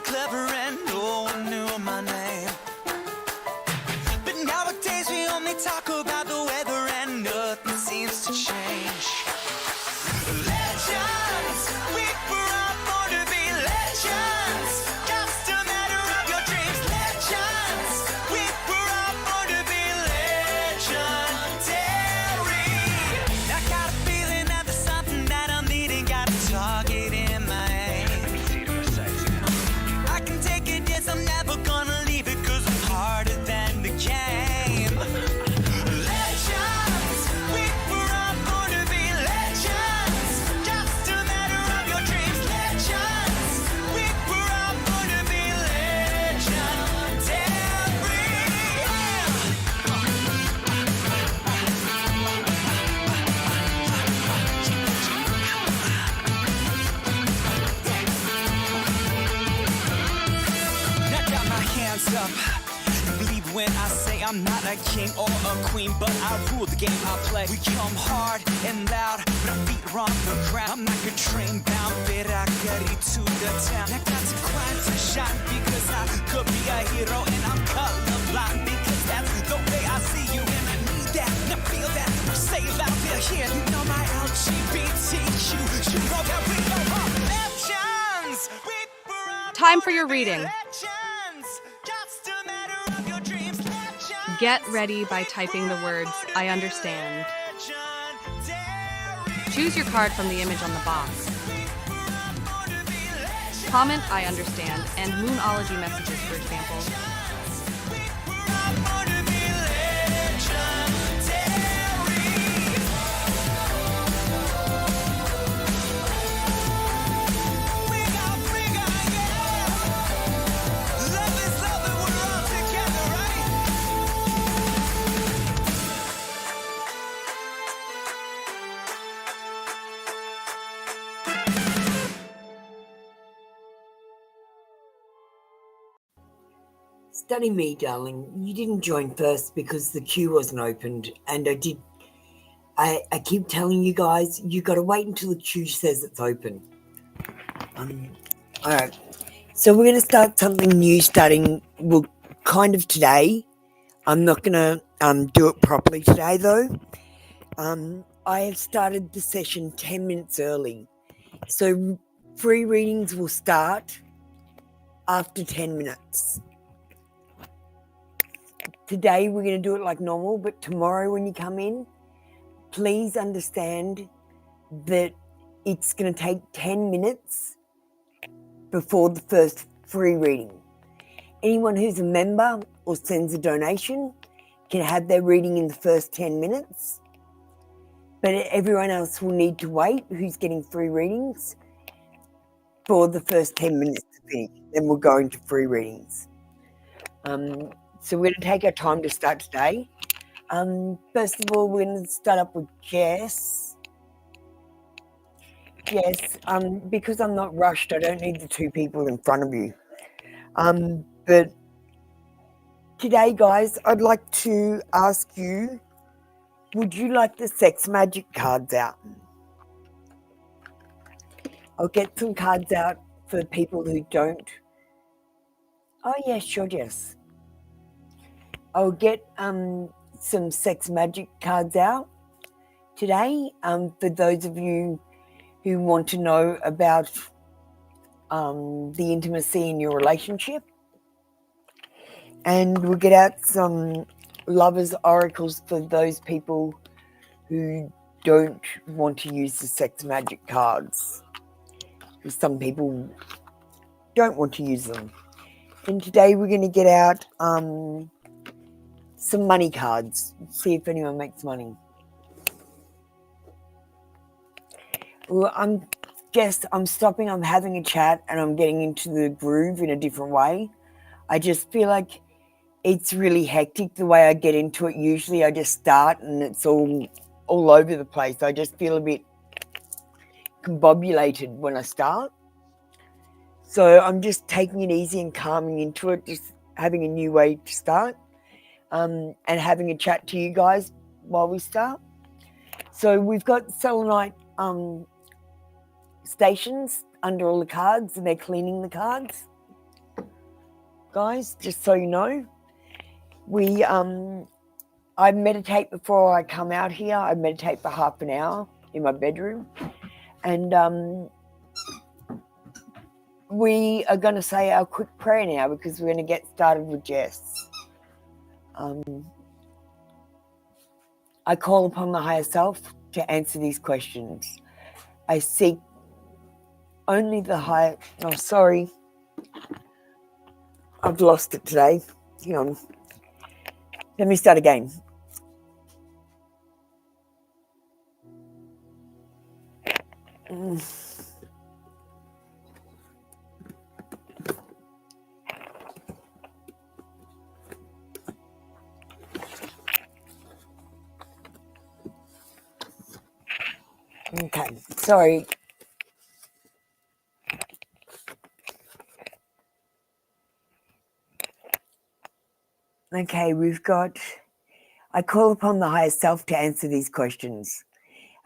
clever and no one knew my name. But nowadays we only talk about the weather and nothing seems to change. Legends, we were all born to be legends. Just a matter of your dreams. Legends, we were all born to be legendary. I got a feeling that there's something that I'm needing. Got a target in my aim. I can take it, yes, I'm never gonna leave it, 'cause I'm harder than the game. Legends, we were all born to be legends. Just a matter of your dreams. Legends, we were all born to be legendary. Now got my hands up. Believe when I say I'm not a king or a queen, but I rule the game I play. We come hard and loud, but our feet are on the ground. I'm like a train bound, but I got it to the town. I got to grind to shine, because I could be a hero, and I'm colorblind, because that's the way I see you, and I need that, and I feel that. Say it loud, feel here. You know my LGBTQ. You know that we go up. Legends, we were all Time for born your to be reading. legends. Just a matter of your dreams. Legends. Get ready by typing the words, I understand. Choose your card from the image on the box. Comment, I understand, and Moonology messages, for example. Study me, darling. You didn't join first because the queue wasn't opened, and I keep telling you guys, you got to wait until the queue says it's open. All right. So we're going to start something new, well, kind of today. I'm not going to do it properly today, though. I have started the session 10 minutes early. So free readings will start after 10 minutes. Today we're going to do it like normal, but tomorrow when you come in, please understand that it's going to take 10 minutes before the first free reading. Anyone who's a member or sends a donation can have their reading in the first 10 minutes, but everyone else will need to wait who's getting free readings for the first 10 minutes to finish. Then we'll go into free readings. So we're going to take our time to start today. First of all, we're going to start up with Jess. Yes, because I'm not rushed, I don't need the two people in front of you. But today, guys, I'd like to ask you, would you like the sex magic cards out? I'll get some cards out for people who don't. Oh, yeah, sure, Jess. I'll get some sex magic cards out today for those of you who want to know about the intimacy in your relationship. And we'll get out some lovers' oracles for those people who don't want to use the sex magic cards. Some people don't want to use them. And today we're going to get out some money cards. See if anyone makes money. Well, I'm stopping. I'm having a chat and I'm getting into the groove in a different way. I just feel like it's really hectic the way I get into it. Usually I just start and it's all over the place. I just feel a bit combobulated when I start. So I'm just taking it easy and calming into it, just having a new way to start. And having a chat to you guys while we start. So we've got selenite stations under all the cards, and they're cleaning the cards. guys, just so you know. I meditate before I come out here. I meditate for half an hour in my bedroom. And we are going to say our quick prayer now because we're going to get started with Jess. I call upon the higher self to answer these questions. I seek only the higher... Oh, sorry. I've lost it today. Hang on. Let me start again. Okay, sorry. Okay, we've got... I call upon the higher self to answer these questions.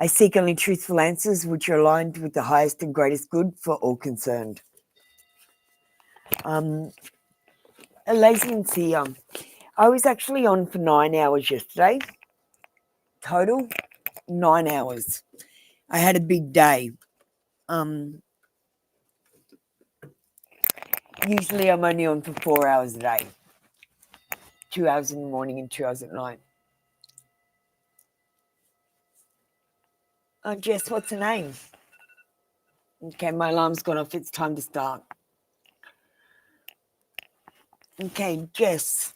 I seek only truthful answers which are aligned with the highest and greatest good for all concerned. Lazy and Sia, I was actually on for 9 hours yesterday. Total, 9 hours. I had a big day. Usually I'm only on for 4 hours a day. 2 hours in the morning and 2 hours at night. Jess, what's her name? Okay, my alarm's gone off. It's time to start. Okay, Jess.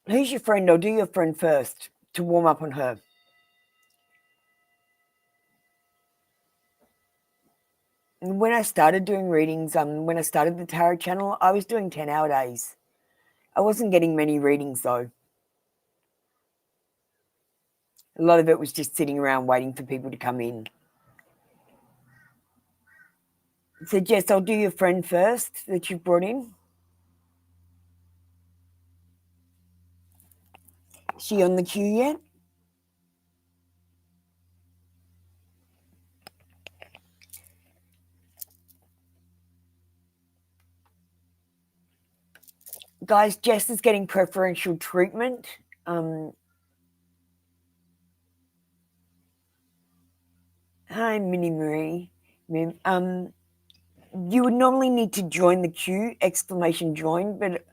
Who's your friend? I'll do your friend first to warm up on her. When I started doing readings, when I started the tarot channel, I was doing 10-hour days. I wasn't getting many readings though. A lot of it was just sitting around waiting for people to come in. So Jess, I'll do your friend first that you brought in. Is she on the queue yet? Guys, Jess is getting preferential treatment. Hi, Minnie Marie. You would normally need to join the queue, exclamation join, but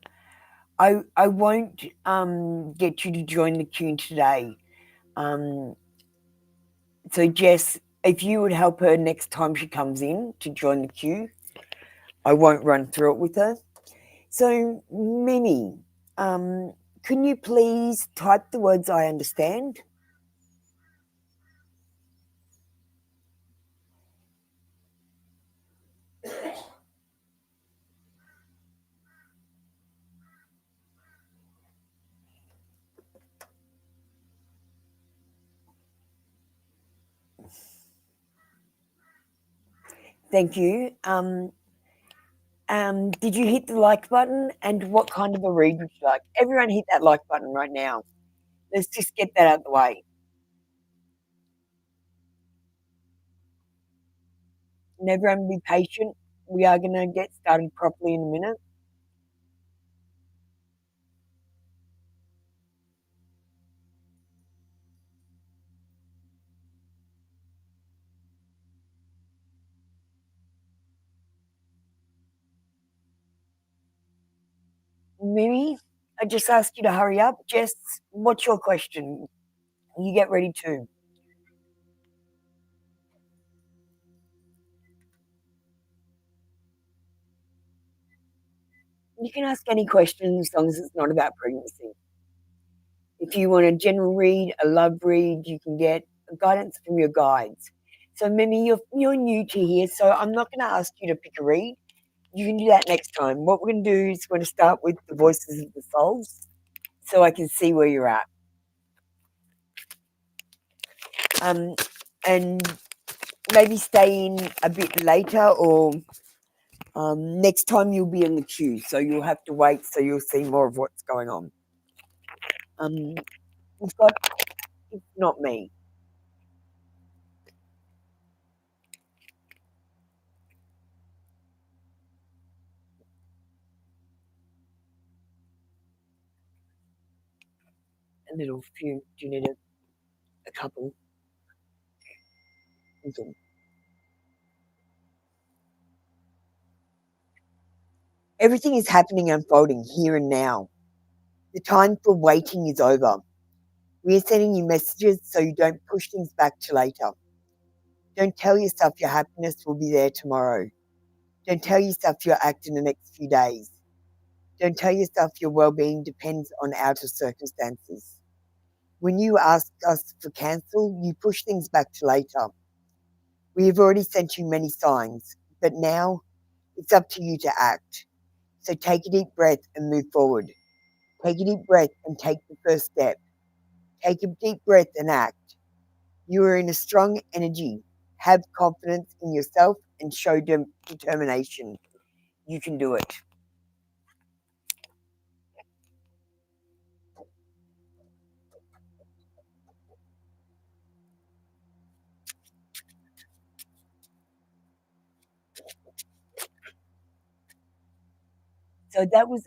I won't get you to join the queue today. So Jess, if you would help her next time she comes in to join the queue, I won't run through it with her. So Mimi, can you please type the words I understand? Thank you. Did you hit the like button? And what kind of a read would you like? Everyone hit that like button right now. Let's just get that out of the way. And everyone be patient. We are going to get started properly in a minute. Mimi, I just asked you to hurry up. Jess, what's your question? You get ready too. You can ask any question as long as it's not about pregnancy. If you want a general read, a love read, you can get guidance from your guides. So, Mimi, you're new to here, so I'm not going to ask you to pick a read. You can do that next time. What we're going to do is we're going to start with the voices of the souls so I can see where you're at. And maybe stay in a bit later or next time you'll be in the queue, so you'll have to wait so you'll see more of what's going on. We've got It's Not Me. A little few. Do you need a couple? Okay. Everything is happening, unfolding here and now. The time for waiting is over. We are sending you messages so you don't push things back to later. Don't tell yourself your happiness will be there tomorrow. Don't tell yourself you'll act in the next few days. Don't tell yourself your well-being depends on outer circumstances. When you ask us for cancel, you push things back to later. We have already sent you many signs, but now it's up to you to act. So take a deep breath and move forward. Take a deep breath and take the first step. Take a deep breath and act. You are in a strong energy. Have confidence in yourself and show determination. You can do it. So that was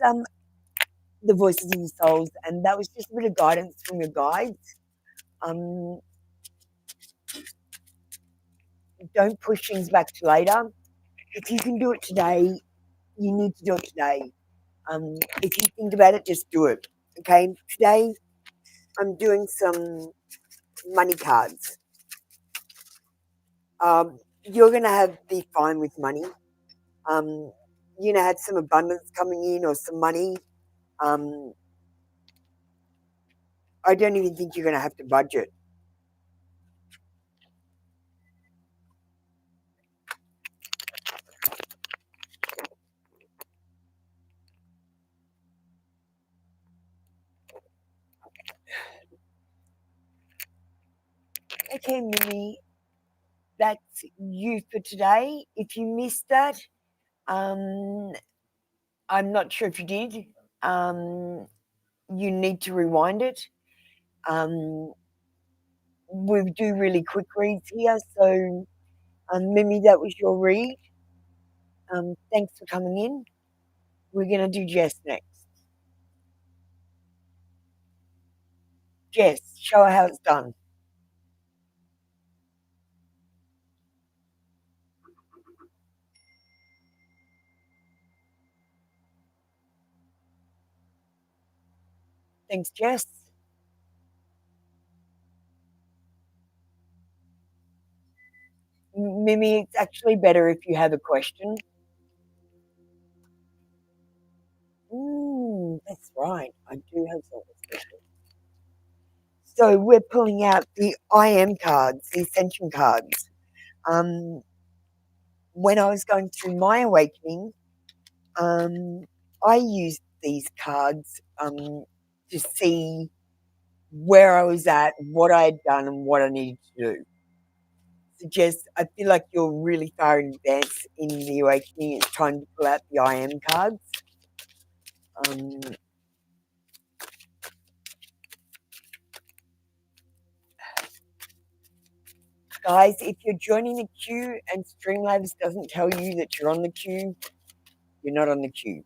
the voices of your souls, and that was just a bit of guidance from your guides. Um, don't push things back to later. If you can do it today, you need to do it today. If you think about it, just do it. Okay. Today, I'm doing some money cards. You're gonna be fine with money. Um, you're gonna have some abundance coming in or some money. Um, I don't even think you're gonna have to budget. Okay, Mimi, that's you for today. If you missed that, um, I'm not sure if you did. You need to rewind it. Um, we do really quick reads here, so Mimi, that was your read. Thanks for coming in. We're gonna do Jess next. Jess, show her how it's done. Thanks, Jess. Mimi, it's actually better if you have a question. That's right. I do have something special. So we're pulling out the I am cards, the ascension cards. Um, when I was going through my awakening, I used these cards to see where I was at, what I had done, and what I needed to do. So, Jess, I feel like you're really far in advance in the awakening. It's time to pull out the I am cards. Um, guys, if you're joining the queue and Streamlabs doesn't tell you that you're on the queue, you're not on the queue.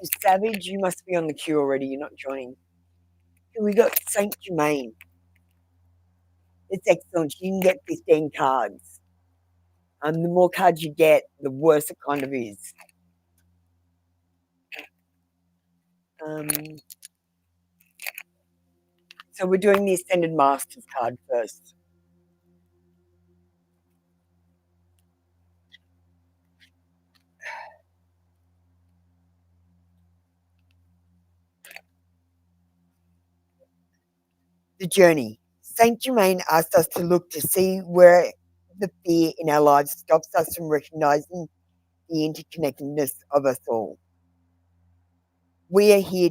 You savage, you must be on the queue already. You're not joining. Here we got Saint Germain. It's excellent. You can get 15 cards. The more cards you get, the worse it kind of is. So we're doing the Ascended Masters card first. The journey. Saint Germain asked us to look to see where the fear in our lives stops us from recognizing the interconnectedness of us all. We are here.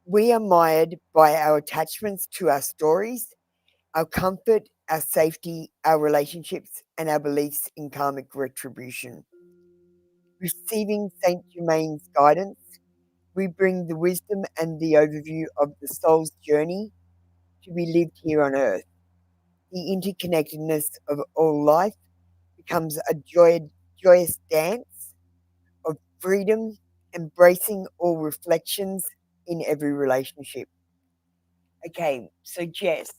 We are mired by our attachments to our stories, our comfort, our safety, our relationships, and our beliefs in karmic retribution. Receiving Saint Germain's guidance, we bring the wisdom and the overview of the soul's journey to be lived here on earth, the interconnectedness of all life, becomes a joyous dance of freedom, embracing all reflections in every relationship. Okay, so Jess,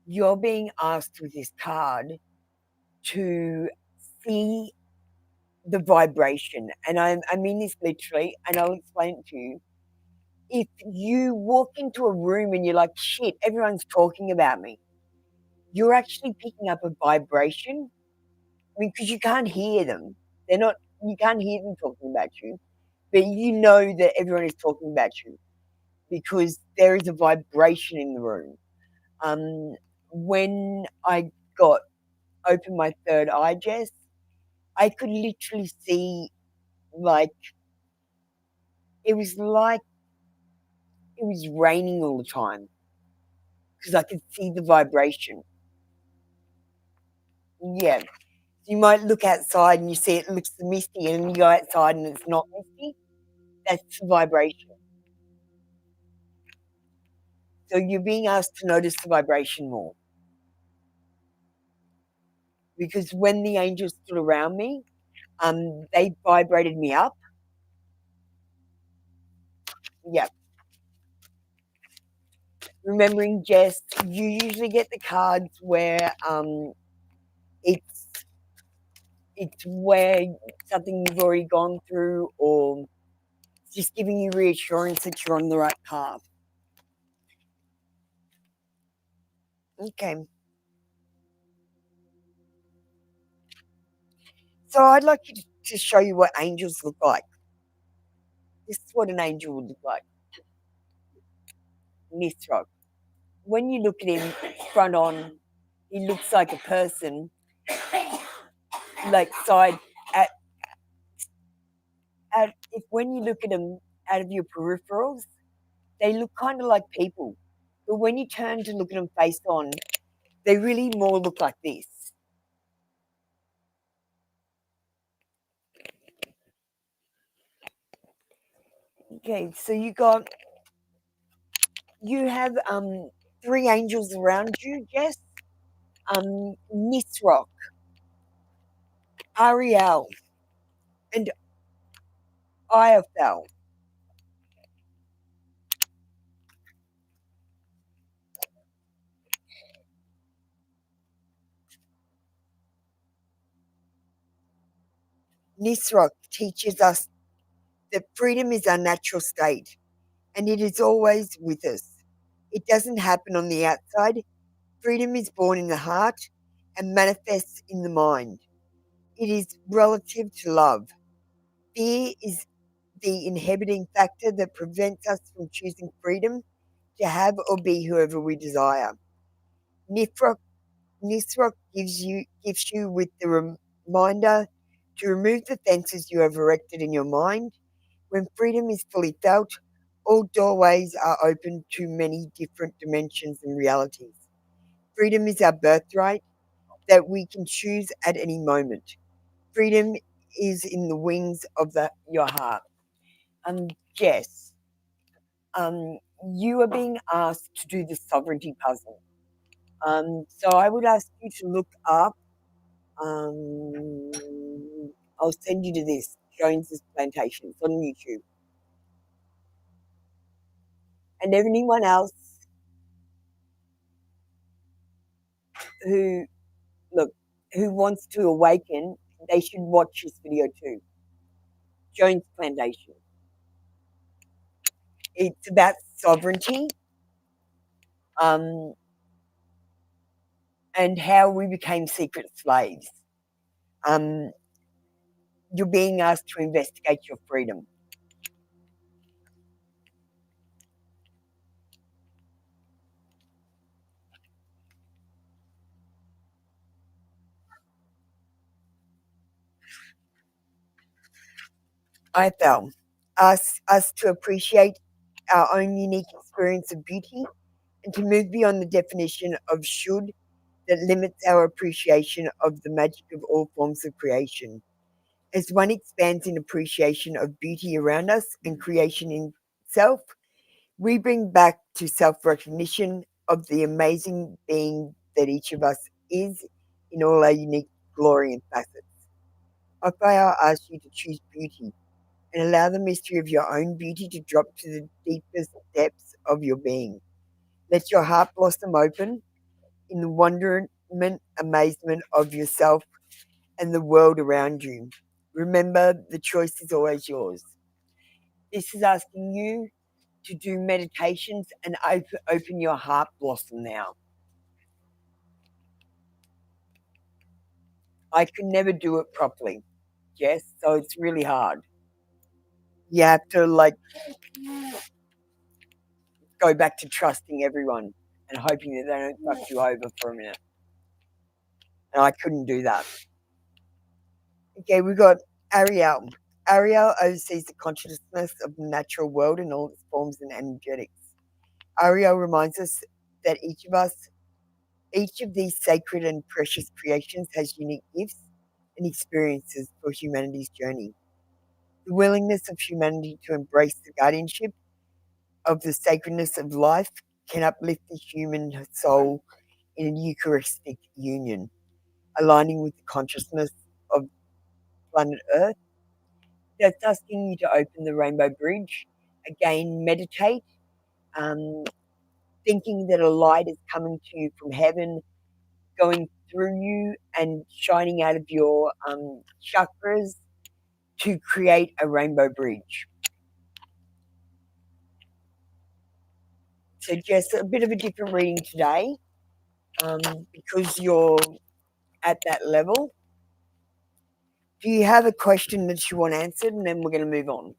you're being asked with this card to see the vibration. And I mean this literally, and I'll explain it to you. If you walk into a room and you're like, shit, everyone's talking about me, you're actually picking up a vibration. I mean, because you can't hear them. You can't hear them talking about you, but you know that everyone is talking about you because there is a vibration in the room. When I got open my third eye, Jess, I could literally see like it was like it was raining all the time because I could see the vibration. Yeah. You might look outside and you see it looks misty, and you go outside and it's not misty. That's the vibration. So you're being asked to notice the vibration more. Because when the angels stood around me, they vibrated me up. Yeah. Remembering, Jess, you usually get the cards where it's where something you've already gone through, or just giving you reassurance that you're on the right path. Okay. So I'd like you to show you what angels look like. This is what an angel would look like. Nisrog. When you look at him front on, he looks like a person, like side at if when you look at them out of your peripherals, they look kind of like people. But when you turn to look at them face on, they really more look like this. Okay, so you have 3 angels around you, Jess. Nisroch, Ariel, and Iophel. Nisroch teaches us that freedom is our natural state, and it is always with us. It doesn't happen on the outside. Freedom is born in the heart and manifests in the mind. It is relative to love. Fear is the inhibiting factor that prevents us from choosing freedom to have or be whoever we desire. Nifrok, Nisrok gives you with the reminder to remove the fences you have erected in your mind. When freedom is fully felt, all doorways are open to many different dimensions and realities. Freedom is our birthright that we can choose at any moment. Freedom is in the wings of your heart. Jess, you are being asked to do the sovereignty puzzle. So I would ask you to look up. Um, I'll send you to this Jones's Plantation. It's on YouTube. And anyone else who who wants to awaken, they should watch this video too. Jones Plantation. It's about sovereignty, and how we became secret slaves. Um, you're being asked to investigate your freedom. I felt us to appreciate our own unique experience of beauty and to move beyond the definition of should that limits our appreciation of the magic of all forms of creation. As one expands in appreciation of beauty around us and creation in itself, we bring back to self recognition of the amazing being that each of us is in all our unique glory and facets. Raphael asks you to choose beauty and allow the mystery of your own beauty to drop to the deepest depths of your being. Let your heart blossom open in the wonderment, amazement of yourself and the world around you. Remember, the choice is always yours. This is asking you to do meditations and open your heart blossom now. I could never do it properly, Jess, so it's really hard. You have to go back to trusting everyone and hoping that they don't fuck you over for a minute. And I couldn't do that. Okay, we've got Ariel. Ariel oversees the consciousness of the natural world in all its forms and energetics. Ariel reminds us that each of these sacred and precious creations has unique gifts and experiences for humanity's journey. The willingness of humanity to embrace the guardianship of the sacredness of life can uplift the human soul in a Eucharistic union, aligning with the consciousness of planet Earth. That's asking you to open the rainbow bridge. Again, meditate, thinking that a light is coming to you from heaven, going through you and shining out of your chakras to create a rainbow bridge. So just a bit of a different reading today because you're at that level. Do you have a question that you want answered? And then we're going to move on.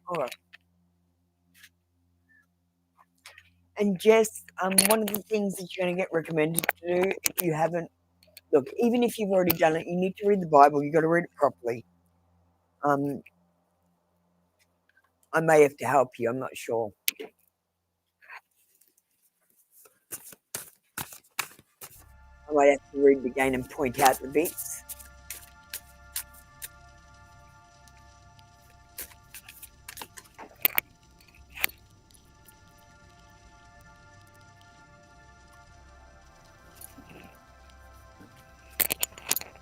All right. And Jess, one of the things that you're going to get recommended to do if you haven't, look, even if you've already done it, you need to read the Bible. You've got to read it properly. I may have to help you. I'm not sure. I might have to read it again and point out the bits.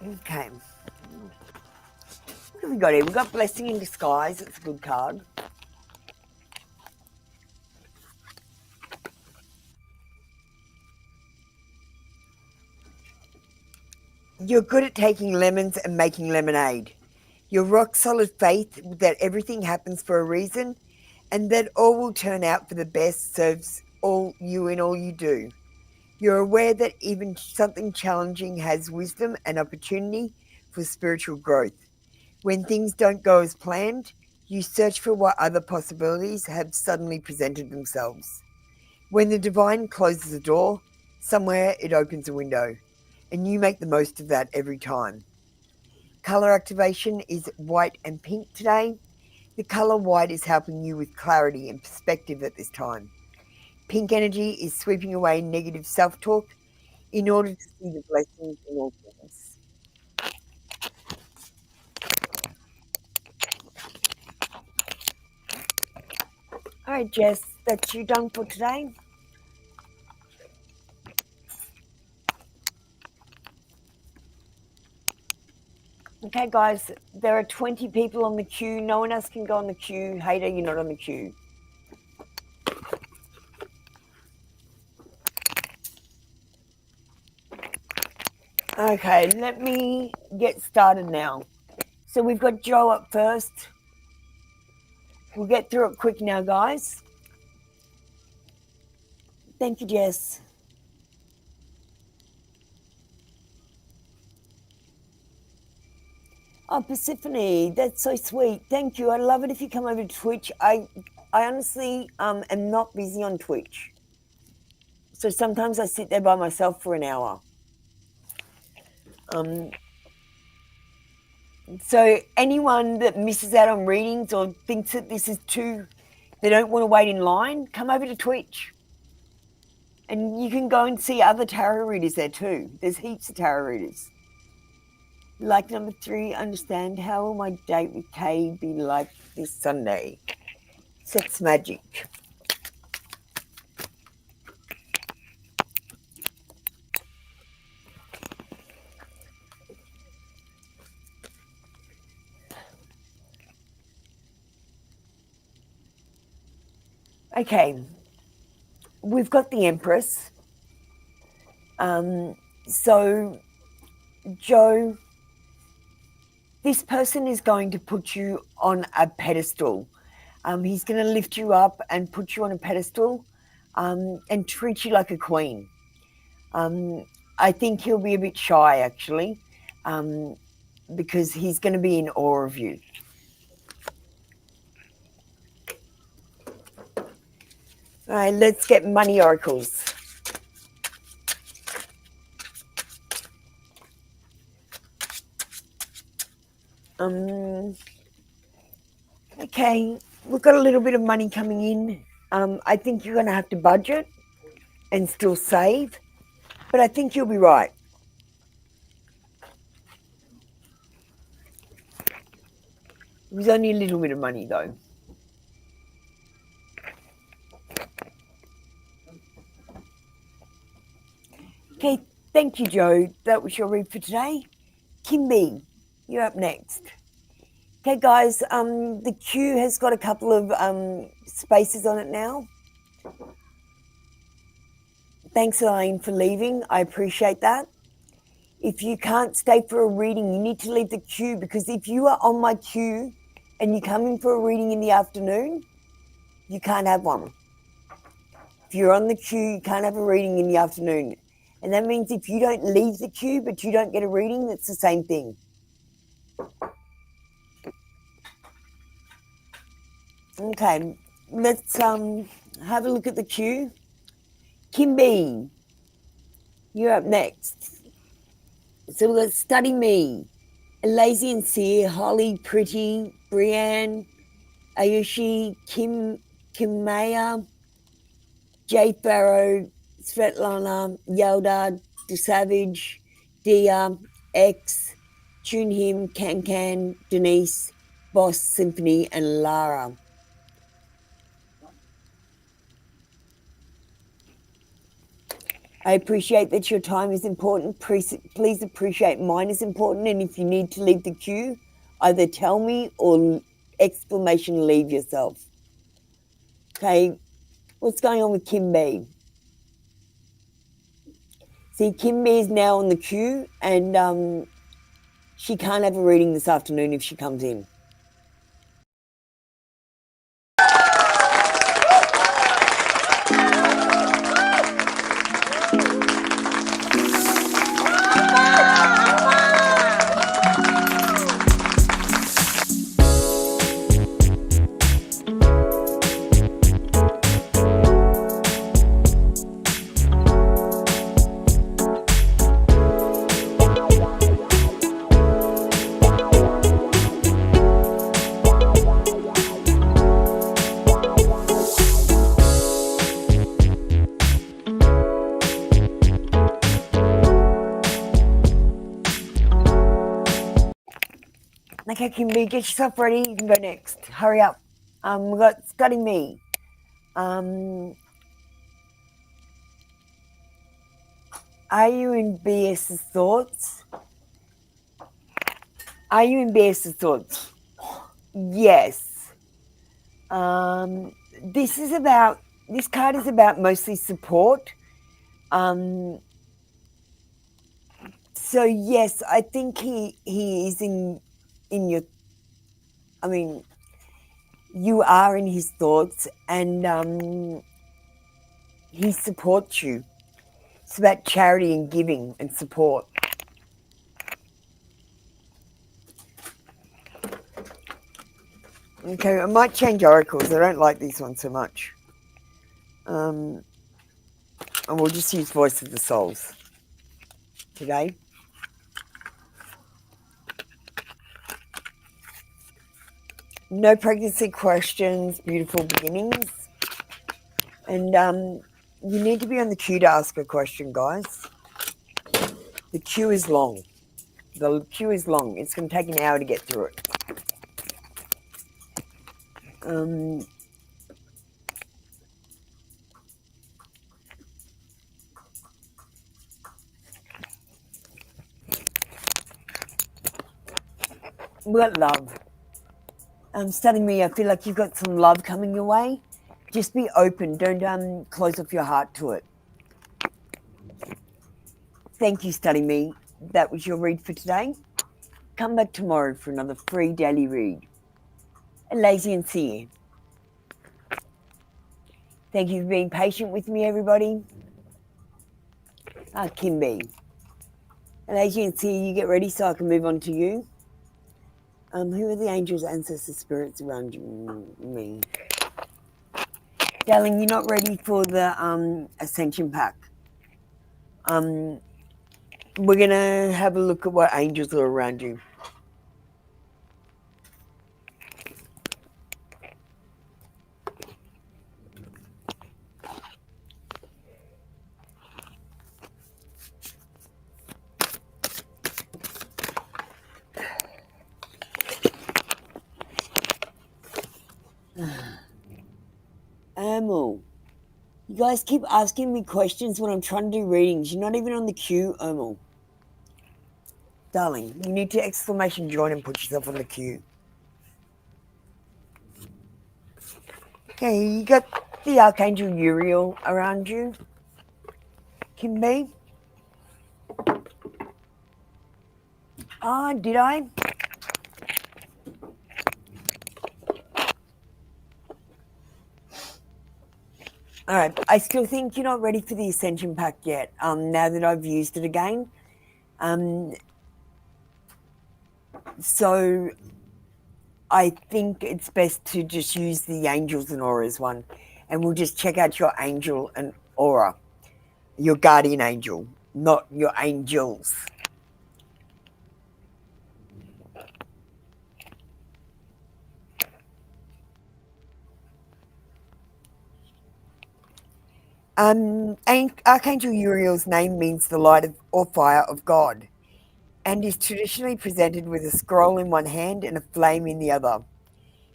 Okay. What have we got here? We've got Blessing in Disguise. It's a good card. You're good at taking lemons and making lemonade. Your rock solid faith that everything happens for a reason and that all will turn out for the best serves all you in all you do. You're aware that even something challenging has wisdom and opportunity for spiritual growth. When things don't go as planned, you search for what other possibilities have suddenly presented themselves. When the divine closes a door, somewhere it opens a window, and you make the most of that every time. Color activation is white and pink today. The color white is helping you with clarity and perspective at this time. Pink energy is sweeping away negative self-talk in order to see the blessings in all things. All right, Jess, that's you done for today. Okay, guys, there are 20 people on the queue. No one else can go on the queue. Hater, you're not on the queue. Okay, let me get started now. So we've got Joe up first. We'll get through it quick now, guys. Thank you, Jess. Oh, Persephone, that's so sweet. Thank you. I'd love it if you come over to Twitch. I honestly am not busy on Twitch. So sometimes I sit there by myself for an hour. So anyone that misses out on readings or thinks that this is too, they don't want to wait in line, come over to Twitch. And you can go and see other tarot readers there too. There's heaps of tarot readers. Like number 3, understand how will my date with Kay be like this Sunday? Sex magic. Okay, we've got the Empress. So, Joe, this person is going to put you on a pedestal. He's going to lift you up and put you on a pedestal and treat you like a queen. I think he'll be a bit shy, actually, because he's going to be in awe of you. All right, let's get money oracles. Okay, we've got a little bit of money coming in. I think you're going to have to budget and still save, but I think you'll be right. It was only a little bit of money, though. Okay, thank you, Joe. That was your read for today. Kimby, you're up next. Okay, guys, the queue has got a couple of spaces on it now. Thanks, Elaine, for leaving. I appreciate that. If you can't stay for a reading, you need to leave the queue, because if you are on my queue and you come in for a reading in the afternoon, you can't have one. If you're on the queue, you can't have a reading in the afternoon. And that means if you don't leave the queue but you don't get a reading, it's the same thing. Okay, let's have a look at the queue. Kimby, you're up next. So we've got Study Me, Lazy and Seer, Holly, Pretty, Brianne, Ayushi, Kimaya, Jay Farrow, Svetlana, Yelda, DeSavage, Dia, X, Tune Him, Can, Denise, Boss, Symphony, and Lara. I appreciate that your time is important. Please appreciate mine is important. And if you need to leave the queue, either tell me or exclamation leave yourself. Okay, what's going on with Kim B? See, Kim B is now on the queue, and she can't have a reading this afternoon if she comes in. Okay, Kimby, get yourself ready. You can go next. Hurry up. We've got Study Me. Are you in BS's thoughts? Are you in BS's thoughts? Yes. This card is about mostly support. So yes, I think he is in your, I mean, you are in his thoughts, and he supports you. It's about charity and giving and support. Okay, I might change oracles. I don't like these ones so much. And we'll just use Voice of the Souls today. No pregnancy questions, beautiful beginnings. And you need to be on the queue to ask a question, guys. The queue is long. The queue is long. It's going to take an hour to get through it. We got love. Studying me, I feel like you've got some love coming your way. Just be open. Don't close off your heart to it. Thank you, Study Me. That was your read for today. Come back tomorrow for another free daily read. Lazy and see you. Thank you for being patient with me, everybody. Kimby. Lazy and see you, get ready so I can move on to you. Who are the angels, ancestors, spirits around you? Me. Darling, you're not ready for the Ascension Pack. We're going to have a look at what angels are around you. You guys keep asking me questions when I'm trying to do readings. You're not even on the queue, Ermal. Darling, you need to exclamation join and put yourself on the queue. Okay, you got the Archangel Uriel around you. Kimby? Did I? All right, I still think you're not ready for the Ascension Pack yet, now that I've used it again. So I think it's best to just use the Angels and Auras one, and we'll just check out your angel and aura, your guardian angel, not your angels. Archangel Uriel's name means the light of, or fire of God, and is traditionally presented with a scroll in one hand and a flame in the other.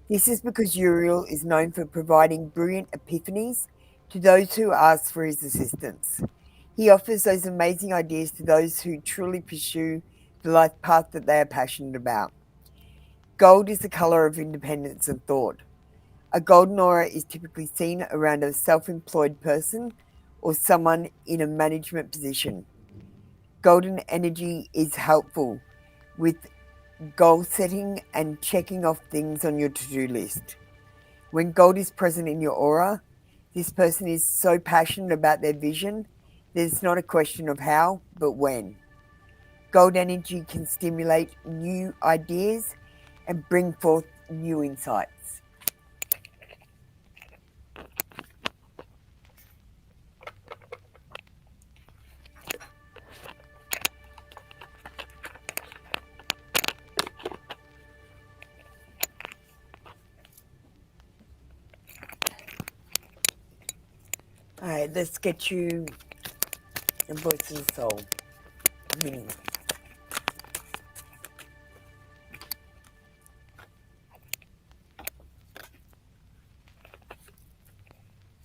This is because Uriel is known for providing brilliant epiphanies to those who ask for his assistance. He offers those amazing ideas to those who truly pursue the life path that they are passionate about. Gold is the color of independence and thought. A golden aura is typically seen around a self-employed person or someone in a management position. Golden energy is helpful with goal setting and checking off things on your to-do list. When gold is present in your aura, this person is so passionate about their vision that it's not a question of how, but when. Gold energy can stimulate new ideas and bring forth new insights. All right, let's get you a voice of the soul. Meaning.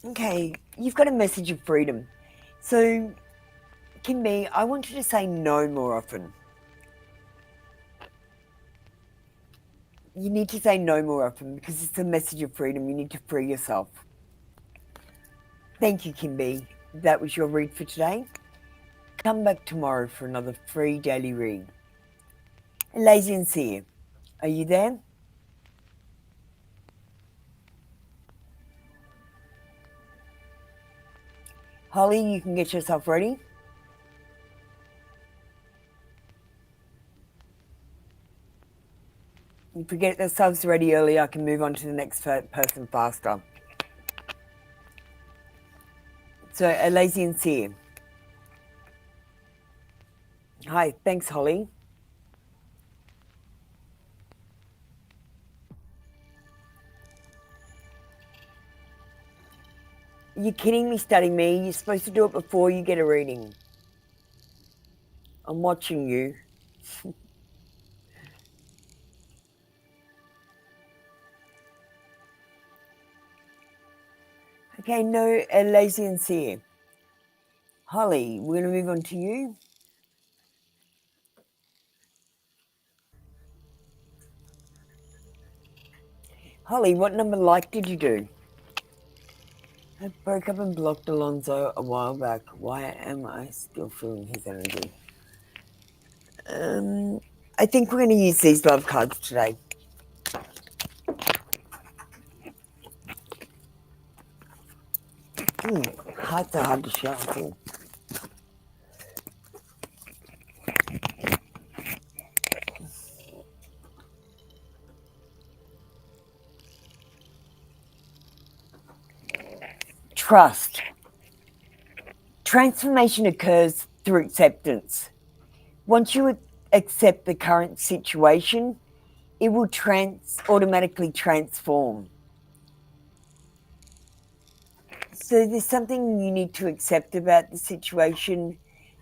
Okay, you've got a message of freedom. So, Kimby, I want you to say no more often. You need to say no more often because it's a message of freedom. You need to free yourself. Thank you, Kimby. That was your read for today. Come back tomorrow for another free daily read. Lazy and see you. Are you there? Holly, you can get yourself ready. If we get ourselves ready early, I can move on to the next person faster. So, Lazy and see you. Hi, thanks, Holly. You're kidding me, Study Me. You're supposed to do it before you get a reading. I'm watching you. Okay, no, lazy and seer. Holly, we're going to move on to you. Holly, what number like did you do? I broke up and blocked Alonso a while back. Why am I still feeling his energy? I think we're going to use these love cards today. Hearts are hard to shuffle. Trust. Transformation occurs through acceptance. Once you accept the current situation, it will automatically transform. So there's something you need to accept about the situation.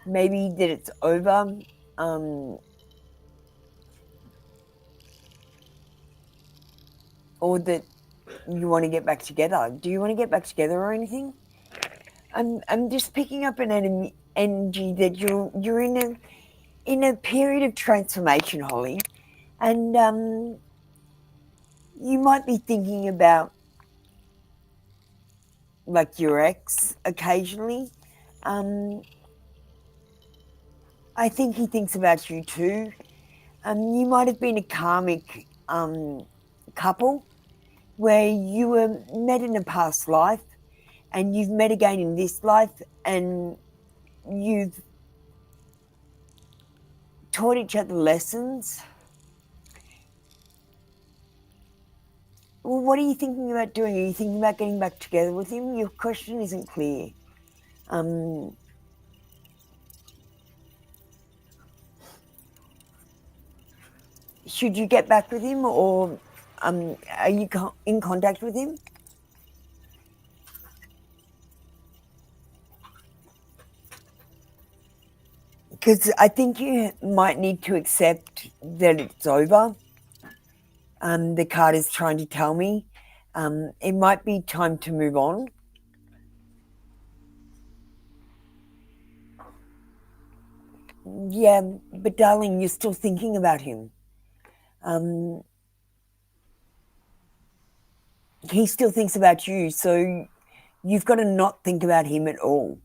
Maybe that it's over. Or that you want to get back together. Do you want to get back together or anything? I'm just picking up an energy that you're in a period of transformation, Holly, and you might be thinking about like your ex occasionally. I think he thinks about you too. You might have been a karmic couple where you were met in a past life and you've met again in this life and you've taught each other lessons. Well, what are you thinking about doing? Are you thinking about getting back together with him? Your question isn't clear. Should you get back with him, or are you in contact with him? Because I think you might need to accept that it's over. The card is trying to tell me it might be time to move on. Yeah, but darling, you're still thinking about him. He still thinks about you, so you've got to not think about him at all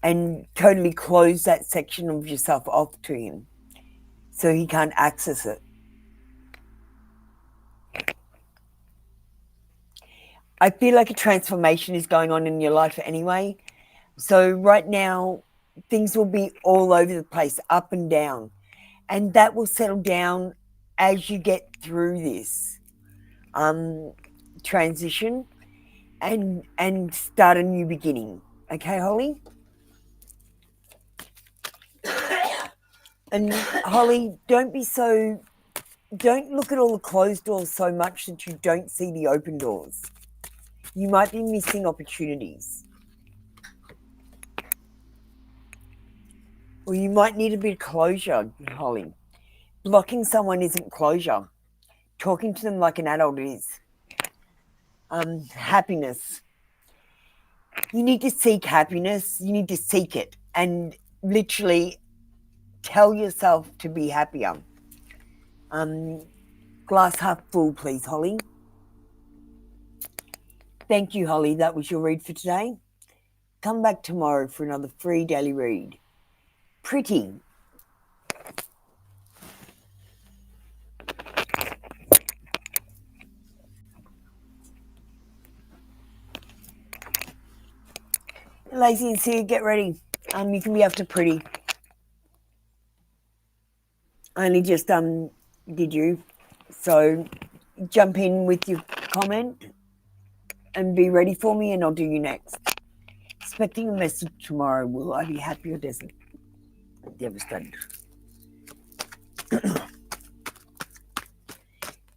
and totally close that section of yourself off to him so he can't access it. I feel like a transformation is going on in your life anyway. So right now, things will be all over the place, up and down. And that will settle down as you get through this transition and start a new beginning. Okay, Holly? And Holly, don't look at all the closed doors so much that you don't see the open doors. You might be missing opportunities. Or you might need a bit of closure, Holly. Blocking someone isn't closure. Talking to them like an adult is. Happiness. You need to seek happiness. You need to seek it and literally tell yourself to be happier. Glass half full, please, Holly. Thank you, Holly. That was your read for today. Come back tomorrow for another free daily read. Pretty. Lazy and Sia, get ready. You can be after Pretty. I only just did you. So jump in with your comment and be ready for me and I'll do you next. Expecting a message tomorrow. Will I be happy or devastated?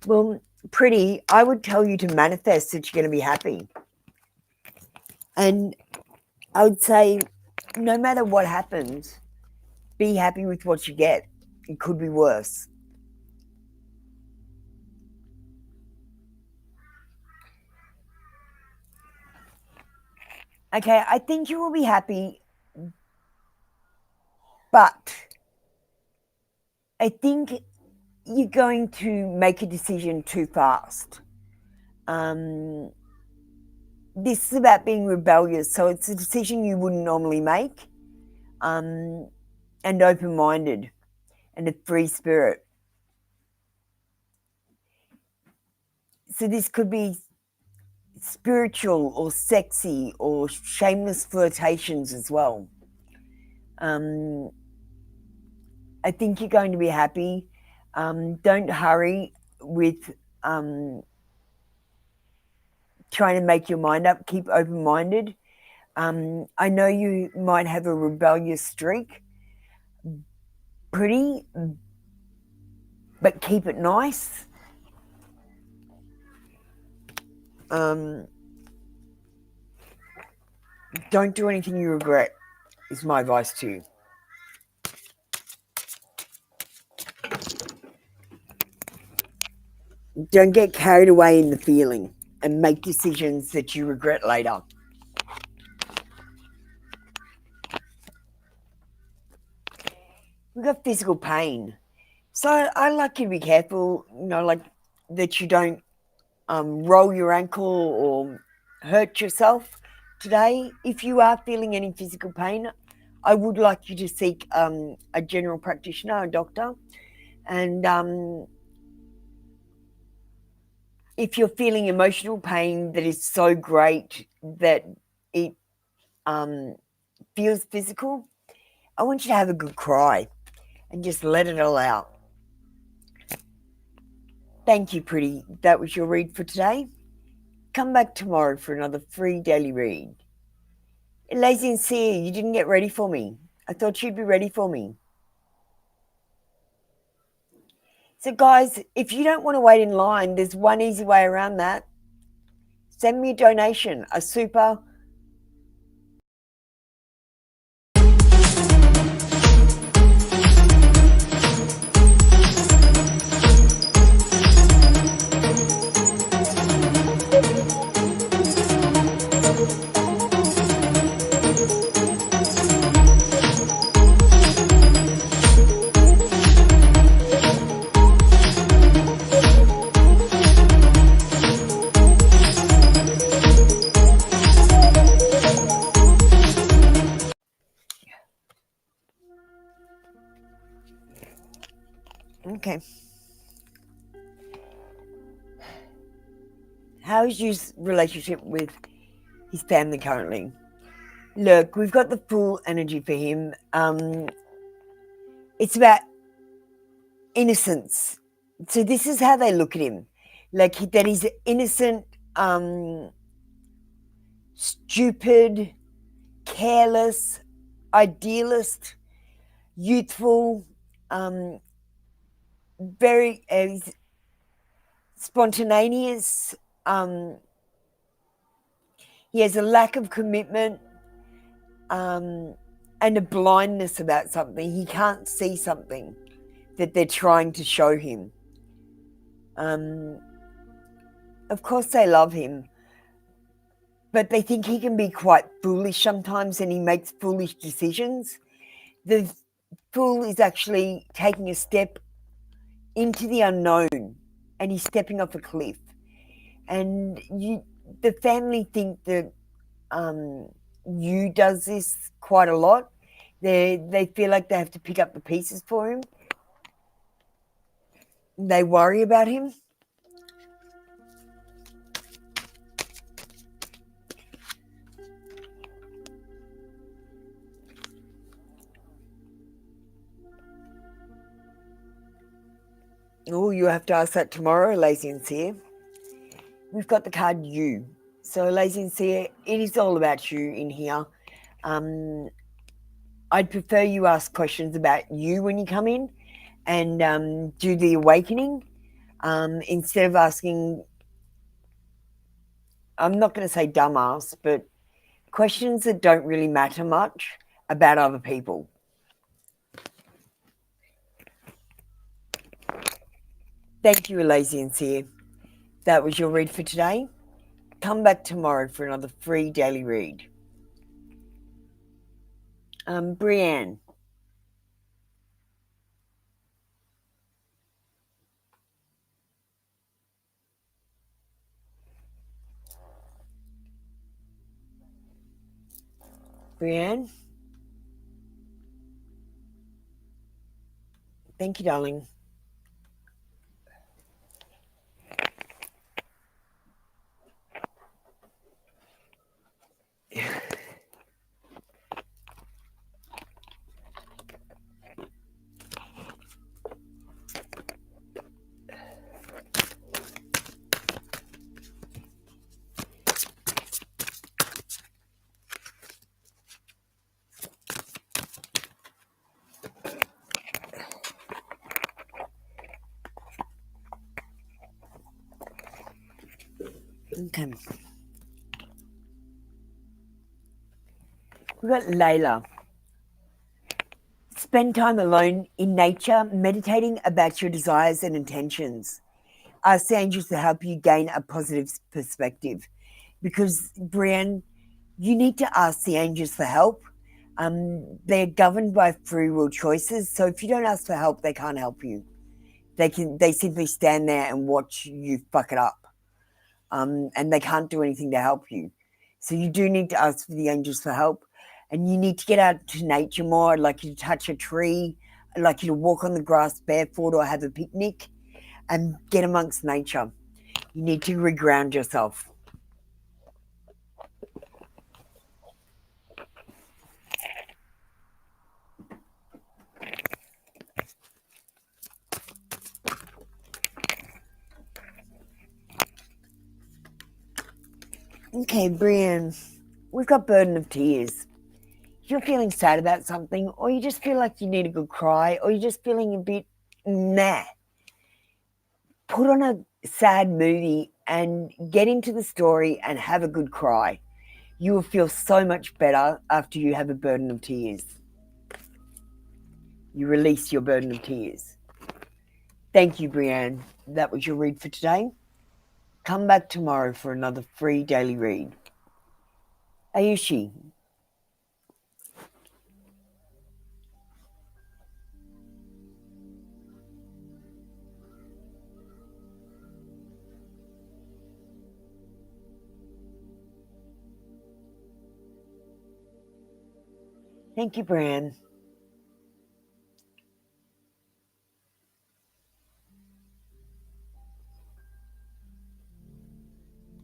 Well, Pretty, I would tell you to manifest that you're going to be happy. And I would say, no matter what happens, be happy with what you get. It could be worse. Okay, I think you will be happy, but I think you're going to make a decision too fast. This is about being rebellious, so it's a decision you wouldn't normally make, and open-minded, and a free spirit. So this could be spiritual or sexy or shameless flirtations as well. I think you're going to be happy. Don't hurry with trying to make your mind up. Keep open-minded. I know you might have a rebellious streak, pretty, but keep it nice. Don't do anything you regret, is my advice to you. Don't get carried away in the feeling and make decisions that you regret later. We've got physical pain. So I like you to be careful, like that you don't roll your ankle or hurt yourself today. If you are feeling any physical pain, I would like you to seek a general practitioner, a doctor. And if you're feeling emotional pain that is so great that it feels physical, I want you to have a good cry and just let it all out. Thank you, pretty. That was your read for today. Come back tomorrow for another free daily read. Lazy and Seer, you didn't get ready for me. I thought you'd be ready for me. So, guys, if you don't want to wait in line, there's one easy way around that. Send me a donation, a super. Okay. How is your relationship with his family currently? Look, we've got the full energy for him. It's about innocence. So this is how they look at him. Like that he's innocent, stupid, careless, idealist, youthful, very spontaneous. He has a lack of commitment and a blindness about something. He can't see something that they're trying to show him. Of course they love him, but they think he can be quite foolish sometimes and he makes foolish decisions. The fool is actually taking a step into the unknown and he's stepping off a cliff. And the family think that you does this quite a lot. They feel like they have to pick up the pieces for him. They worry about him. Oh, you have to ask that tomorrow, Lazy and Seer. We've got the card You. So, Lazy and Seer, it is all about you in here. I'd prefer you ask questions about you when you come in and do the awakening instead of asking, I'm not going to say dumbass, but questions that don't really matter much about other people. Thank you, Lazy and Seer. That was your read for today. Come back tomorrow for another free daily read. Brienne. Brienne? Thank you, darling. Okay. We've got Layla. Spend time alone in nature, meditating about your desires and intentions. Ask the angels to help you gain a positive perspective. Because, Brienne, you need to ask the angels for help. They're governed by free will choices. So if you don't ask for help, they can't help you. They simply stand there and watch you fuck it up. And they can't do anything to help you. So you do need to ask for the angels for help. And you need to get out to nature more. I'd like you to touch a tree. I'd like you to walk on the grass barefoot or have a picnic and get amongst nature. You need to reground yourself. Okay, Brienne, we've got burden of tears. If you're feeling sad about something, or you just feel like you need a good cry, or you're just feeling a bit meh, put on a sad movie and get into the story and have a good cry. You will feel so much better after you have a burden of tears. You release your burden of tears. Thank you, Brienne. That was your read for today. Come back tomorrow for another free daily read. Ayushi. Thank you, Brienne.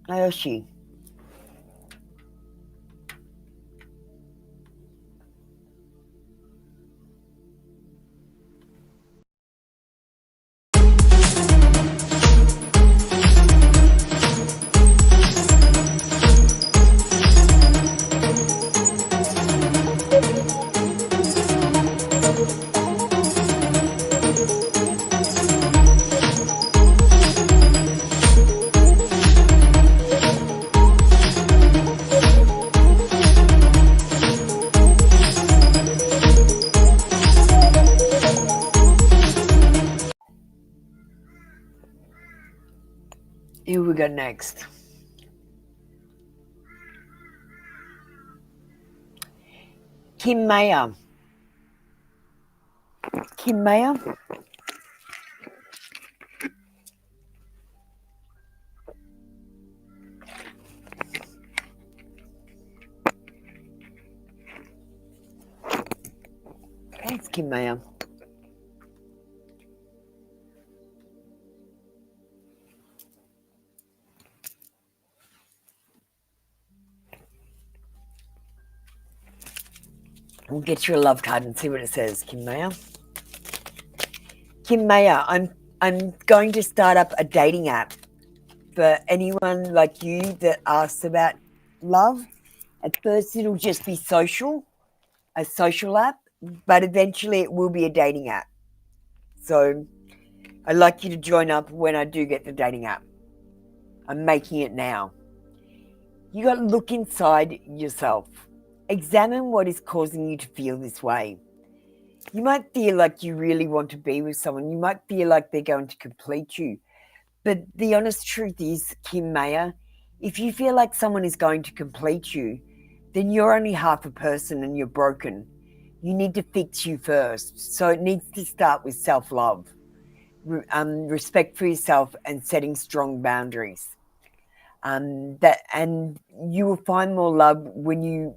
Ayoshi. Who we got next? Kim Mayer. Kim Mayer? Thanks, Kim Mayer. We'll get you a love card and see what it says, Kim Mayer. Kim Mayer, I'm going to start up a dating app for anyone like you that asks about love. At first, it'll just be social, a social app, but eventually it will be a dating app. So I'd like you to join up when I do get the dating app. I'm making it now. You got to look inside yourself. Examine what is causing you to feel this way. You might feel like you really want to be with someone. You might feel like they're going to complete you. But the honest truth is, Kim Mayer, if you feel like someone is going to complete you, then you're only half a person and you're broken. you need to fix you first. So it needs to start with self-love, respect for yourself, and setting strong boundaries. And you will find more love when you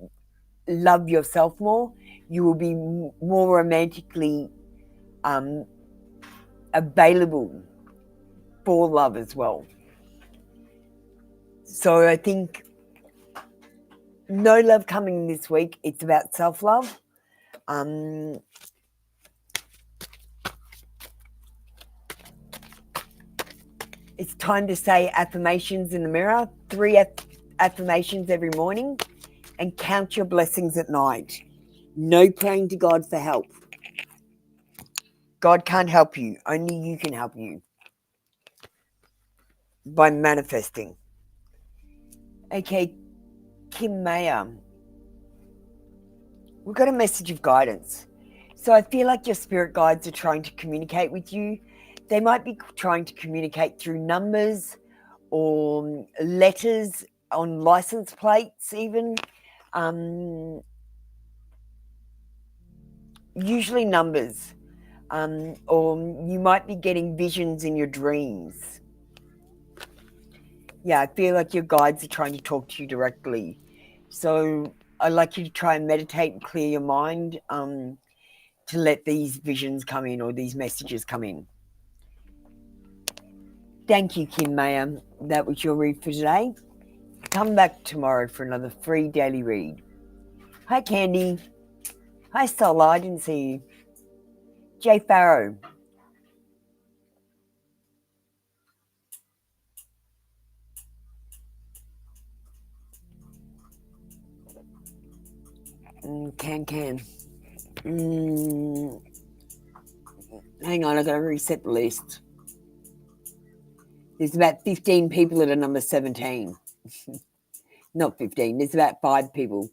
love yourself more. You will be more romantically available for love as well. So I think no love coming this week. It's about self-love. It's time to say affirmations in the mirror, 3 affirmations every morning, and count your blessings at night. No praying to God for help. God can't help you. Only you can help you by manifesting. Okay, Kim Mayer. We've got a message of guidance. So I feel like your spirit guides are trying to communicate with you. They might be trying to communicate through numbers or letters on license plates even. Usually numbers. Or you might be getting visions in your dreams. Yeah, I feel like your guides are trying to talk to you directly. So I'd like you to try and meditate and clear your mind to let these visions come in or these messages come in. Thank you, Kim Mayer. That was your read for today. Come back tomorrow for another free daily read. Hi, Candy. Hi, Sola. I didn't see you. Jay Farrow. Can. Hang on, I've got to reset the list. There's about 15 people that are number 17. Not 15, there's about 5 people.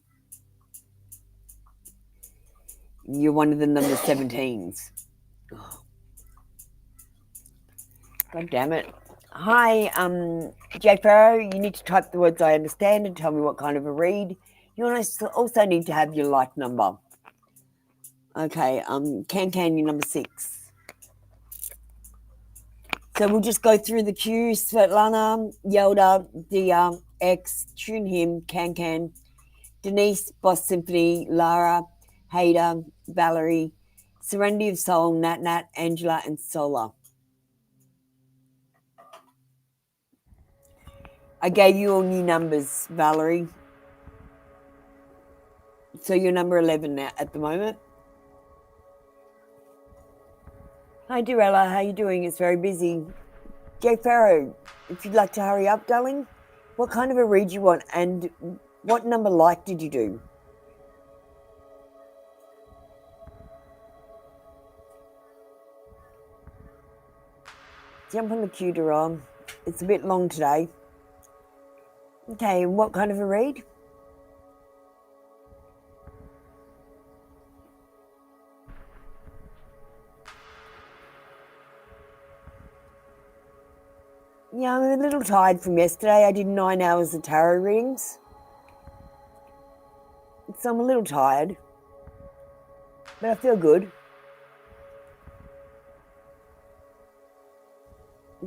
You're one of the number 17s. God damn it. Hi, Jay Farrow, you need to type the words I understand and tell me what kind of a read. You also need to have your like number. Okay, Can, you're number 6. So we'll just go through the cues. Svetlana, Yelda, Dia, X, Tune Him, Can, Denise, Boss Symphony, Lara, Hader, Valerie, Serenity of Soul, Nat, Angela, and Sola. I gave you all new numbers, Valerie. So you're number 11 now at the moment. Hi, Durella. How you doing? It's very busy. Jay Farrow, if you'd like to hurry up, darling, what kind of a read you want and what number like did you do? Jump on the queue, Duran. It's a bit long today. Okay, what kind of a read? Yeah, I'm a little tired from yesterday. I did 9 hours of tarot readings. So I'm a little tired. But I feel good.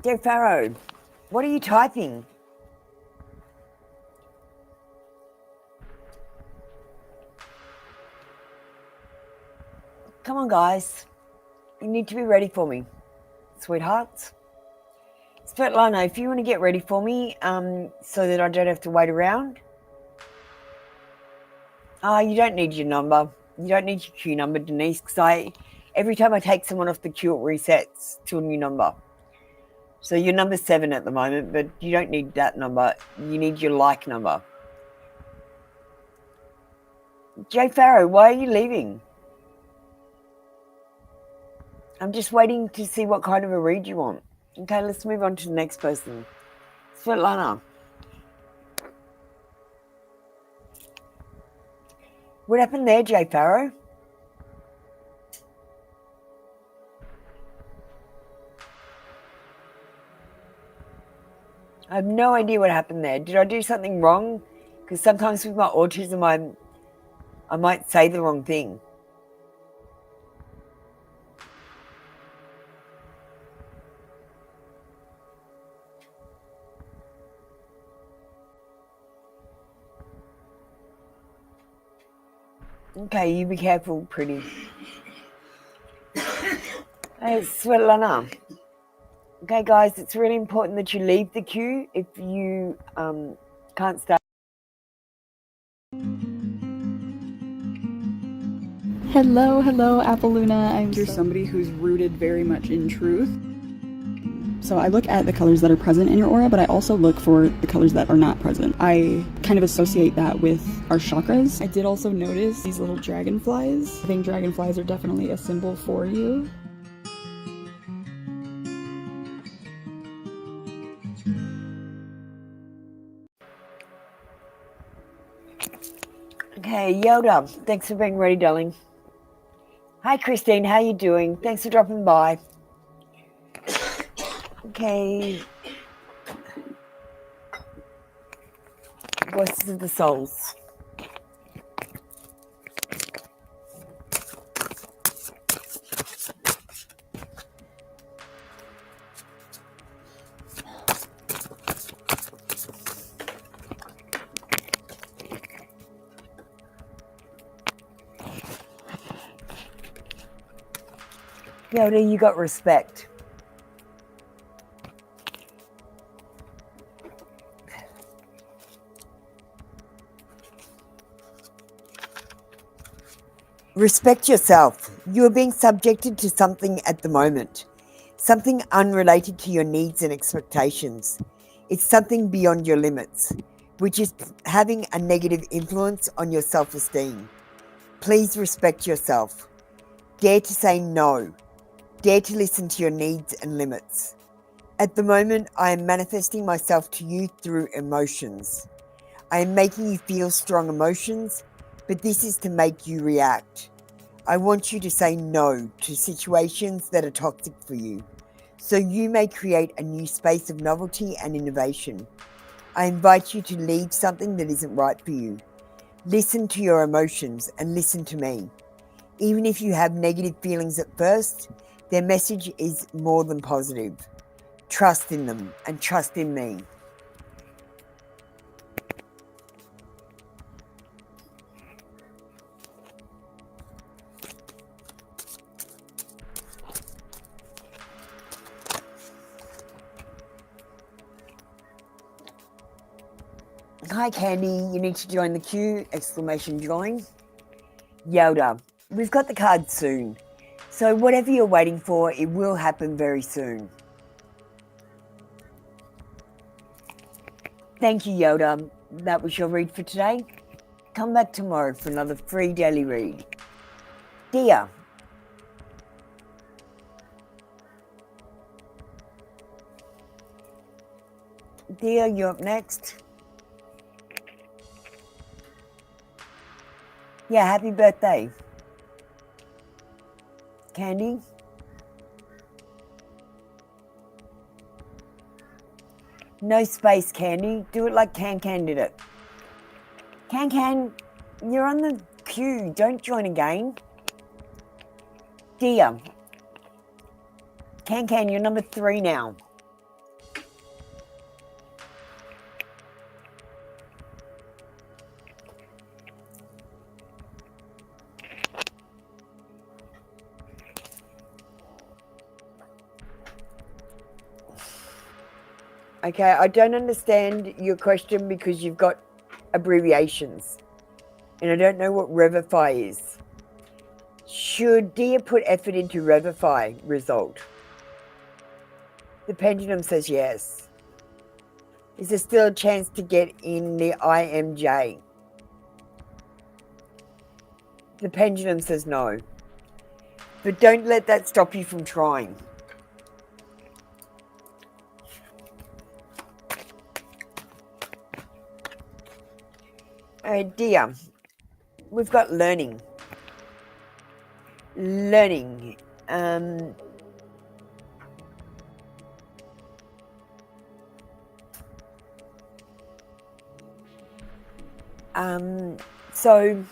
Jay Farrow, what are you typing? Come on, guys. You need to be ready for me, sweethearts. Svetlana, if you want to get ready for me so that I don't have to wait around. You don't need your number. You don't need your queue number, Denise, because every time I take someone off the queue, it resets to a new number. So you're number 7 at the moment, but you don't need that number. You need your like number. Jay Farrow, why are you leaving? I'm just waiting to see what kind of a read you want. Okay, let's move on to the next person. Svetlana. What happened there, Jay Farrow? I have no idea what happened there. Did I do something wrong? Because sometimes with my autism, I might say the wrong thing. Okay, you be careful, pretty. Hey, Svetlana. Okay, guys, it's really important that you leave the queue if you can't start. Hello, Appaluna. You're somebody who's rooted very much in truth. So I look at the colors that are present in your aura, but I also look for the colors that are not present. I kind of associate that with our chakras. I did also notice these little dragonflies. I think dragonflies are definitely a symbol for you. Okay, Yoda, thanks for being ready, darling. Hi, Christine, how you doing? Thanks for dropping by. Okay. Voices of the souls. Yoda, you got respect. Respect yourself. You are being subjected to something at the moment. Something unrelated to your needs and expectations. It's something beyond your limits, which is having a negative influence on your self-esteem. Please respect yourself. Dare to say no. Dare to listen to your needs and limits. At the moment, I am manifesting myself to you through emotions. I am making you feel strong emotions, but this is to make you react. I want you to say no to situations that are toxic for you, so you may create a new space of novelty and innovation. I invite you to leave something that isn't right for you. Listen to your emotions and listen to me. Even if you have negative feelings at first, their message is more than positive. Trust in them and trust in me. Hi Candy, you need to join the queue, exclamation join. Yoda, we've got the card soon. So whatever you're waiting for, it will happen very soon. Thank you, Yoda. That was your read for today. Come back tomorrow for another free daily read. Dia. Dia, you're up next. Yeah, happy birthday. Candy? No space, Candy. Do it like Can did it. Can, you're on the queue. Don't join again. Dia. Can, you're number 3 now. Okay, I don't understand your question because you've got abbreviations. And I don't know what Revify is. Should Dia put effort into Revify result? The pendulum says yes. Is there still a chance to get in the IMJ? The pendulum says no. But don't let that stop you from trying. Dia, we've got learning. Learning. So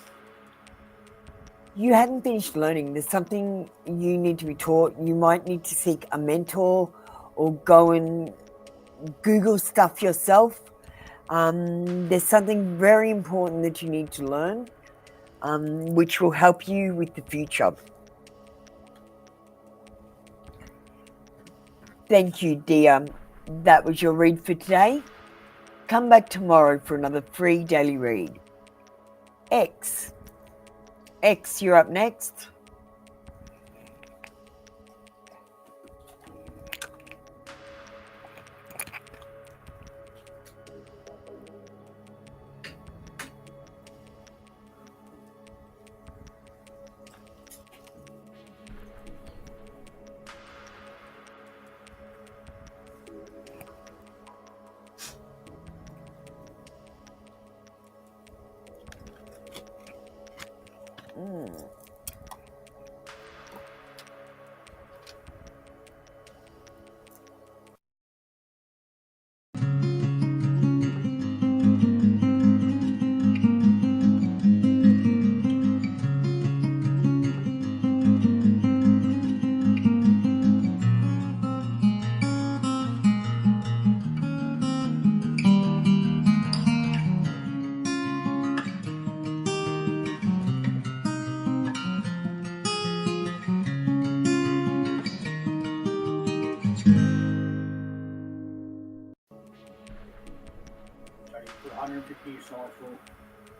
you hadn't finished learning. There's something you need to be taught. You might need to seek a mentor or go and Google stuff yourself. There's something very important that you need to learn. which will help you with the future. Thank you, dear. That was your read for today. Come back tomorrow for another free daily read. X, you're up next.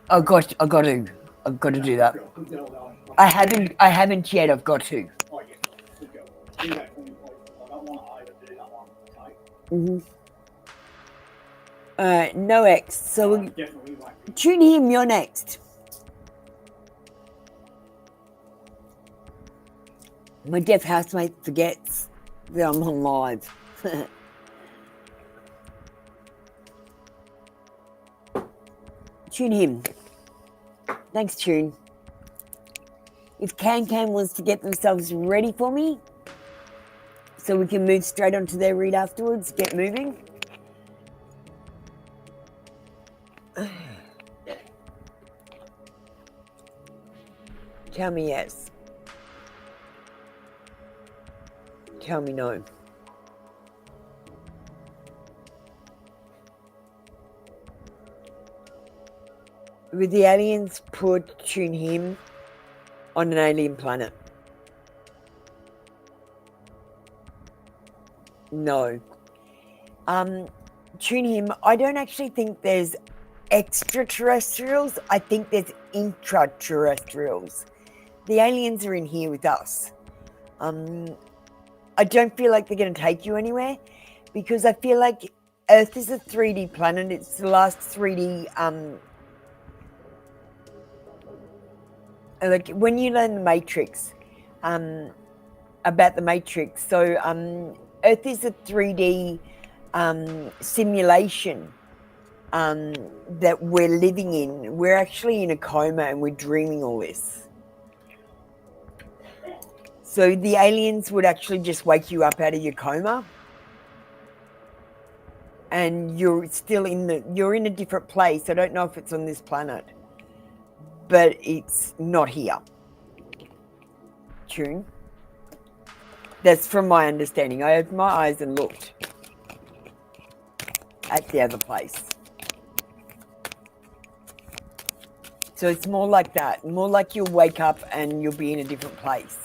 Oh gosh, I've got to do that. I haven't yet. I've got to. No X. So tune him. You're next. My deaf housemate forgets that I'm on live. Tune him. Thanks, Tune. If Can wants to get themselves ready for me, so we can move straight onto their read afterwards, get moving. Tell me yes. Tell me no. Would the aliens tune him on an alien planet? No. Tune him. I don't actually think there's extraterrestrials. I think there's intraterrestrials. The aliens are in here with us. I don't feel like they're going to take you anywhere because I feel like Earth is a 3D planet. It's the last 3D like when you learn the Matrix, about the Matrix, so Earth is a 3D simulation that we're living in. We're actually in a coma and we're dreaming all this. So the aliens would actually just wake you up out of your coma and you're still you're in a different place. I don't know if it's on this planet, but it's not here. Tune. That's from my understanding. I opened my eyes and looked at the other place. So it's more like that. More like you'll wake up and you'll be in a different place.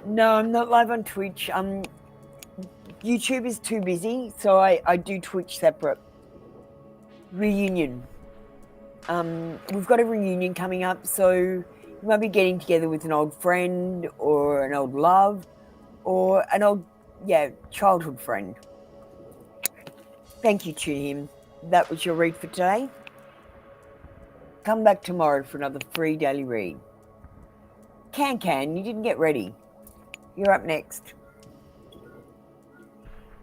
No, I'm not live on Twitch. YouTube is too busy, so I do Twitch separate. Reunion. We've got a reunion coming up, so you might be getting together with an old friend or an old love or an old, childhood friend. Thank you, Tune Him. That was your read for today. Come back tomorrow for another free daily read. Can, you didn't get ready. You're up next.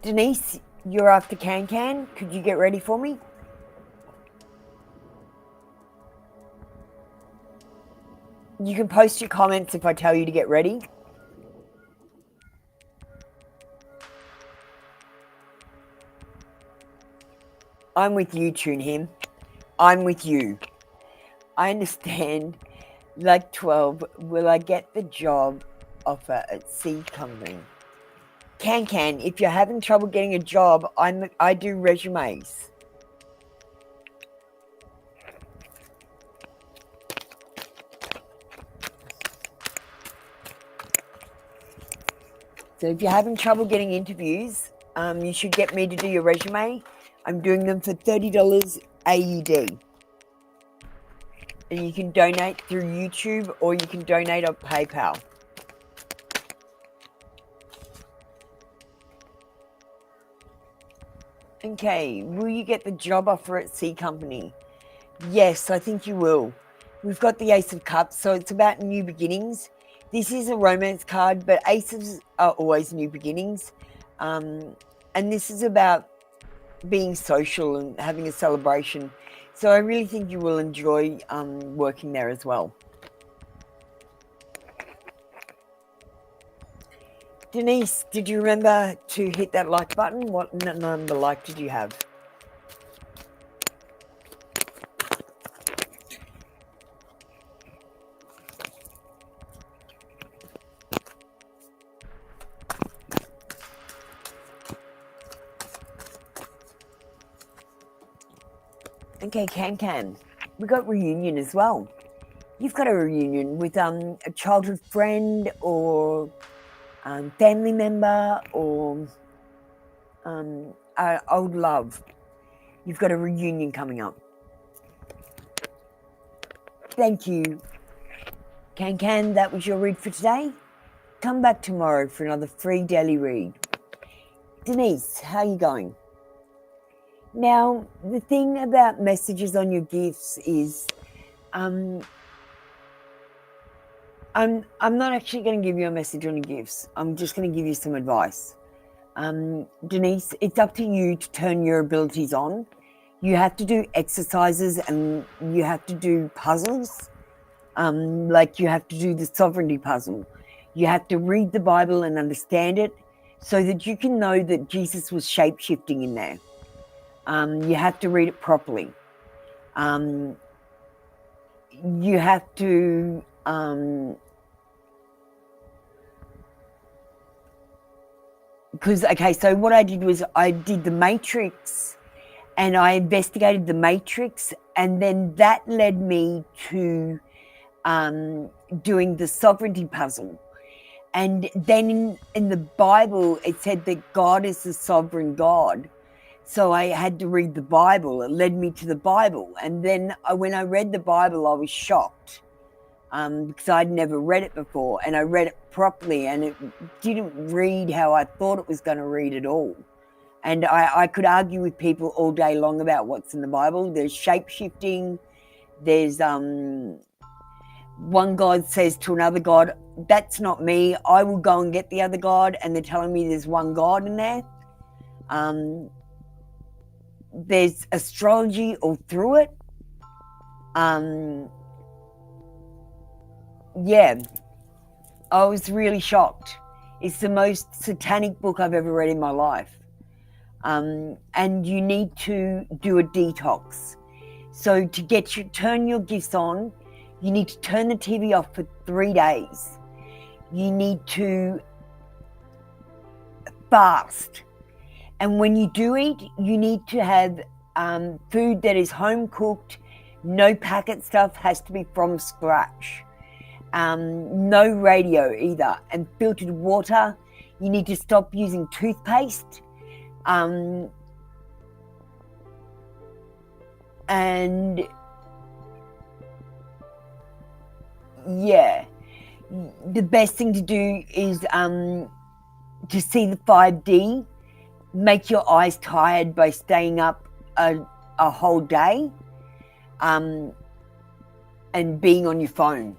Denise, you're after Can. Could you get ready for me? You can post your comments if I tell you to get ready. I'm with you, Tune Him. I'm with you. I understand. Like 12, will I get the job offer at C Company? Can, if you're having trouble getting a job, I do resumes. So if you're having trouble getting interviews, you should get me to do your resume. I'm doing them for $30 AUD. And you can donate through YouTube or you can donate on PayPal. Okay, will you get the job offer at C Company? Yes, I think you will. We've got the Ace of Cups, so it's about new beginnings. This is a romance card, but aces are always new beginnings. And this is about being social and having a celebration. So I really think you will enjoy working there as well. Denise, did you remember to hit that like button? What number like did you have? Okay, Can. We got reunion as well. You've got a reunion with a childhood friend or family member or old love. You've got a reunion coming up. Thank you. Can, that was your read for today. Come back tomorrow for another free daily read. Denise, how are you going? Now, the thing about messages on your gifts is I'm not actually going to give you a message on your gifts. I'm just going to give you some advice. Denise, it's up to you to turn your abilities on. You have to do exercises and you have to do puzzles. Like you have to do the sovereignty puzzle. You have to read the Bible and understand it so that you can know that Jesus was shape-shifting in there. You have to read it properly. You have to so what I did was I did the matrix and I investigated the matrix, and then that led me to doing the sovereignty puzzle. And then in the Bible it said that God is the sovereign God. So I had to read the Bible. It led me to the Bible. And then when I read the Bible, I was shocked because I'd never read it before. And I read it properly and it didn't read how I thought it was going to read at all. And I could argue with people all day long about what's in the Bible. There's shape-shifting. There's one God says to another God, that's not me. I will go and get the other God. And they're telling me there's one God in there. There's astrology all through it. Yeah, I was really shocked. It's the most satanic book I've ever read in my life. And you need to do a detox. So to turn your gifts on, you need to turn the TV off for 3 days. You need to fast. And when you do eat, you need to have food that is home cooked. No packet stuff, has to be from scratch. No radio either. And filtered water. You need to stop using toothpaste. And yeah, the best thing to do is to see the 5D. Make your eyes tired by staying up a whole day and being on your phone.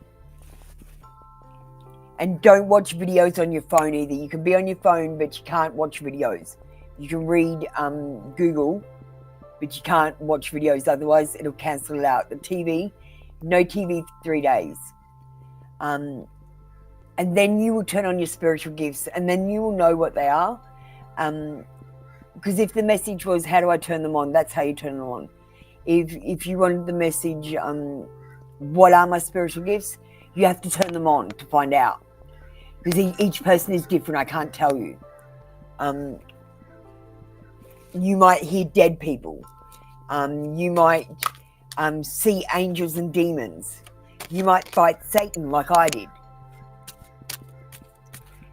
And don't watch videos on your phone either. You can be on your phone, but you can't watch videos. You can read Google, but you can't watch videos. Otherwise, it'll cancel it out. The TV, no TV for 3 days. And then you will turn on your spiritual gifts, and then you will know what they are. Because if the message was, how do I turn them on? That's how you turn them on. If you wanted the message, what are my spiritual gifts? You have to turn them on to find out. Because each person is different, I can't tell you. You might hear dead people. You might see angels and demons. You might fight Satan like I did.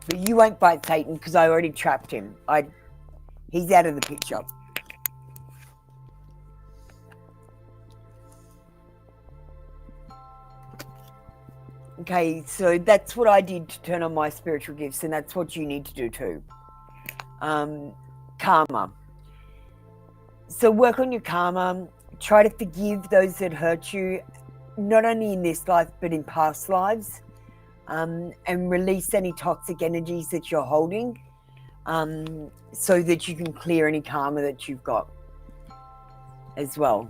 But you won't fight Satan because I already trapped him. He's out of the picture. Okay, so that's what I did to turn on my spiritual gifts, and that's what you need to do too. Karma. So work on your karma. Try to forgive those that hurt you, not only in this life, but in past lives. And release any toxic energies that you're holding, so that you can clear any karma that you've got as well.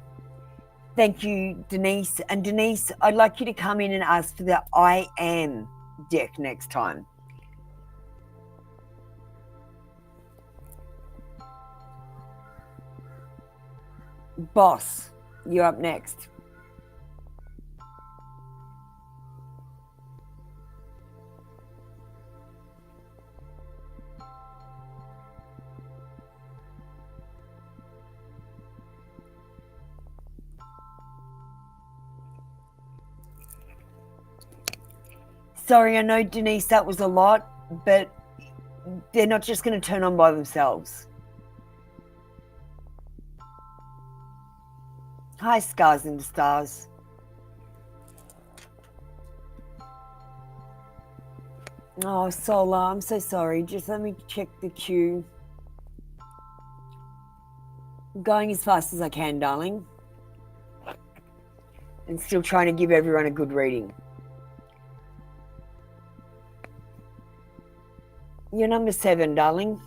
Thank you, Denise. And Denise, I'd like you to come in and ask for the I Am deck next time. Boss, you're up next. Sorry, I know, Denise, that was a lot, but they're not just going to turn on by themselves. Hi, Scars in the Stars. Oh, Solar, I'm so sorry. Just let me check the queue. I'm going as fast as I can, darling. And still trying to give everyone a good reading. You're number 7, darling.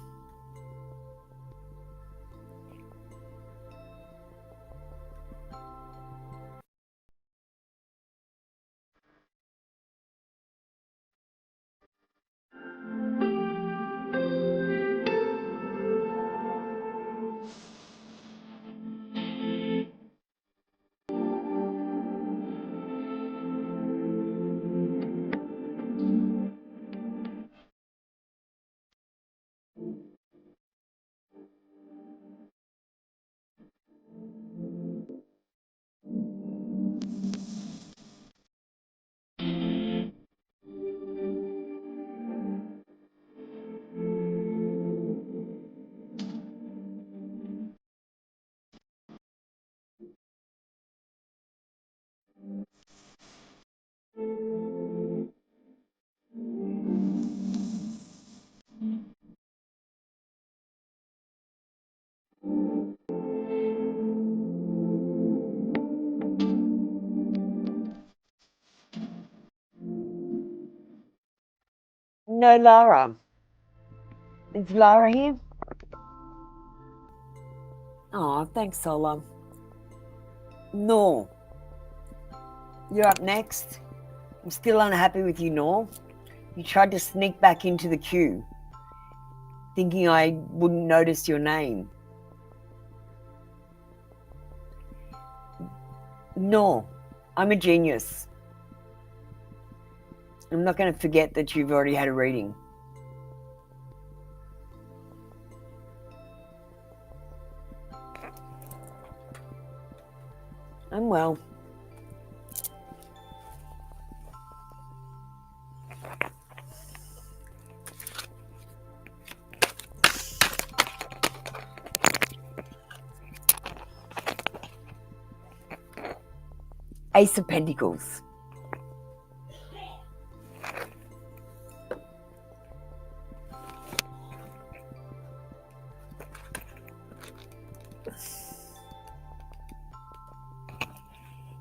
No, Lara. Is Lara here? Oh, thanks, Solar. No. You're up next. I'm still unhappy with you, Nor. You tried to sneak back into the queue, thinking I wouldn't notice your name. No, I'm a genius. I'm not going to forget that you've already had a reading. I'm well. Ace of Pentacles.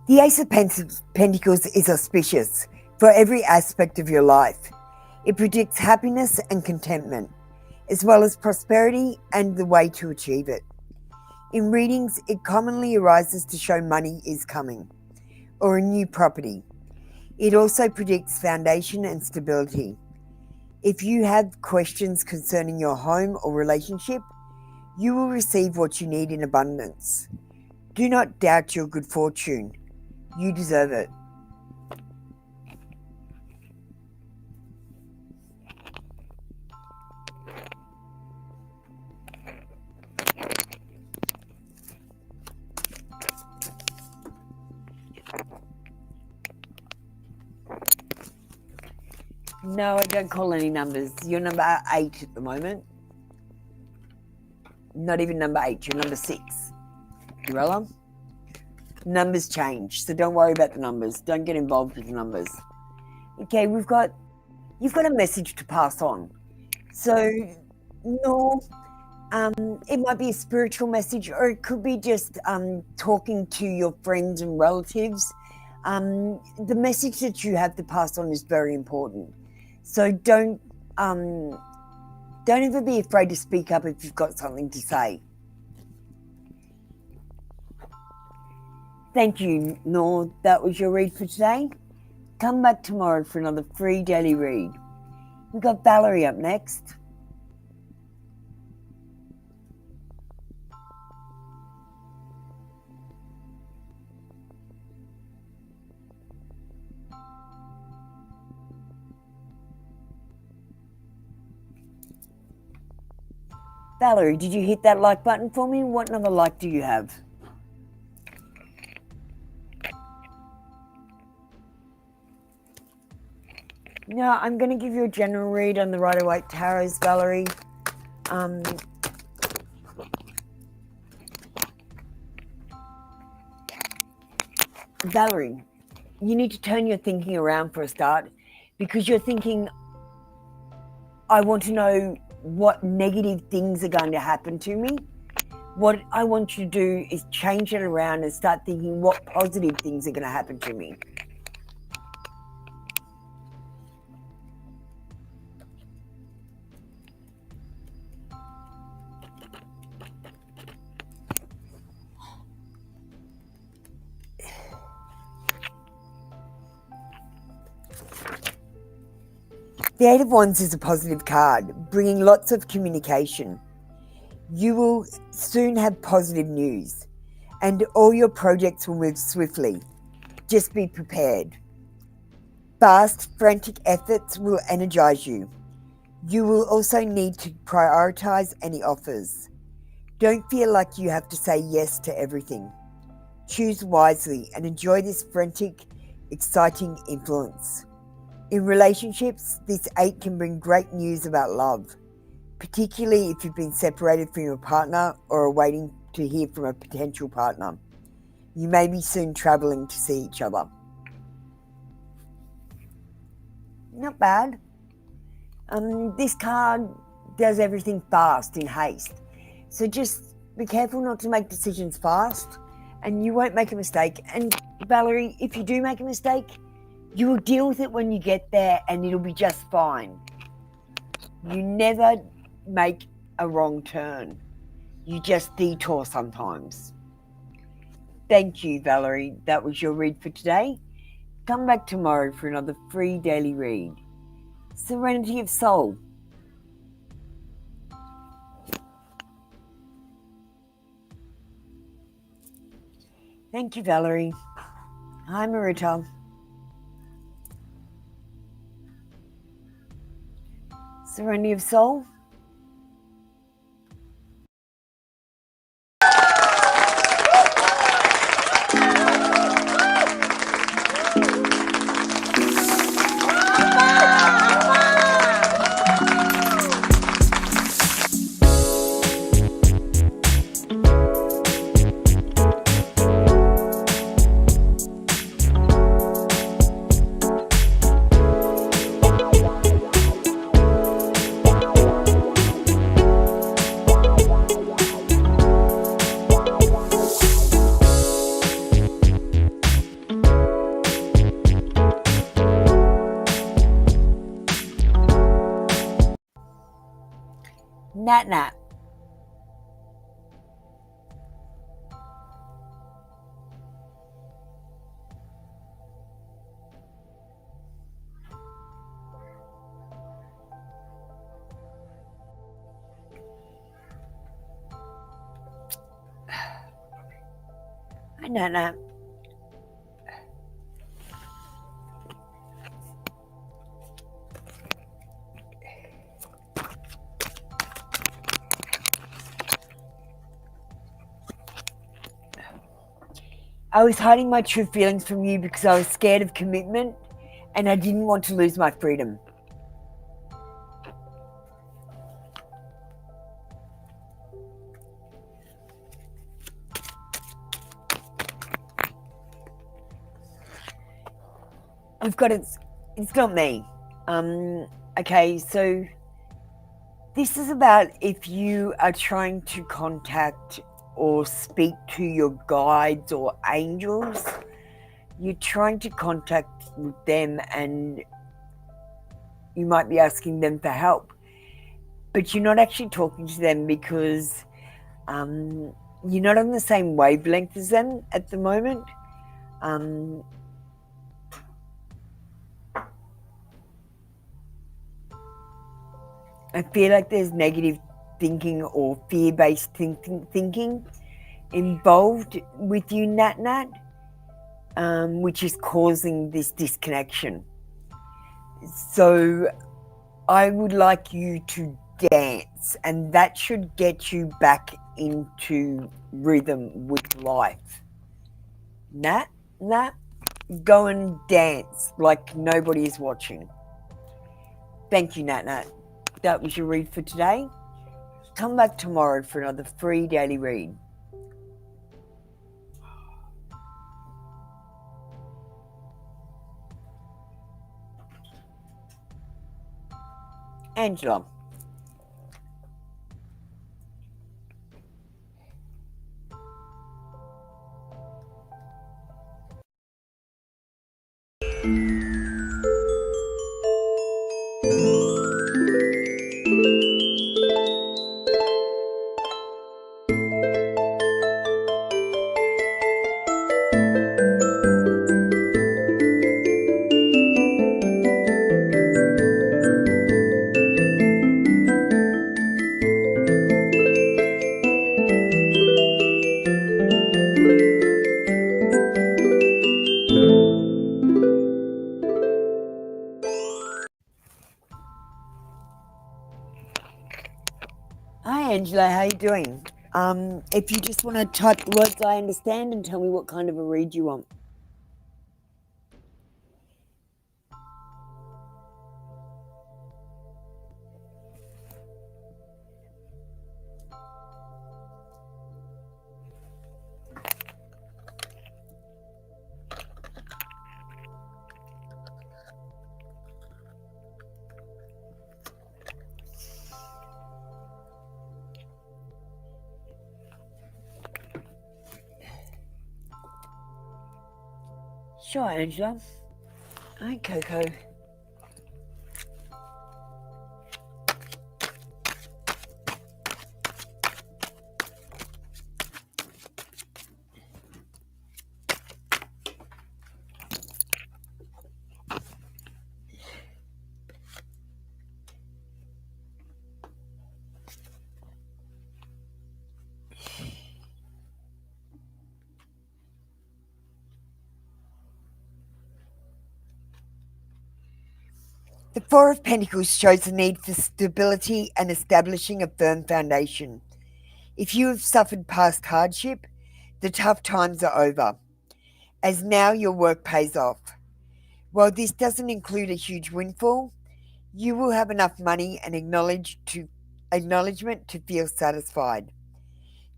The Ace of Pentacles is auspicious for every aspect of your life. It predicts happiness and contentment, as well as prosperity and the way to achieve it. In readings, it commonly arises to show money is coming, or a new property. It also predicts foundation and stability. If you have questions concerning your home or relationship, you will receive what you need in abundance. Do not doubt your good fortune. You deserve it. No, I don't call any numbers. You're number 8 at the moment. Not even number 8, you're number 6. Urella? Numbers change, so don't worry about the numbers. Don't get involved with the numbers. Okay, you've got a message to pass on. So, no, it might be a spiritual message, or it could be just talking to your friends and relatives. The message that you have to pass on is very important. So don't ever be afraid to speak up if you've got something to say. Thank you, Nor. That was your read for today. Come back tomorrow for another free daily read. We've got Valerie up next. Valerie, did you hit that like button for me? What number like do you have? No, I'm going to give you a general read on the Rider-Waite Tarots, Valerie. Valerie, you need to turn your thinking around for a start, because you're thinking, I want to know what negative things are going to happen to me. What I want you to do is change it around and start thinking what positive things are going to happen to me. The Eight of Wands is a positive card, bringing lots of communication. You will soon have positive news, and all your projects will move swiftly. Just be prepared. Fast, frantic efforts will energize you. You will also need to prioritize any offers. Don't feel like you have to say yes to everything. Choose wisely and enjoy this frantic, exciting influence. In relationships, this 8 can bring great news about love, particularly if you've been separated from your partner or are waiting to hear from a potential partner. You may be soon traveling to see each other. Not bad. This card does everything fast, in haste. So just be careful not to make decisions fast, and you won't make a mistake. And Valerie, if you do make a mistake, you will deal with it when you get there, and it'll be just fine. You never make a wrong turn. You just detour sometimes. Thank you, Valerie. That was your read for today. Come back tomorrow for another free daily read. Serenity of Soul. Thank you, Valerie. Hi, Marita. Serenity of Soul. Nat Nat. Hi, Nat Nat. I was hiding my true feelings from you because I was scared of commitment and I didn't want to lose my freedom. I've got it. It's not me. Okay, so this is about if you are trying to contact or speak to your guides or angels. You're trying to contact with them and you might be asking them for help, but you're not actually talking to them because you're not on the same wavelength as them at the moment. I feel like there's negative thinking or fear-based thinking involved with you, Nat, which is causing this disconnection. So I would like you to dance, and that should get you back into rhythm with life. Nat, go and dance like nobody is watching. Thank you, Nat. That was your read for today. Come back tomorrow for another free daily read. Angela. Hi, Angela. How you doing? If you just want to type the words I understand and tell me what kind of a read you want. Sure, Angela. Hi, Coco. The Four of Pentacles shows the need for stability and establishing a firm foundation. If you have suffered past hardship, the tough times are over, as now your work pays off. While this doesn't include a huge windfall, you will have enough money and acknowledgement to feel satisfied.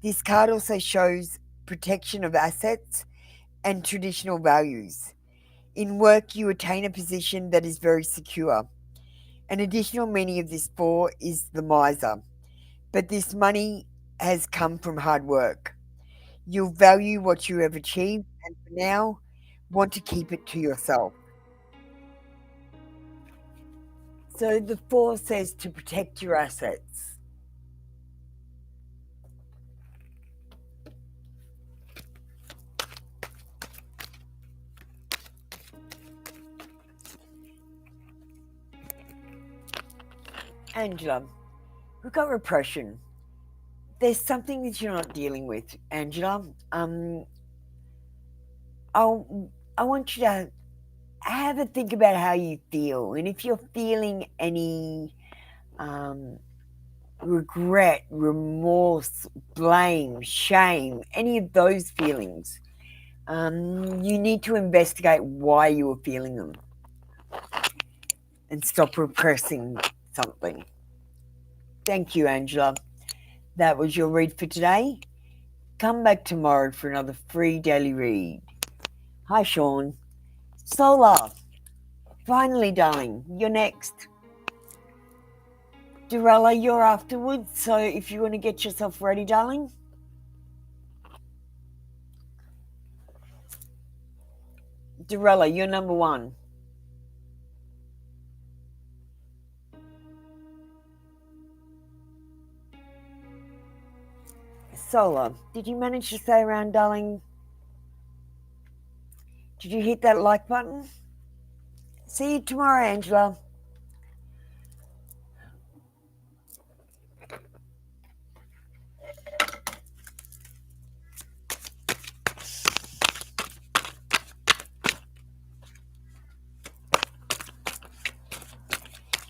This card also shows protection of assets and traditional values. In work, you attain a position that is very secure. An additional meaning of this four is the miser, but this money has come from hard work. You'll value what you have achieved and for now want to keep it to yourself. So the four says to protect your assets. Angela, we've got repression. There's something that you're not dealing with, Angela. I want you to have a think about how you feel, and if you're feeling any regret, remorse, blame, shame, any of those feelings, you need to investigate why you are feeling them and stop repressing something. Thank you, Angela. That was your read for today. Come back tomorrow for another free daily read. Hi, Sean. Solar. Finally, darling, you're next. Durella, you're afterwards, so if you want to get yourself ready, darling. Durella, you're number one. Solar, did you manage to stay around, darling? Did you hit that like button? See you tomorrow, Angela.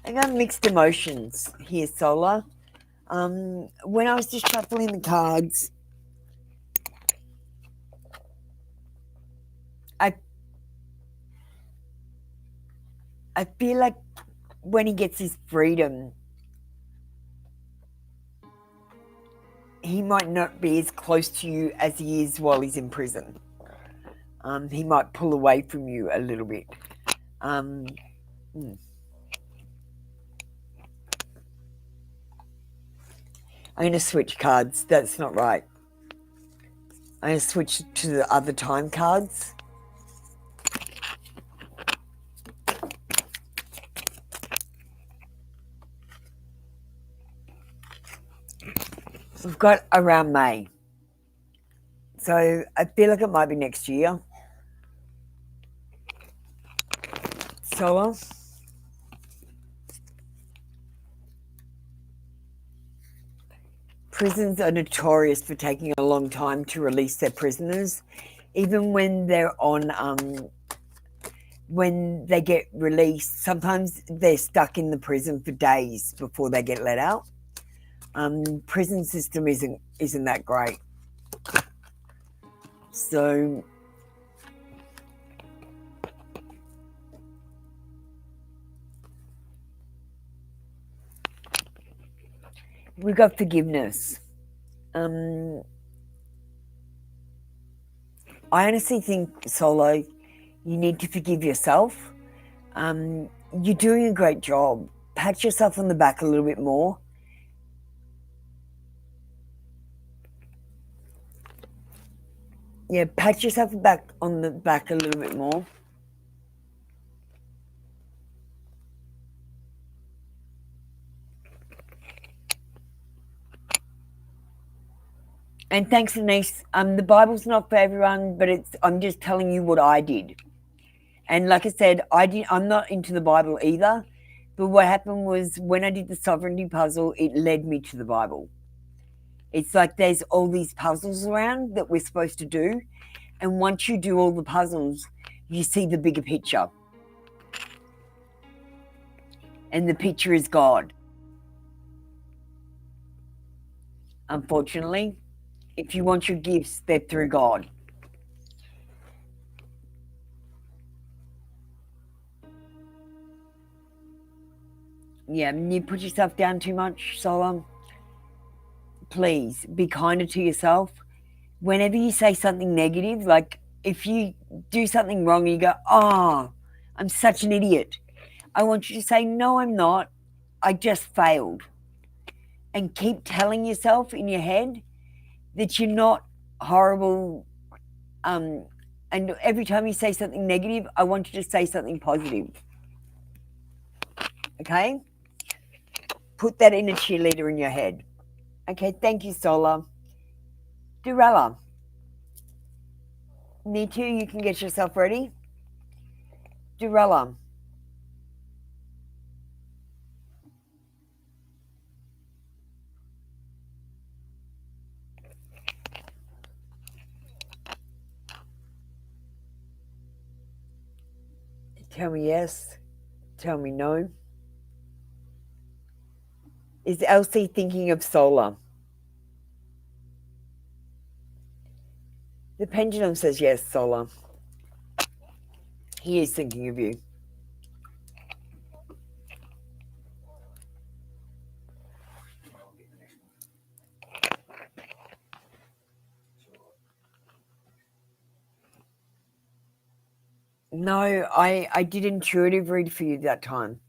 I got mixed emotions here, Solar. When I was just shuffling the cards, I feel like when he gets his freedom, he might not be as close to you as he is while he's in prison. He might pull away from you a little bit. I'm going to switch cards. That's not right. I'm going to switch to the other time cards. We've got around May. So I feel like it might be next year. Solar. Prisons are notorious for taking a long time to release their prisoners. Even when they're on, when they get released, sometimes they're stuck in the prison for days before they get let out. Prison system isn't that great. So we've got forgiveness. I honestly think, Solo, you need to forgive yourself. You're doing a great job. Pat yourself on the back a little bit more. Yeah, pat yourself on the back a little bit more. And thanks, Denise. The Bible's not for everyone, but I'm just telling you what I did. And like I said, I'm not into the Bible either. But what happened was when I did the sovereignty puzzle, it led me to the Bible. It's like there's all these puzzles around that we're supposed to do. And once you do all the puzzles, you see the bigger picture. And the picture is God. Unfortunately, if you want your gifts, they're through God. Yeah, you put yourself down too much, so please be kinder to yourself. Whenever you say something negative, like if you do something wrong and you go, oh, I'm such an idiot, I want you to say, no, I'm not. I just failed. And keep telling yourself in your head that you're not horrible. And every time you say something negative, I want you to say something positive. Okay? Put that inner cheerleader in your head. Okay, thank you, Sola. Durella. Nitu, you can get yourself ready. Durella. Tell me yes. Tell me no. Is Elsie thinking of Sola? The pendulum says yes, Sola. He is thinking of you. No, I did intuitive read for you that time.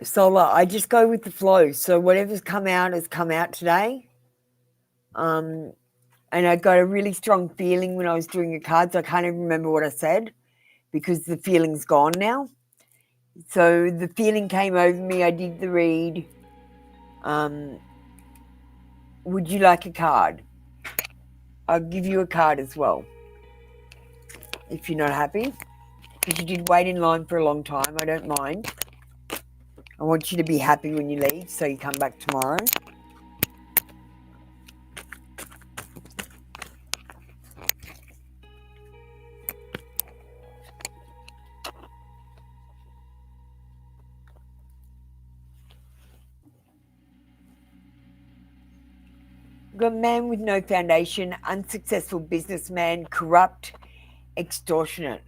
Solar, I just go with the flow. So whatever's come out has come out today. And I got a really strong feeling when I was doing your cards. I can't even remember what I said because the feeling's gone now. So the feeling came over me. I did the read. Would you like a card? I'll give you a card as well if you're not happy, because you did wait in line for a long time. I don't mind. I want you to be happy when you leave so you come back tomorrow. Got man with no foundation, unsuccessful businessman, corrupt, extortionate.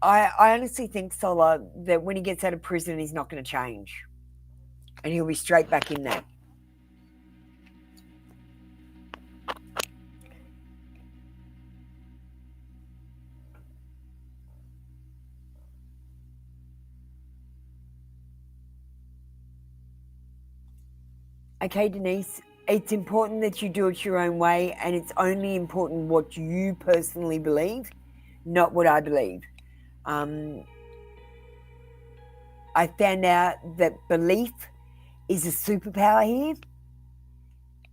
I honestly think, Solar, that when he gets out of prison, he's not going to change. And he'll be straight back in there. Okay, Denise, it's important that you do it your own way, and it's only important what you personally believe, not what I believe. I found out that belief is a superpower here.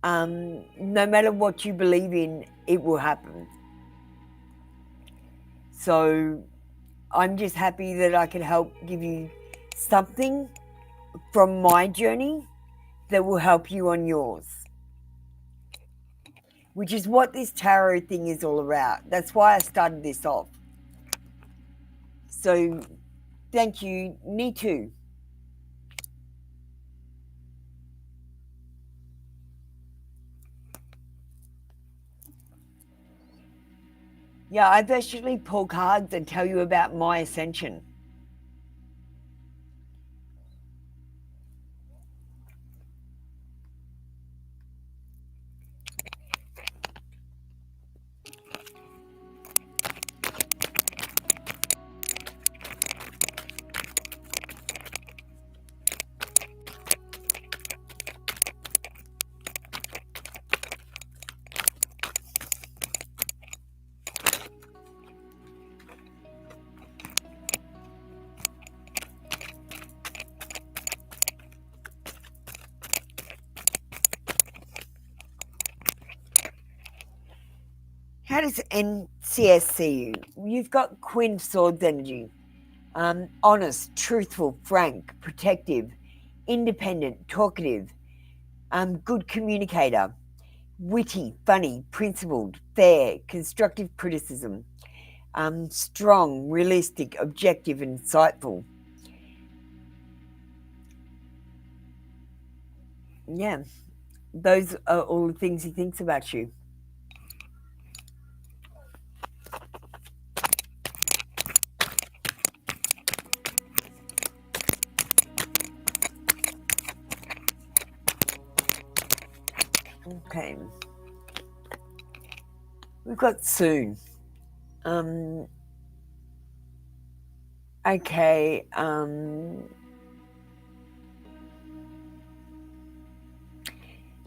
No matter what you believe in, it will happen. So I'm just happy that I can help give you something from my journey that will help you on yours, which is what this tarot thing is all about. That's why I started this off. So thank you, Nitu. Yeah, I basically pull cards and tell you about my ascension. How does NCS see you? You've got Queen of Swords energy. Honest, truthful, frank, protective, independent, talkative, good communicator, witty, funny, principled, fair, constructive criticism, strong, realistic, objective, and insightful. Yeah, those are all the things he thinks about you. Okay. We've got soon. Okay.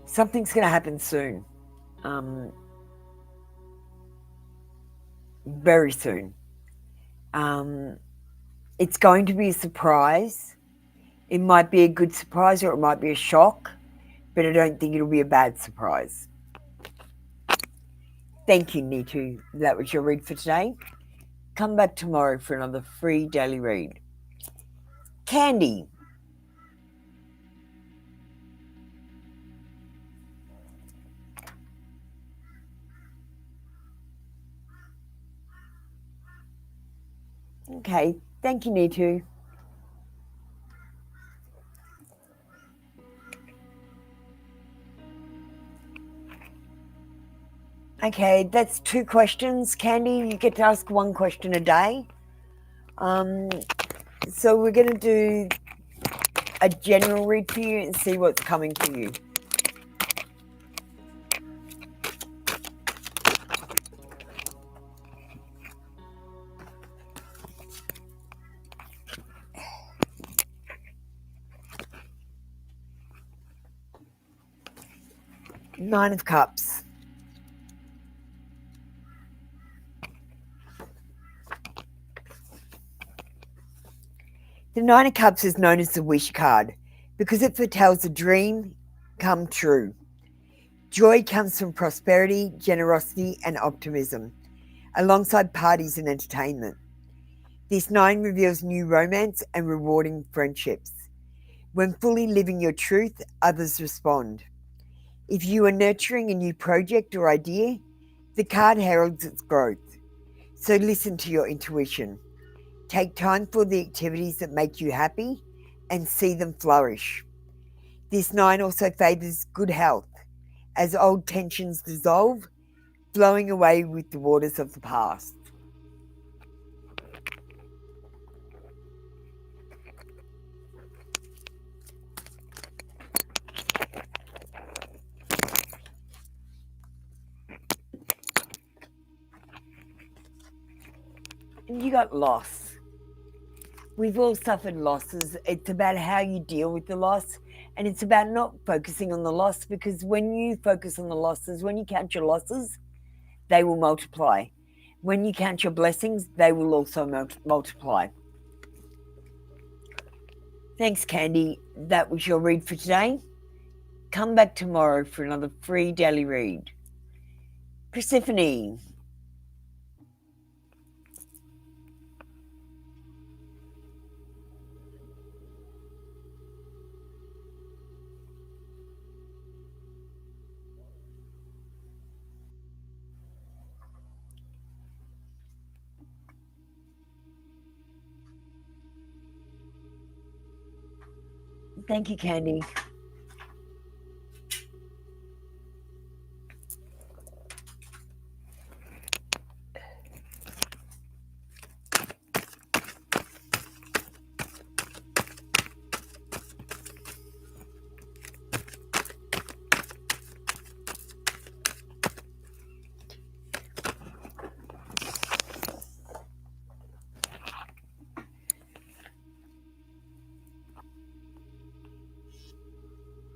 Something's going to happen soon. Very soon. It's going to be a surprise. It might be a good surprise or it might be a shock, but I don't think it'll be a bad surprise. Thank you, Nitu. That was your read for today. Come back tomorrow for another free daily read. Candy. Okay, thank you, Nitu. Okay, that's 2 questions. Candy, you get to ask 1 question a day. So we're going to do a general read for you and see what's coming for you. Nine of Cups. The Nine of Cups is known as the wish card because it foretells a dream come true. Joy comes from prosperity, generosity, and optimism, alongside parties and entertainment. This nine reveals new romance and rewarding friendships. When fully living your truth, others respond. If you are nurturing a new project or idea, the card heralds its growth. So listen to your intuition. Take time for the activities that make you happy and see them flourish. This nine also favors good health, as old tensions dissolve, flowing away with the waters of the past. And you got loss. We've all suffered losses. It's about how you deal with the loss, and it's about not focusing on the loss, because when you focus on the losses, when you count your losses, they will multiply. When you count your blessings, they will also multiply. Thanks, Candy. That was your read for today. Come back tomorrow for another free daily read. Persephone. Thank you, Candy.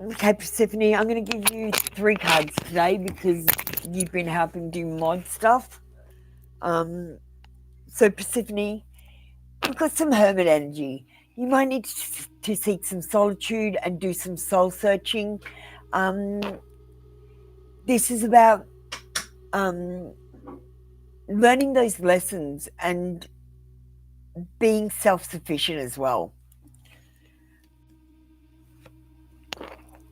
Okay, Persephone, I'm going to give you 3 cards today because you've been helping do mod stuff. So, Persephone, we've got some hermit energy. You might need to seek some solitude and do some soul searching. This is about learning those lessons and being self-sufficient as well.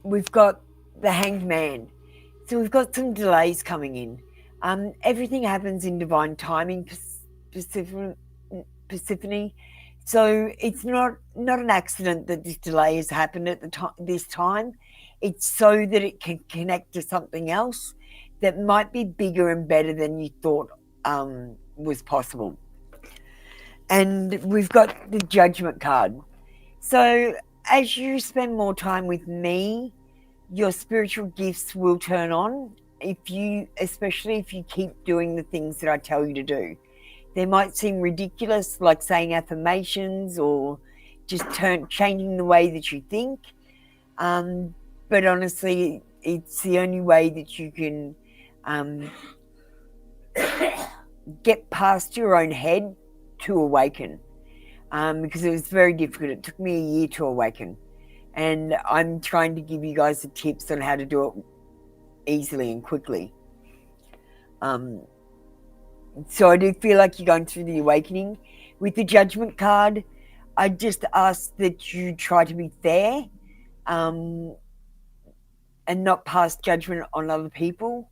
We've got the Hanged Man. So we've got some delays coming in. Everything happens in divine timing, Persephone. So it's not an accident that this delay has happened at this time. It's so that it can connect to something else that might be bigger and better than you thought was possible. And we've got the Judgment card. So as you spend more time with me, your spiritual gifts will turn on, especially if you keep doing the things that I tell you to do. They might seem ridiculous, like saying affirmations or just changing the way that you think. But honestly, it's the only way that you can get past your own head to awaken. Because it was very difficult. It took me a year to awaken. And I'm trying to give you guys the tips on how to do it easily and quickly. So I do feel like you're going through the awakening. With the Judgment card, I just ask that you try to be fair and not pass judgment on other people.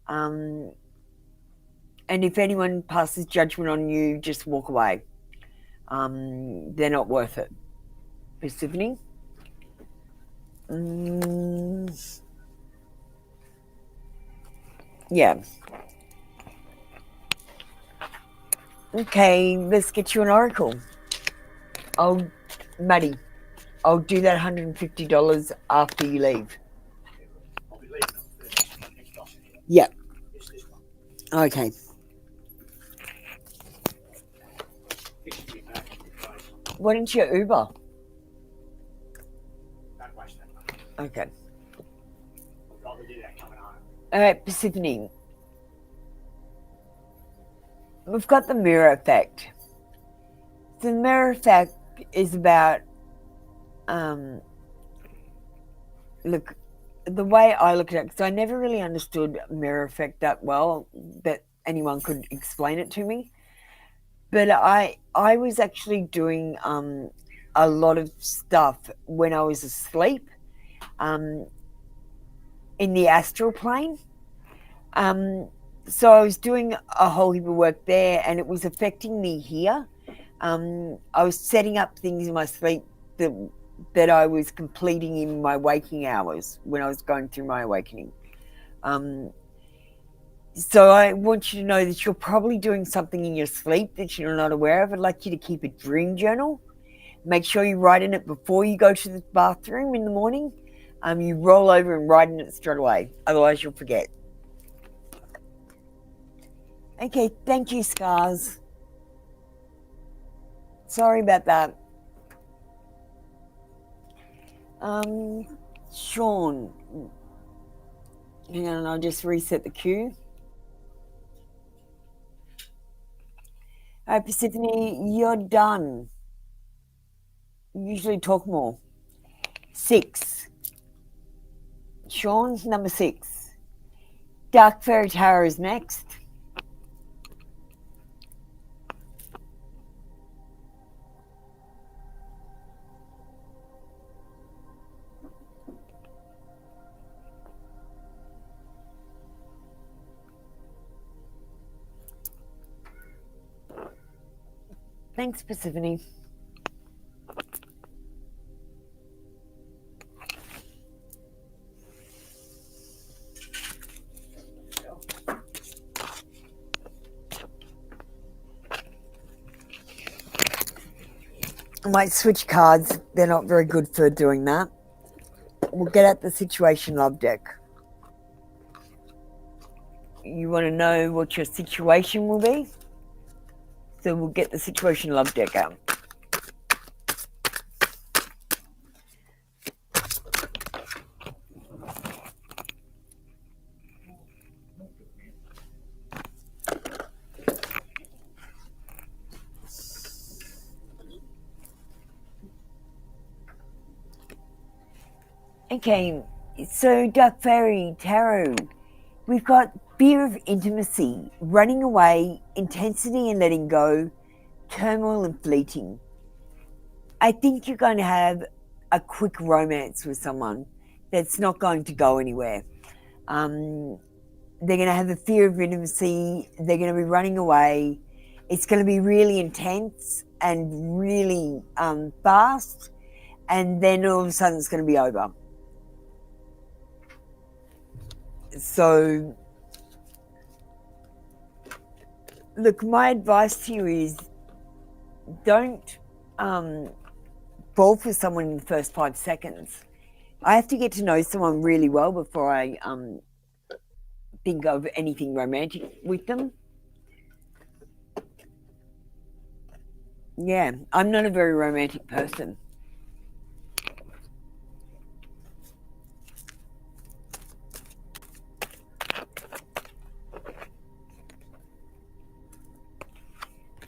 And if anyone passes judgment on you, just walk away. They're not worth it. Persephone? Yeah. Okay, let's get you an oracle. Maddie, I'll do that $150 after you leave. I'll be leaving on next off. Yeah. It's this one. Okay. This should be back in the price. Why didn't you Uber? Don't waste that money. Okay. I'd rather do that coming home. All right, Persephone. We've got the mirror effect. The mirror effect is about, look, the way I look at it, because I never really understood mirror effect that well, that anyone could explain it to me. But I was actually doing a lot of stuff when I was asleep in the astral plane. So I was doing a whole heap of work there, and it was affecting me here. I was setting up things in my sleep that I was completing in my waking hours when I was going through my awakening. So I want you to know that you're probably doing something in your sleep that you're not aware of. I'd like you to keep a dream journal. Make sure you write in it before you go to the bathroom in the morning. You roll over and write in it straight away. Otherwise, you'll forget. Okay, thank you, Scars. Sorry about that. Sean. Hang on, I'll just reset the queue. All right, Persephone, you're done. You usually talk more. 6. Sean's number 6. Dark Fairy Tarot is next. Thanks, Persephone. I might switch cards. They're not very good for doing that. We'll get at the Situation Love deck. You want to know what your situation will be? So we'll get the Situation Love deck out. Okay, so Dark Fairy Tarot, we've got fear of intimacy, running away, intensity and letting go, turmoil and fleeting. I think you're going to have a quick romance with someone that's not going to go anywhere. They're going to have a fear of intimacy. They're going to be running away. It's going to be really intense and really fast. And then all of a sudden it's going to be over. So, look, my advice to you is don't fall for someone in the first 5 seconds. I have to get to know someone really well before I think of anything romantic with them. Yeah, I'm not a very romantic person.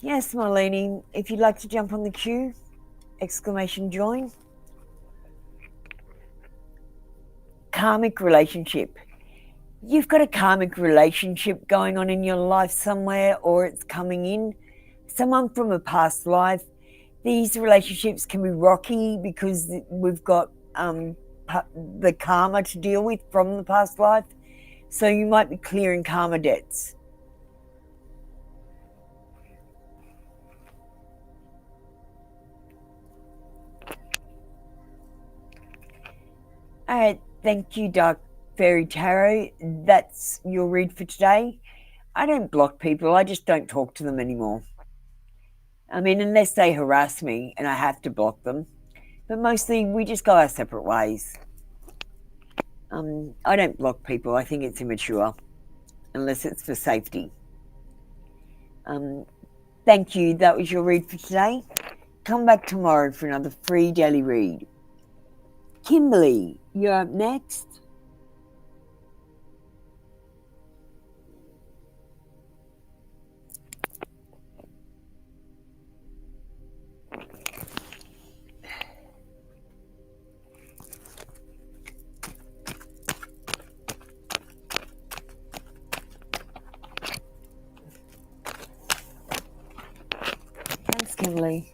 Yes, Marlene, if you'd like to jump on the queue, exclamation join. Karmic relationship. You've got a karmic relationship going on in your life somewhere, or it's coming in. Someone from a past life. These relationships can be rocky because we've got the karma to deal with from the past life. So you might be clearing karma debts. All right, thank you, Dark Fairy Tarot. That's your read for today. I don't block people. I just don't talk to them anymore. I mean, unless they harass me and I have to block them. But mostly we just go our separate ways. I don't block people. I think it's immature. Unless it's for safety. Thank you. That was your read for today. Come back tomorrow for another free daily read. Kimberly, you're up next. Thanks, Kimberly.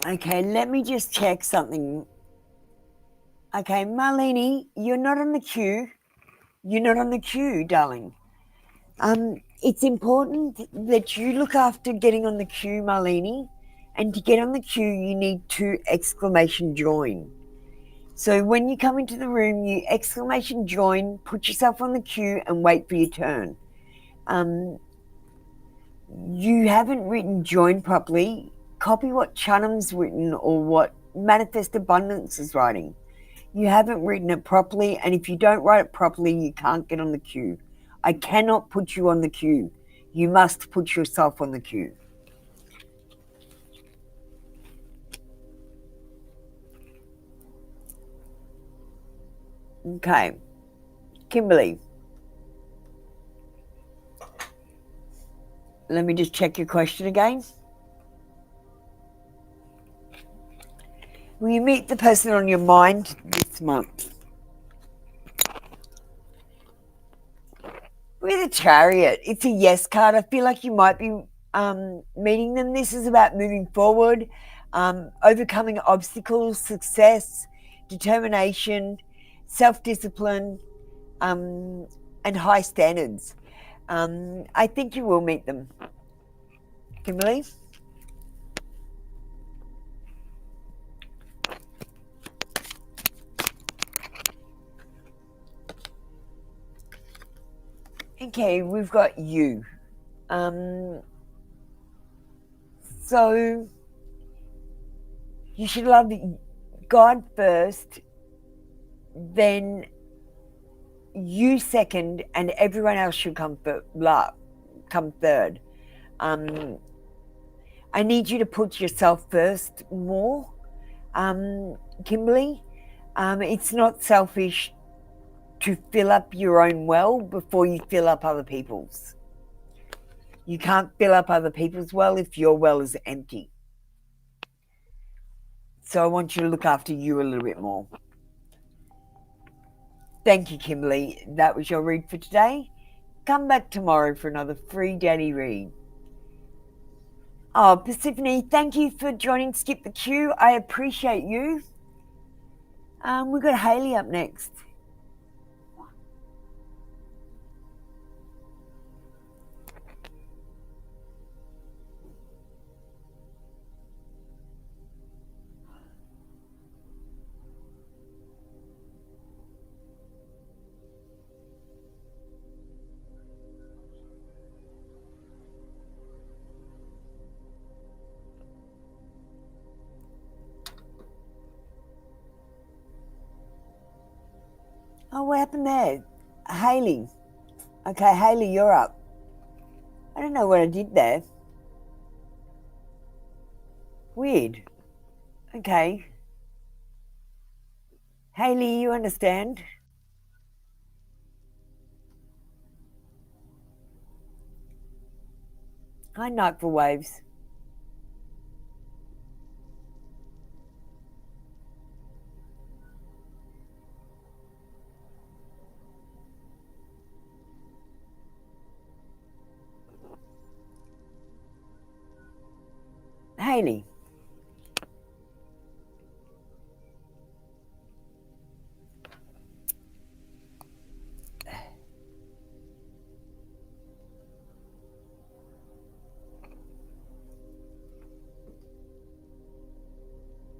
Okay, let me just check something. Okay, Marlene, you're not on the queue. You're not on the queue, darling. It's important that you look after getting on the queue, Marlene. And to get on the queue, you need to exclamation join. So when you come into the room, you exclamation join, put yourself on the queue and wait for your turn. You haven't written join properly. Copy what Chunham's written or what Manifest Abundance is writing. You haven't written it properly, and if you don't write it properly, you can't get on the queue. I cannot put you on the queue. You must put yourself on the queue. Okay. Kimberly. Let me just check your question again. Will you meet the person on your mind this month? With a Chariot, it's a yes card. I feel like you might be meeting them. This is about moving forward, overcoming obstacles, success, determination, self-discipline, and high standards. I think you will meet them. Kimberly? Okay, we've got you. So you should love God first, then you second, and everyone else should come third. I need you to put yourself first more, Kimberly. It's not selfish to fill up your own well before you fill up other people's. You can't fill up other people's well if your well is empty. So I want you to look after you a little bit more. Thank you, Kimberly. That was your read for today. Come back tomorrow for another free daily read. Oh, Persephone, thank you for joining Skip the Queue. I appreciate you. We've got Hayley up next. Oh, what happened there? Hayley. Okay, Hayley, you're up. I don't know what I did there. Weird. Okay. Hayley, you understand? Hi, Nightfall Waves. Hayley.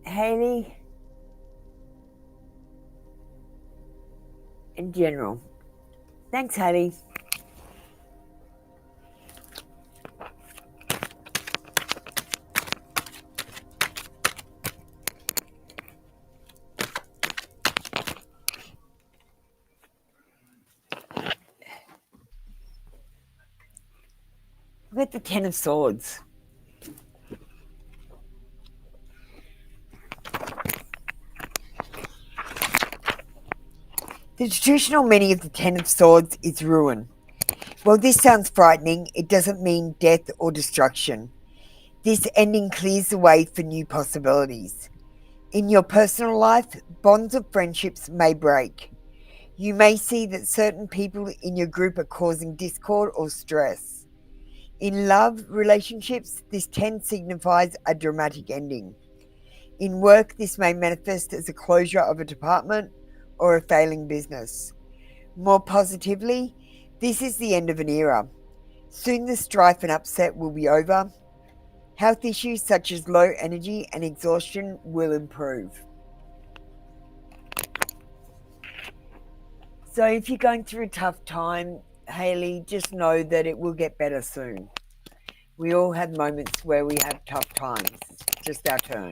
Hayley. In general. Thanks, Hayley. Look at the Ten of Swords. The traditional meaning of the Ten of Swords is ruin. While this sounds frightening, it doesn't mean death or destruction. This ending clears the way for new possibilities. In your personal life, bonds of friendships may break. You may see that certain people in your group are causing discord or stress. In love relationships, this 10 signifies a dramatic ending. In work, this may manifest as a closure of a department or a failing business. More positively, this is the end of an era. Soon the strife and upset will be over. Health issues such as low energy and exhaustion will improve. So if you're going through a tough time, Hayley, just know that it will get better soon. We all have moments where we have tough times. It's just our turn.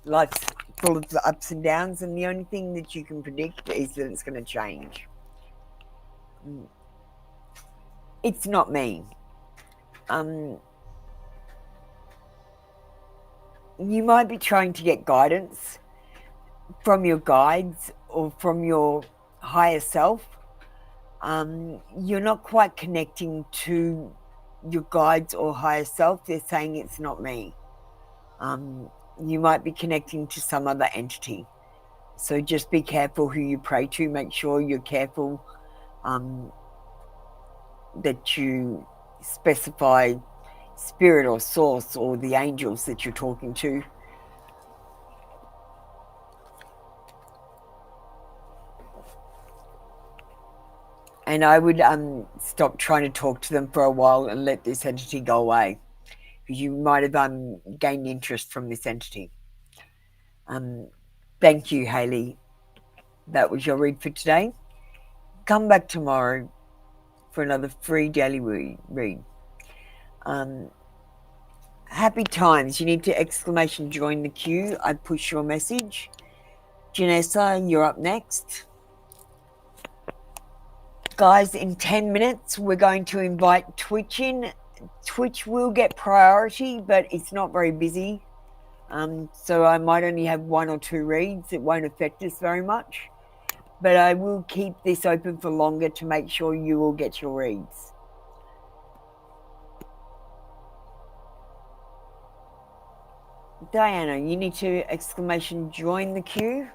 Life's full of the ups and downs, and the only thing that you can predict is that it's going to change. It's not me. You might be trying to get guidance from your guides or from your higher self. You're not quite connecting to your guides or higher self. They're saying it's not me. You might be connecting to some other entity. So just be careful who you pray to. Make sure you're careful that you specify spirit or source or the angels that you're talking to. And I would stop trying to talk to them for a while and let this entity go away, because you might have gained interest from this entity. Thank you, Hayley. That was your read for today. Come back tomorrow for another free daily read. Happy times. You need to ! Join the queue. I push your message. Janessa, you're up next. Guys, in 10 minutes, we're going to invite Twitch in. Twitch will get priority, but it's not very busy. So I might only have 1 or 2 reads. It won't affect us very much. But I will keep this open for longer to make sure you will get your reads. Diana, you need to ! Join the queue.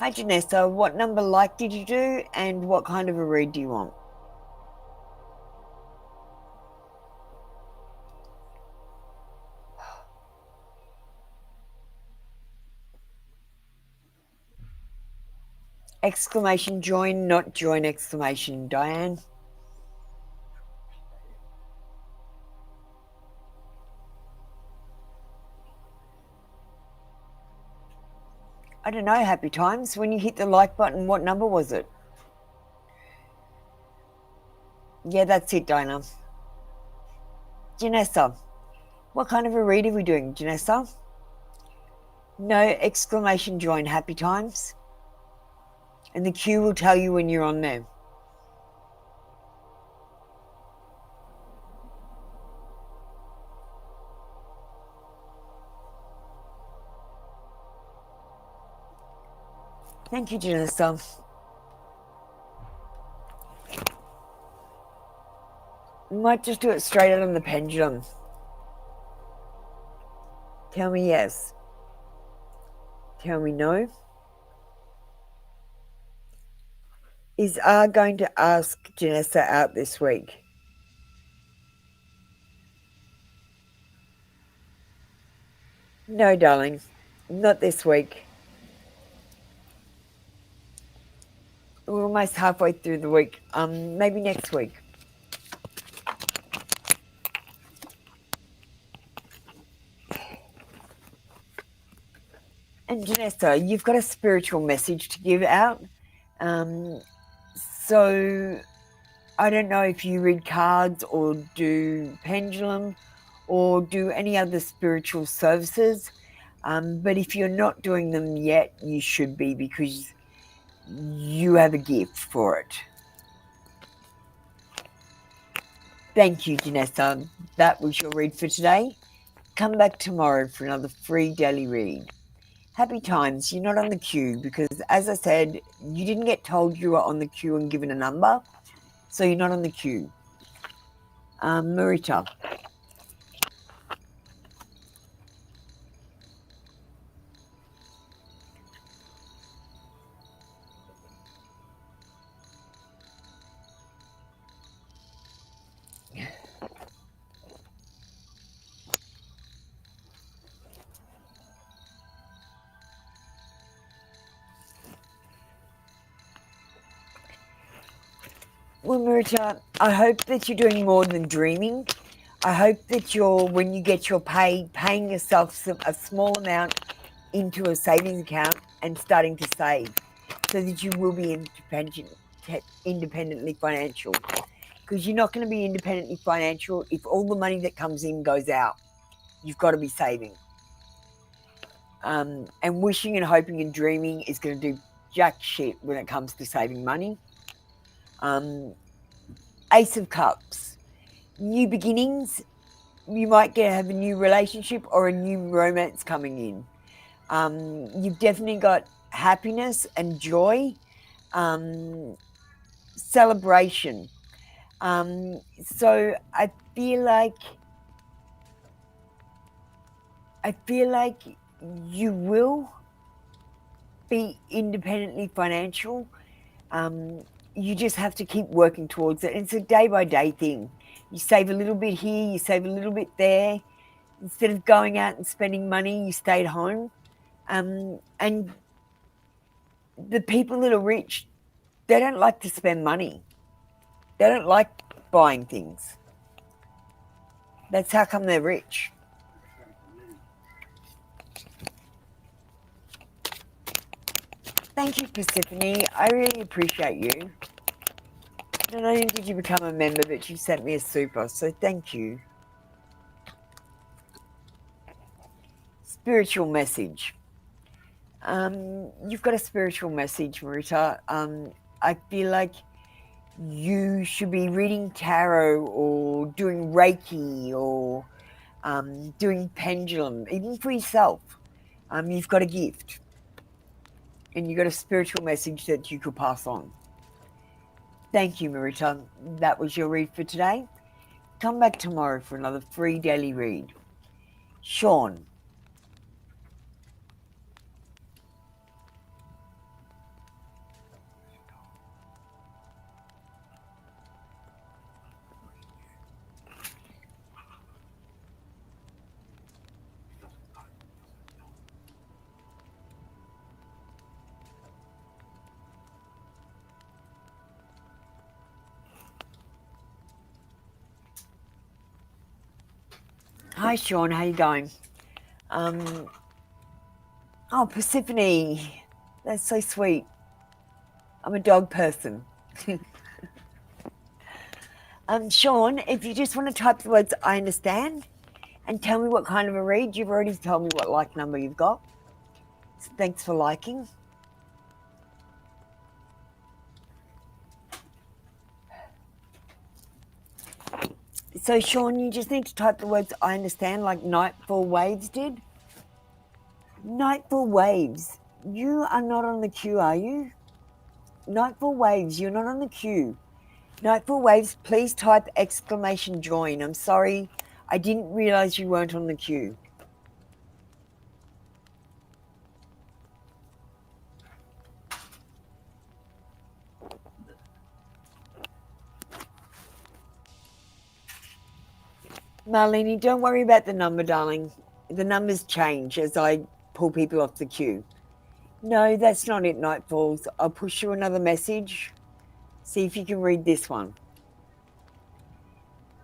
Hi Janessa, what number did you do and what kind of a read do you want? Join, not join ! Diane. I don't know, happy times. When you hit the like button, what number was it? Yeah, that's it, Diana. Janessa, what kind of a read are we doing, Janessa? No, ! Join, happy times. And the queue will tell you when you're on there. Thank you, Janessa. We might just do it straight out on the pendulum. Tell me yes. Tell me no. Is R going to ask Janessa out this week? No, darling. Not this week. We're almost halfway through the week. Maybe next week. And Janessa, you've got a spiritual message to give out. So I don't know if you read cards or do pendulum or do any other spiritual services. But if you're not doing them yet, you should be, because you have a gift for it. Thank you, Janessa. That was your read for today. Come back tomorrow for another free daily read. Happy times. You're not on the queue because, as I said, you didn't get told you were on the queue and given a number, so you're not on the queue. Marita. Well, Marita, I hope that you're doing more than dreaming. I hope that you're, when you get your pay, paying yourself a small amount into a savings account and starting to save so that you will be independently financial. Because you're not going to be independently financial if all the money that comes in goes out. You've got to be saving. And wishing and hoping and dreaming is going to do jack shit when it comes to saving money. Ace of Cups. New beginnings. You might have a new relationship or a new romance coming in. You've definitely got happiness and joy, celebration. So I feel like you will be independently financial. You just have to keep working towards it. It's a day-by-day thing. You save a little bit here, you save a little bit there. Instead of going out and spending money, you stayed home. And the people that are rich, they don't like to spend money. They don't like buying things. That's how come they're rich. Thank you, Persephone. I really appreciate you. Not only did you become a member, but you sent me a super, so thank you. Spiritual message. You've got a spiritual message, Marita. I feel like you should be reading tarot or doing Reiki or doing pendulum, even for yourself. You've got a gift and you've got a spiritual message that you could pass on. Thank you, Marita. That was your read for today. Come back tomorrow for another free daily read. Sean. Hi, Sean. How you going? Oh, Persephone. That's so sweet. I'm a dog person. Sean, if you just want to type the words I understand and tell me what kind of a read, you've already told me what like number you've got. So thanks for liking. So, Sean, you just need to type the words I understand like Nightfall Waves did. Nightfall Waves. You are not on the queue, are you? Nightfall Waves, you're not on the queue. Nightfall Waves, please type exclamation join. I'm sorry, I didn't realize you weren't on the queue. Marlene, don't worry about the number, darling. The numbers change as I pull people off the queue. No, that's not it, Nightfalls. I'll push you another message. See if you can read this one.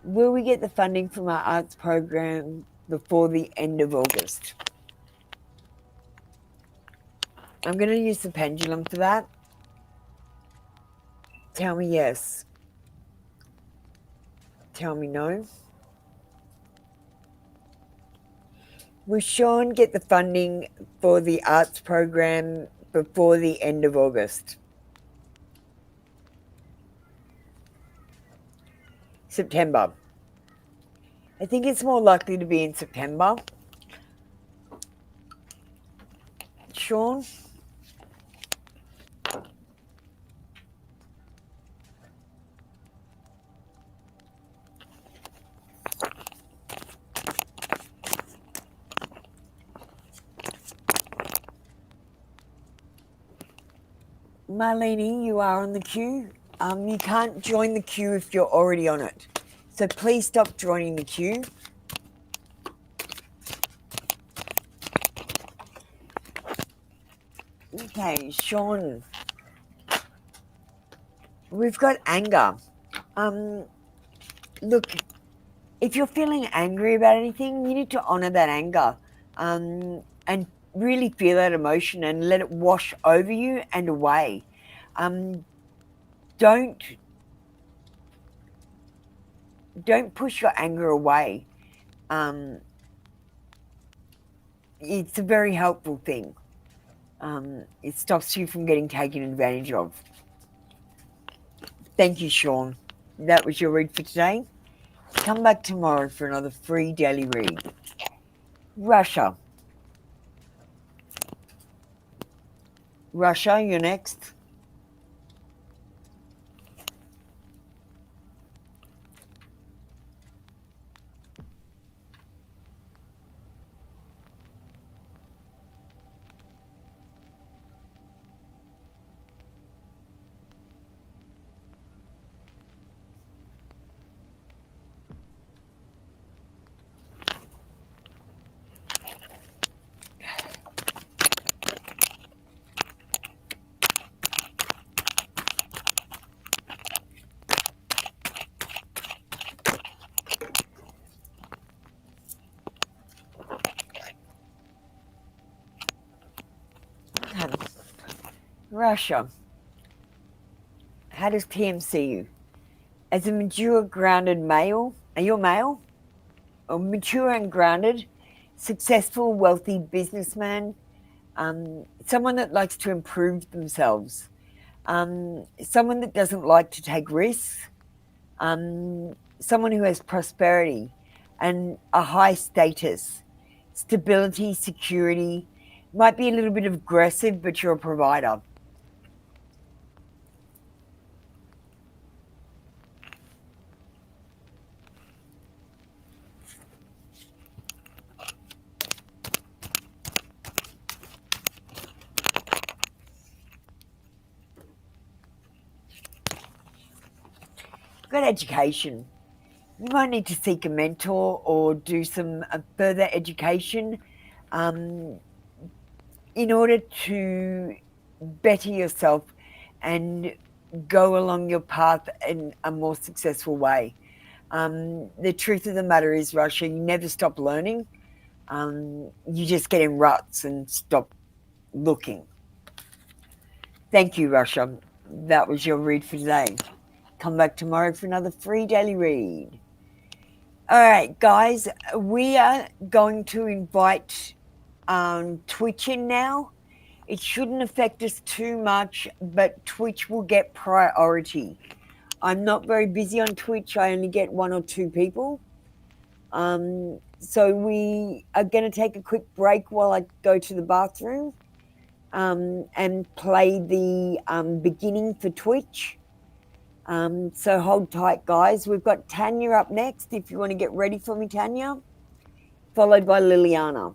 Will we get the funding from our arts program before the end of August? I'm going to use the pendulum for that. Tell me yes. Tell me no. Will Sean get the funding for the arts program before the end of August? September. I think it's more likely to be in September. Sean? Marlene, you are on the queue. You can't join the queue if you're already on it. So please stop joining the queue. Okay, Sean. We've got anger. Look, if you're feeling angry about anything, you need to honor that anger, and really feel that emotion and let it wash over you and away. Don't push your anger away. It's a very helpful thing. It stops you from getting taken advantage of. Thank you, Sean. That was your read for today. Come back tomorrow for another free daily read. Russia. Russia, you're next. Russia. How does TM see you? As a mature, grounded male, are you a male? Or mature and grounded, successful, wealthy businessman, someone that likes to improve themselves, someone that doesn't like to take risks, someone who has prosperity and a high status, stability, security, might be a little bit aggressive, but you're a provider. Good education. You might need to seek a mentor or do some further education in order to better yourself and go along your path in a more successful way. The truth of the matter is, Russia, you never stop learning. You just get in ruts and stop looking. Thank you, Russia. That was your read for today. Come back tomorrow for another free daily read. All right, guys, we are going to invite Twitch in now. It shouldn't affect us too much, but Twitch will get priority. I'm not very busy on Twitch. I only get 1 or 2 people. So we are going to take a quick break while I go to the bathroom and play the beginning for Twitch. So hold tight, guys. We've got Tanya up next, if you want to get ready for me, Tanya, followed by Liliana.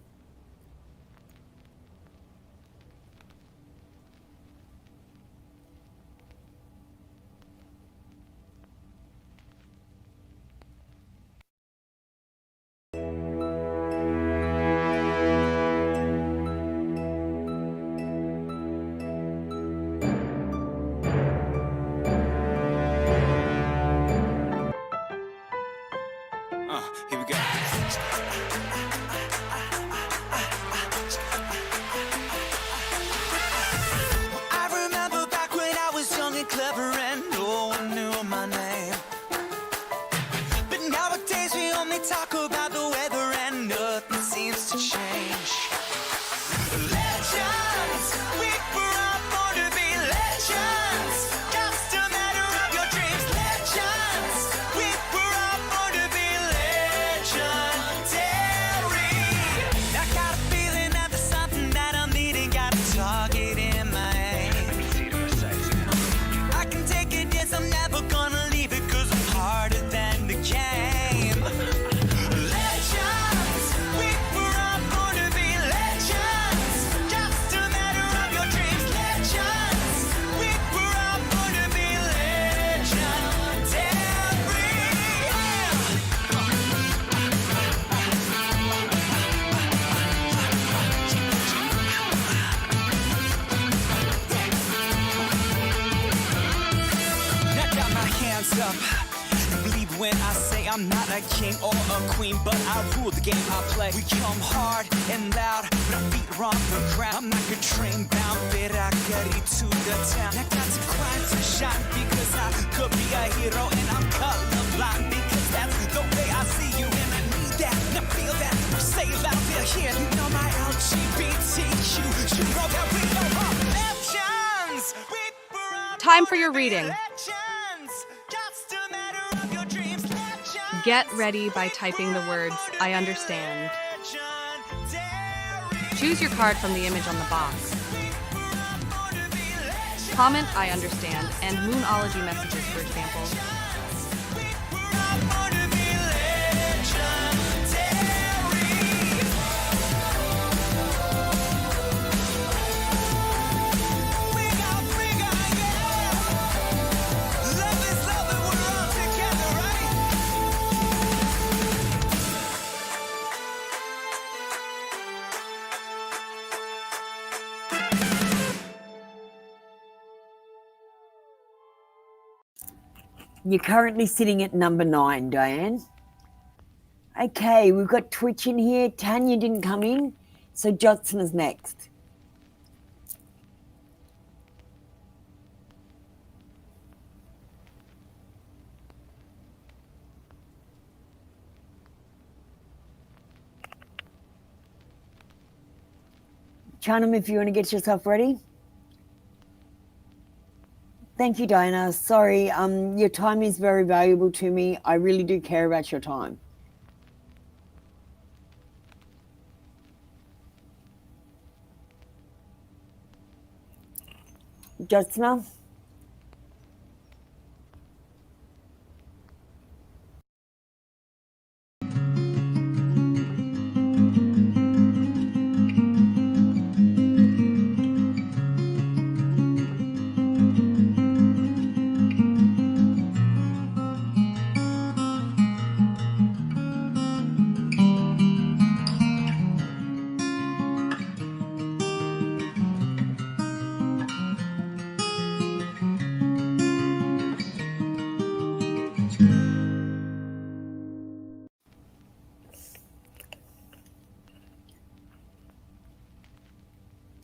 Here we go. I remember back when I was young and clever and no one knew my name. But nowadays we only talk about the weather and nothing seems to change. Legends, we were all born to be legends. Just a matter of your dreams. Legends, we were all born to be legendary. I got a feeling that there's something that I'm needing. Got a target in my aim. I can take it, yes, I'm never gonna leave it, 'cause I'm harder than the game. Legends, we were all born to be legends. Just a I'm not a king or a queen, but I rule the game I play. We come hard and loud, but our feet are on the ground. I'm like a train bound, but I got it to the town. I got to cry to shine because I could be a hero, and I'm colorblind because that's the way I see you, and I need that, and I feel that. Say it loud, feel here. You know my LGBTQ. You know that we go up legends. Time for your reading. Get ready by typing the words, I understand. Choose your card from the image on the box. Comment, I understand, and Moonology messages, for example. You're currently sitting at number 9, Diane. Okay, we've got Twitch in here. Tanya didn't come in, so Jotsna's next. Chanam, if you want to get yourself ready. Thank you, Diana. Sorry, your time is very valuable to me. I really do care about your time. Jyotsna?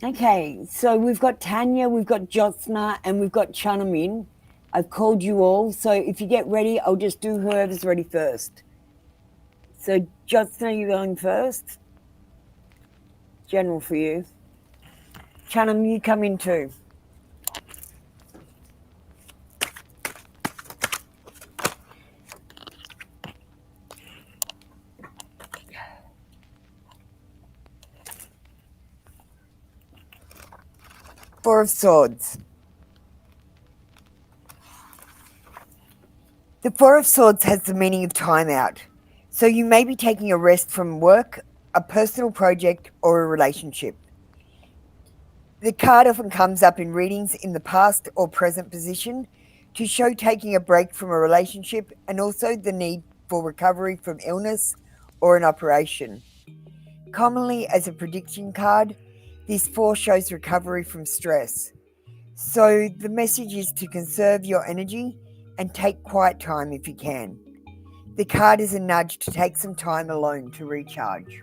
Okay, so we've got Tanya, we've got Jyotsna, and we've got Chanamin. I've called you all, so if you get ready, I'll just do whoever's ready first. So Jyotsna, you're going first. General for you. Chanam, you come in too. Four of Swords. The Four of Swords has the meaning of time out. So you may be taking a rest from work, a personal project, or a relationship. The card often comes up in readings in the past or present position to show taking a break from a relationship and also the need for recovery from illness or an operation. Commonly as a prediction card, this 4 shows recovery from stress. So the message is to conserve your energy and take quiet time if you can. The card is a nudge to take some time alone to recharge.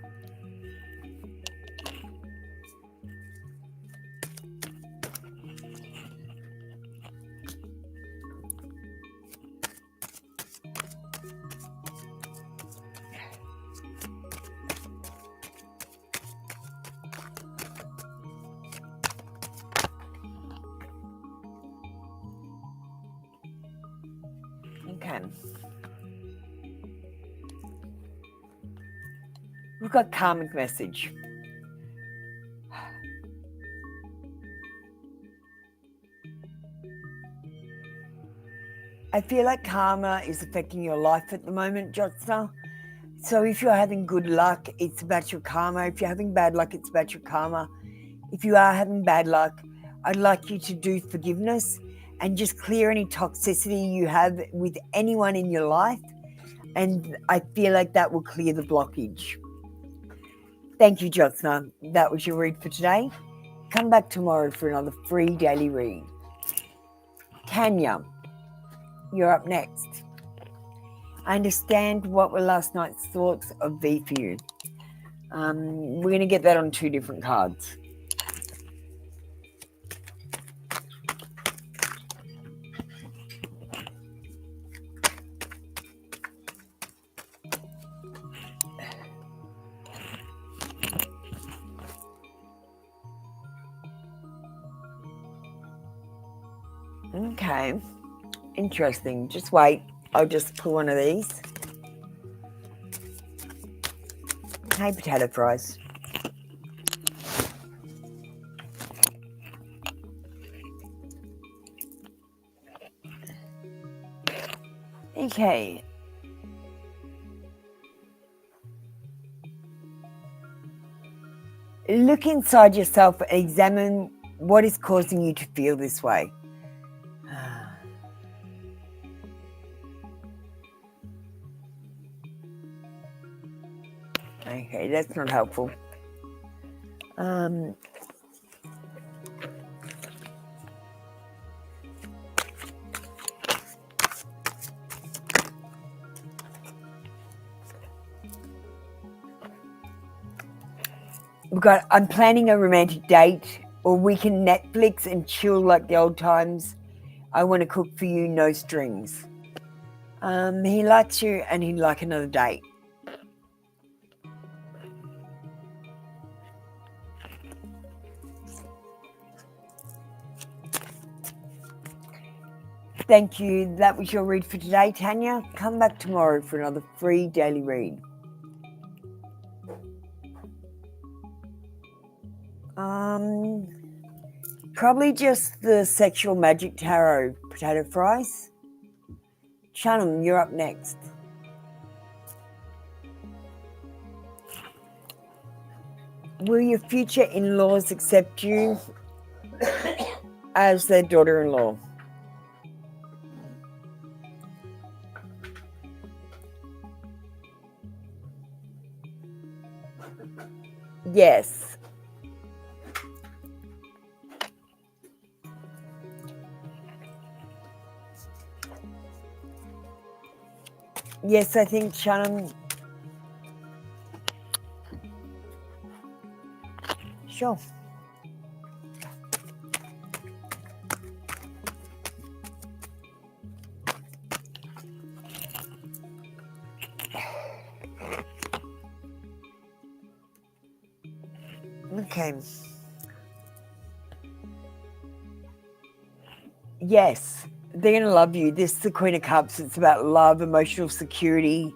Okay. We've got karmic message. I feel like karma is affecting your life at the moment, Jyotsna. So if you're having good luck, it's about your karma. If you're having bad luck, it's about your karma. If you are having bad luck, I'd like you to do forgiveness and just clear any toxicity you have with anyone in your life. And I feel like that will clear the blockage. Thank you, Jyotsna. That was your read for today. Come back tomorrow for another free daily read. Tanya, you're up next. I understand what were last night's thoughts of V for you. We're going to get that on 2 different cards. Okay, interesting. Just wait. I'll just pull one of these. Hey, potato fries. Okay. Look inside yourself and examine what is causing you to feel this way. Okay, that's not helpful. We've got, I'm planning a romantic date, or we can Netflix and chill like the old times. I want to cook for you, no strings. He likes you and he'd like another date. Thank you. That was your read for today, Tanya. Come back tomorrow for another free daily read. Probably just the Sexual Magic Tarot, potato fries. Shannon, you're up next. Will your future in-laws accept you as their daughter-in-law? Yes. Yes, I think Shannon. Sure. Okay. Yes, they're going to love you. This is the Queen of Cups. It's about love, emotional security,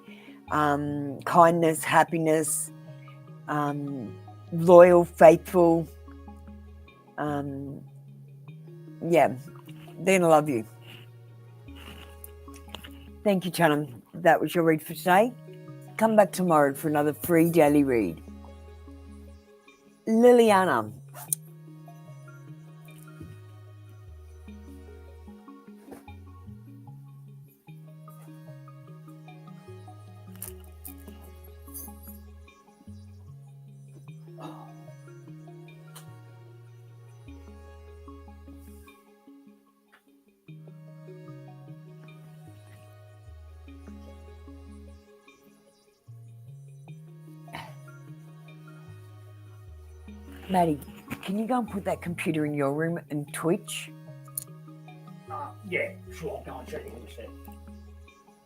kindness, happiness, loyal, faithful. Yeah, they're going to love you. Thank you, Chanam. That was your read for today. Come back tomorrow for another free daily read. Liliana. Maddie, can you go and put that computer in your room and Twitch? Yeah, sure, I'll go and check it all set.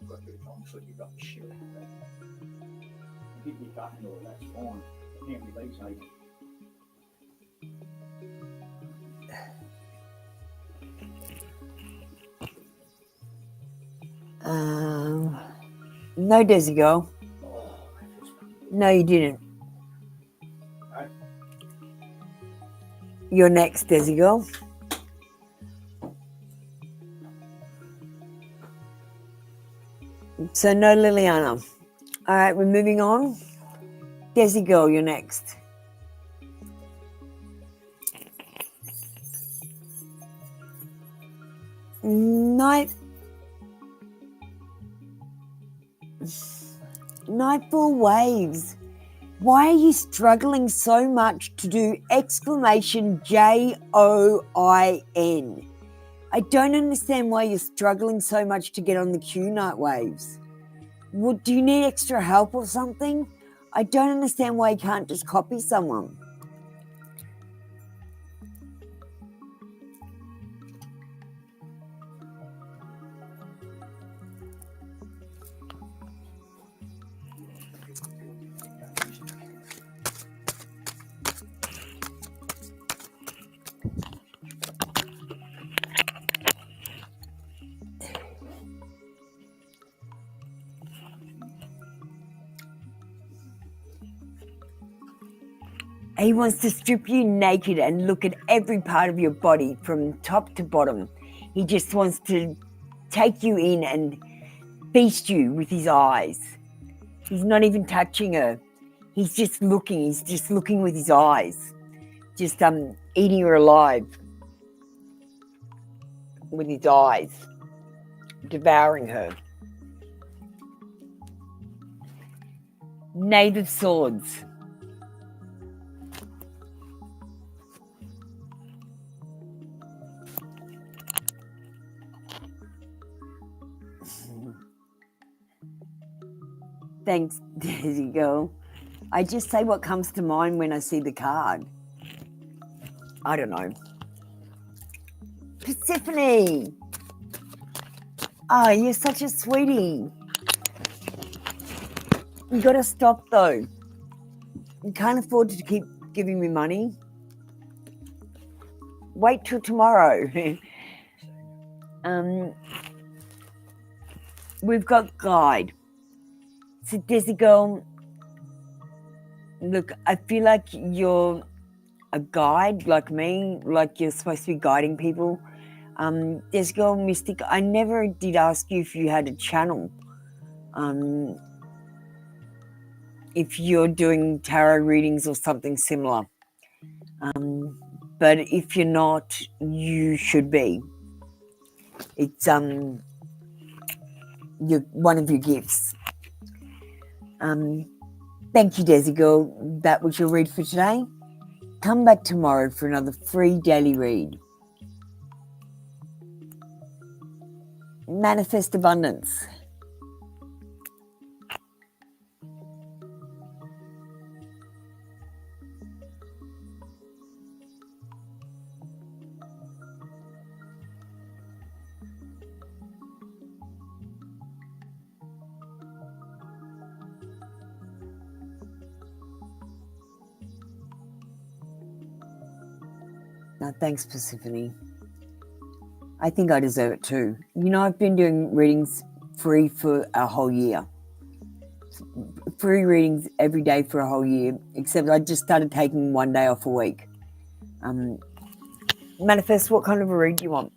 Got to do it on so you've got the shit. Give me back and all, that's fine. I can't be these eight. No, Desi girl. No, you didn't. Right. You're next, Desi girl. So no Liliana. All right, we're moving on. Desi girl, you're next. Nightfall waves. Why are you struggling so much to do exclamation JOIN? I don't understand why you're struggling so much to get on the queue, night waves. What, do you need extra help or something? I don't understand why you can't just copy someone. He wants to strip you naked and look at every part of your body from top to bottom. He just wants to take you in and feast you with his eyes. He's not even touching her. He's just looking. He's just looking with his eyes. Just eating her alive with his eyes. Devouring her. Knave of Swords. Thanks, Daisy Girl. I just say what comes to mind when I see the card. I don't know. Persephone! Oh, you're such a sweetie. You gotta stop though. You can't afford to keep giving me money. Wait till tomorrow. We've got guide. So, Desi Girl, look, I feel like you're a guide like me, like you're supposed to be guiding people. Desi Girl, Mystic, I never did ask you if you had a channel. If you're doing tarot readings or something similar. But if you're not, you should be. It's one of your gifts. Thank you, Desi Girl. That was your read for today. Come back tomorrow for another free daily read. Manifest abundance. No, thanks, Persephone. I think I deserve it too. You know, I've been doing readings free for a whole year. Free readings every day for a whole year, except I just started taking one day off a week. Manifest, what kind of a read do you want?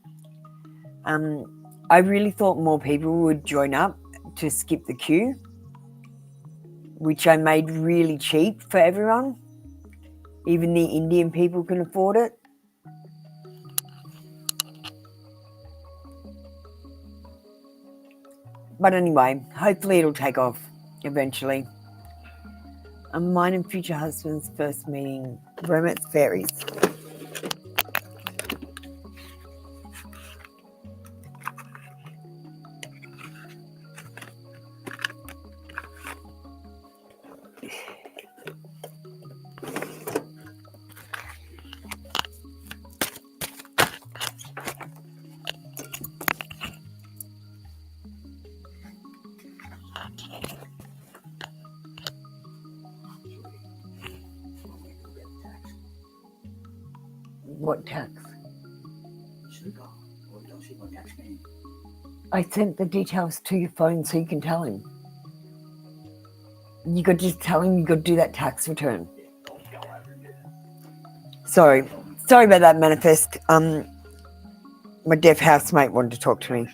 I really thought more people would join up to skip the queue, which I made really cheap for everyone. Even the Indian people can afford it. But anyway, hopefully it'll take off eventually. Mine and future husband's first meeting. Romance fairies. What tax? I sent the details to your phone so you can tell him. You got to just tell him you got to do that tax return. Sorry about that, Manifest. My deaf housemate wanted to talk to me.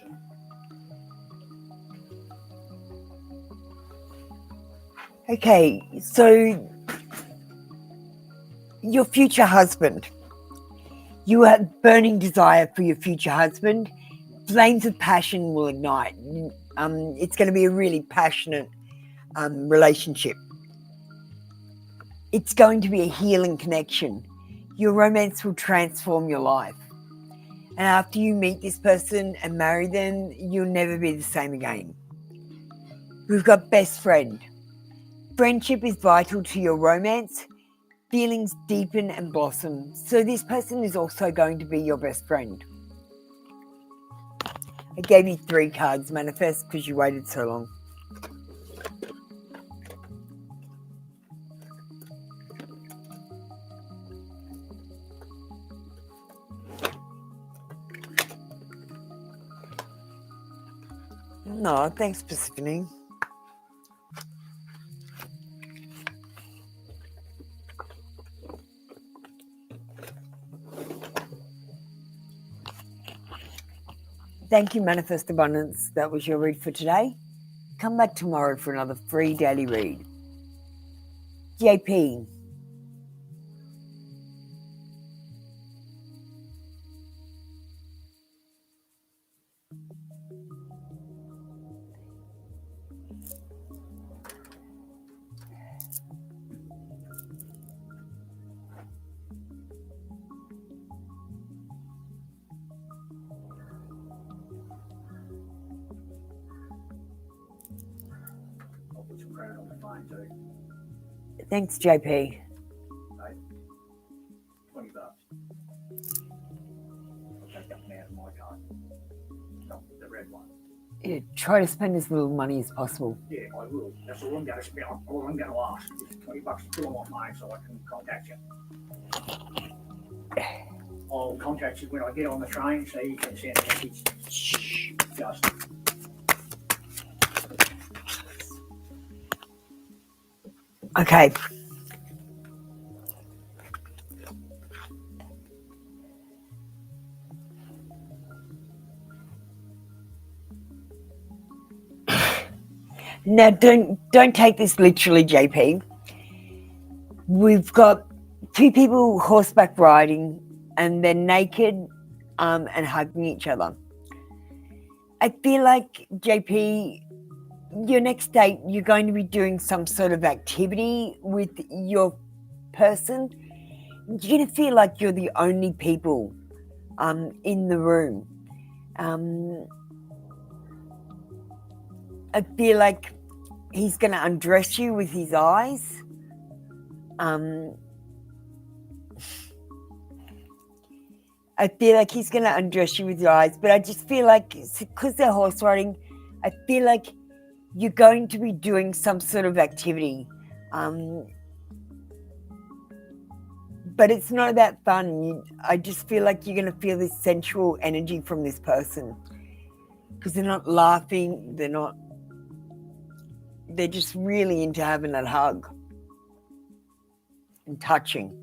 Okay, so your future husband. You have burning desire for your future husband. Flames of passion will ignite. It's going to be a really passionate relationship. It's going to be a healing connection. Your romance will transform your life. And after you meet this person and marry them, you'll never be the same again. We've got best friend. Friendship is vital to your romance. Feelings deepen and blossom. So this person is also going to be your best friend. I gave you 3 cards, Manifest, because you waited so long. No, thanks, Persephone. Thank you, Manifest Abundance. That was your read for today. Come back tomorrow for another free daily read. JP. I'll put some credit on the fine too. Thanks, JP. Right? $20. I'll take that one out of my card. No, the red one. Yeah, try to spend as little money as possible. Yeah, I will. That's all I'm going to spend. All I'm going to ask is $20 to put on my phone so I can contact you. I'll contact you when I get on the train so you can send a message. Just. Okay. Now, don't take this literally, JP. We've got 2 people horseback riding, and they're naked, and hugging each other. I feel like, JP, your next date, you're going to be doing some sort of activity with your person. You're going to feel like you're the only people in the room. I feel like he's going to undress you with his eyes. I feel like he's going to undress you with your eyes, but I just feel like, because they're horse riding, I feel like you're going to be doing some sort of activity. But it's not about fun. I just feel like you're going to feel this sensual energy from this person. Because they're not laughing, they're just really into having that hug and touching.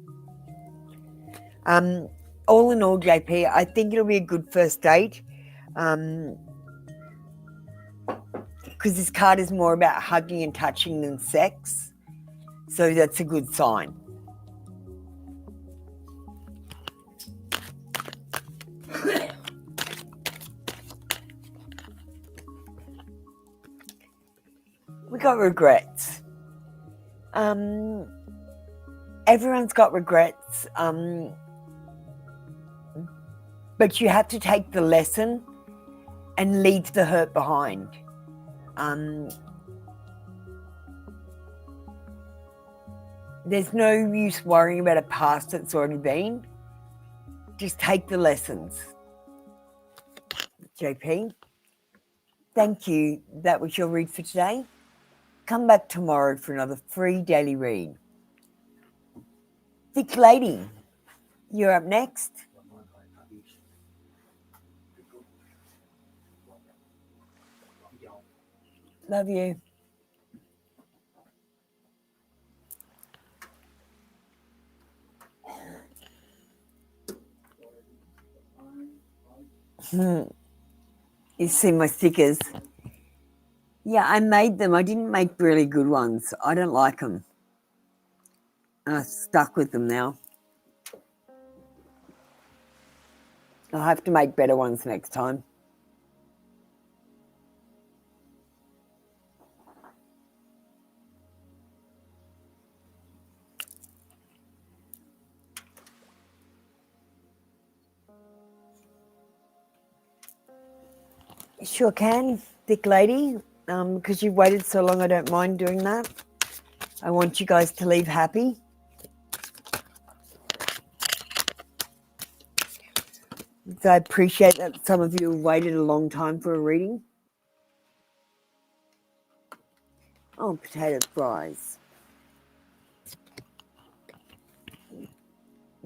All in all, JP, I think it'll be a good first date. Because this card is more about hugging and touching than sex. So that's a good sign. We got regrets. Everyone's got regrets. But you have to take the lesson and leave the hurt behind. There's no use worrying about a past that's already been. Just take the lessons. JP, thank you. That was your read for today. Come back tomorrow for another free daily read. Thick Lady, you're up next. Love you. You see my stickers? Yeah, I made them. I didn't make really good ones. I don't like them. And I'm stuck with them now. I'll have to make better ones next time. Sure can, Thick Lady. Because you've waited so long, I don't mind doing that. I want you guys to leave happy. So I appreciate that some of you have waited a long time for a reading. Oh, potato fries.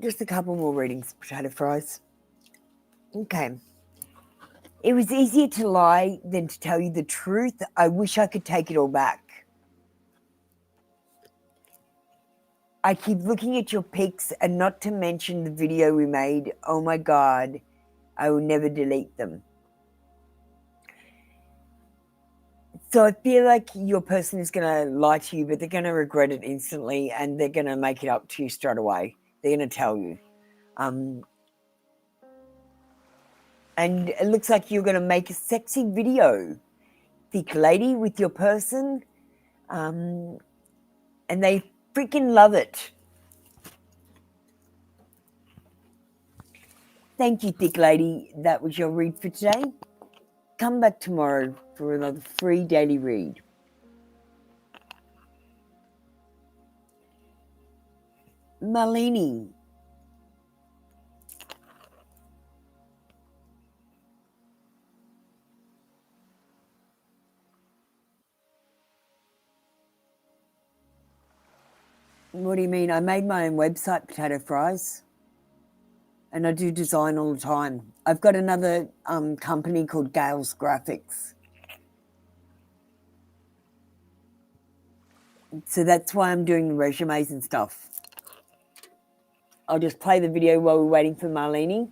Just a couple more readings, potato fries. Okay. It was easier to lie than to tell you the truth. I wish I could take it all back. I keep looking at your pics, and not to mention the video we made. Oh my God, I will never delete them. So I feel like your person is going to lie to you, but they're going to regret it instantly, and they're going to make it up to you straight away. They're going to tell you. And it looks like you're going to make a sexy video, thick lady, with your person. And they freaking love it. Thank you, thick lady. That was your read for today. Come back tomorrow for another free daily read. Malini. What do you mean? I made my own website, Potato Fries. And I do design all the time. I've got another company called Gales Graphics. So that's why I'm doing the resumes and stuff. I'll just play the video while we're waiting for Marlene.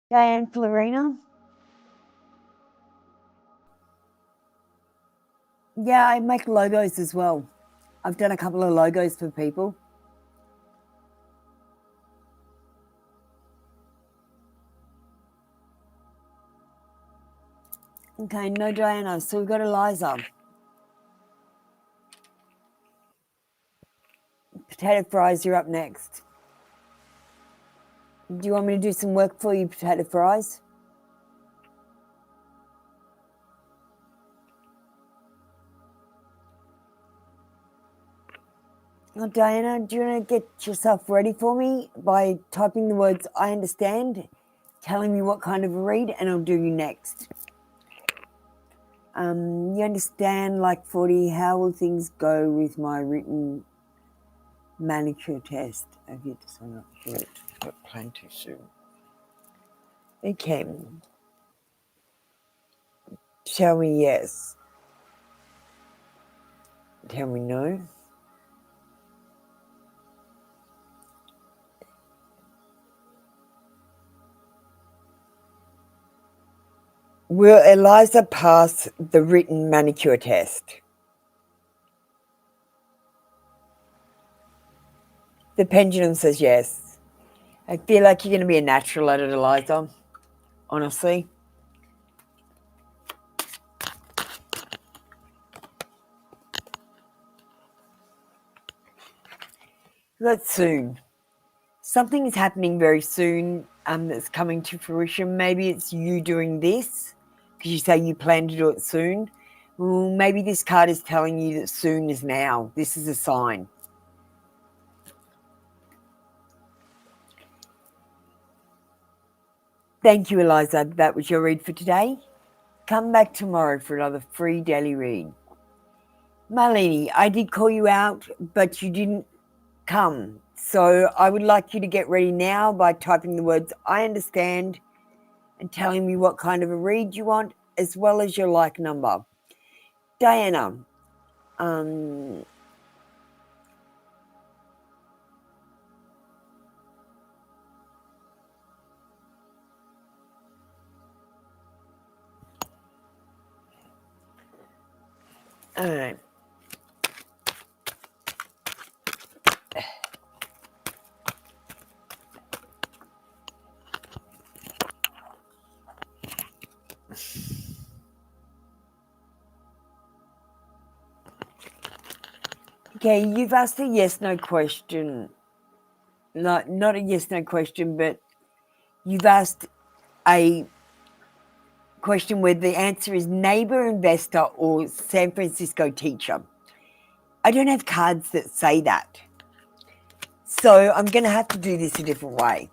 Diane Florina. Yeah, I make logos as well. I've done a couple of logos for people. Okay, no Diana, so we've got Eliza. Potato Fries, you're up next. Do you want me to do some work for you, Potato Fries? Oh, Diana, do you want to get yourself ready for me by typing the words I understand, telling me what kind of a read, and I'll do you next. You understand, like 40, how will things go with my written manicure test? I've yet to sign up for it, but plan to soon. Okay. Tell me yes. Tell me no. Will Eliza pass the written manicure test? The pendulum says yes. I feel like you're going to be a natural at it, Eliza, honestly. That's soon. Something is happening very soon that's coming to fruition. Maybe it's you doing this because you say you plan to do it soon. Well, maybe this card is telling you that soon is now. This is a sign. Thank you, Eliza. That was your read for today. Come back tomorrow for another free daily read. Marlene, I did call you out, but you didn't come. So I would like you to get ready now by typing the words "I understand" and telling me what kind of a read you want, as well as your like number. Diana, all right. Okay, you've asked a yes/no question. Not a yes/no question, but you've asked a question where the answer is neighbor, investor, or San Francisco teacher. I don't have cards that say that. So I'm going to have to do this a different way.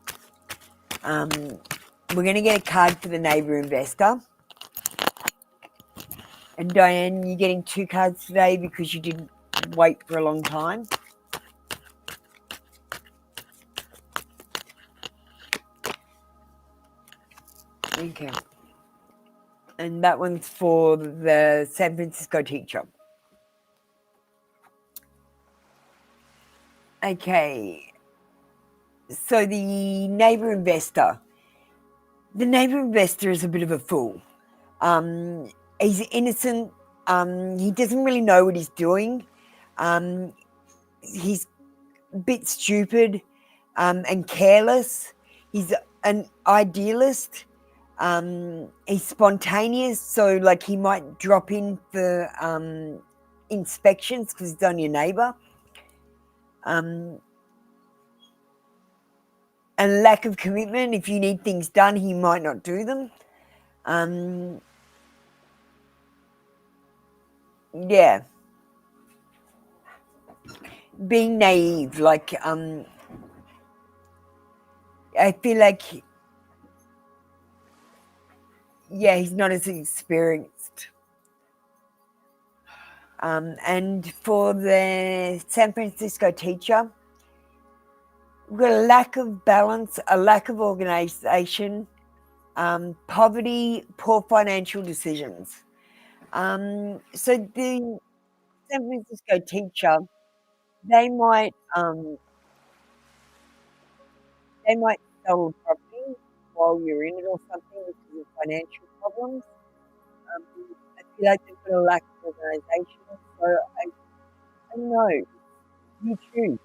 We're going to get a card for the neighbor investor. And Diane, you're getting 2 cards today because you didn't wait for a long time. Okay. And that one's for the San Francisco teacher. Okay. So the neighbor investor. The neighbor investor is a bit of a fool. He's innocent. He doesn't really know what he's doing. He's a bit stupid and careless. He's an idealist. He's spontaneous, so like he might drop in for inspections because he's only a neighbor. And lack of commitment. If you need things done, he might not do them. Yeah. Being naive, like I feel like he's not as experienced. And for the San Francisco teacher, we've got a lack of balance, a lack of organization, poverty, poor financial decisions. So the San Francisco teacher, they might sell the property while you're in it or something because of financial problems. I feel like they've got a lack of organisation. So I don't know. You choose.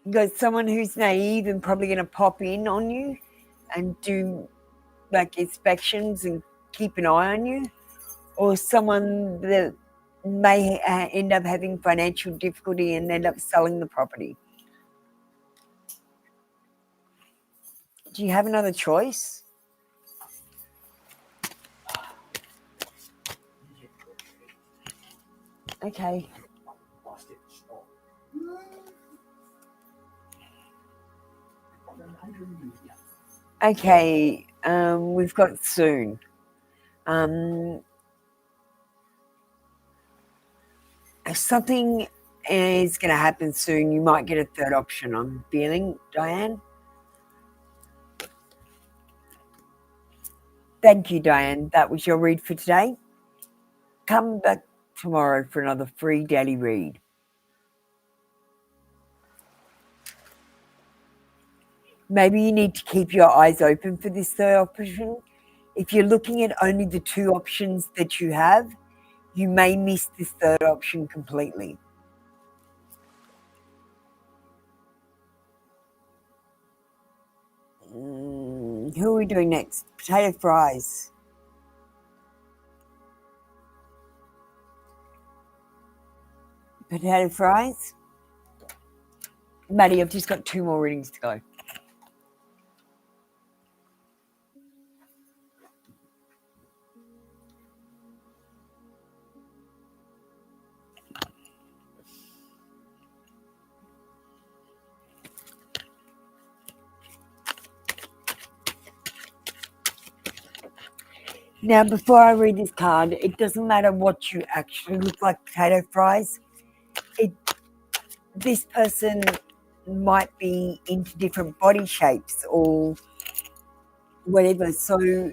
You got someone who's naive and probably going to pop in on you and do like inspections and keep an eye on you, or someone that may end up having financial difficulty and end up selling the property. Do you have another choice? Okay. Okay, we've got soon. If something is going to happen soon, you might get a third option, I'm feeling, Diane. Thank you, Diane. That was your read for today. Come back tomorrow for another free daily read. Maybe you need to keep your eyes open for this third option. If you're looking at only the 2 options that you have, you may miss this third option completely. Who are we doing next? Potato fries. Potato fries? Maddie, I've just got 2 more readings to go. Now, before I read this card, it doesn't matter what you actually look like, potato fries. This person might be into different body shapes or whatever. So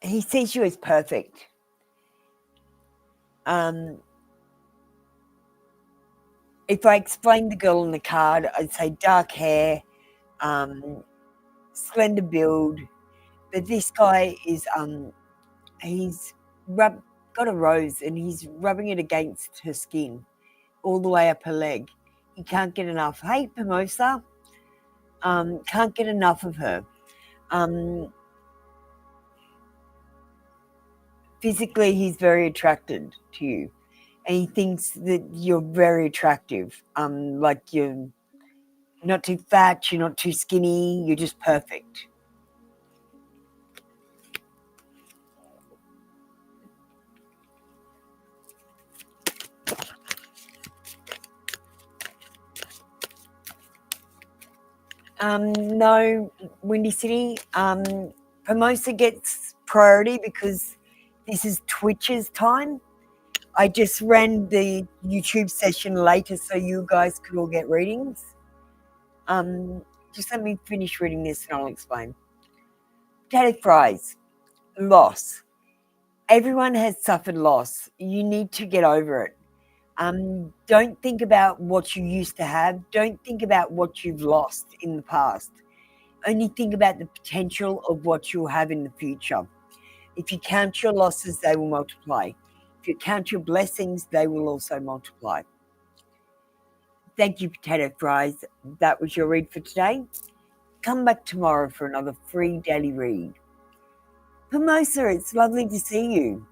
he sees you as perfect. If I explained the girl on the card, I'd say dark hair, slender build, but this guy is he's got a rose and he's rubbing it against her skin all the way up her leg. He can't get enough. Hey, Mimosa, can't get enough of her. Physically, he's very attracted to you, and he thinks that you're very attractive. Like you're not too fat, you're not too skinny, you're just perfect. No, Windy City. Pomosa gets priority because this is Twitch's time. I just ran the YouTube session later so you guys could all get readings. Just let me finish reading this and I'll explain. Potato fries. Loss. Everyone has suffered loss. You need to get over it. Don't think about what you used to have. Don't think about what you've lost in the past. Only think about the potential of what you'll have in the future. If you count your losses, they will multiply. If you count your blessings, they will also multiply. Thank you, potato fries. That was your read for today. Come back tomorrow for another free daily read. Pomosa, it's lovely to see you.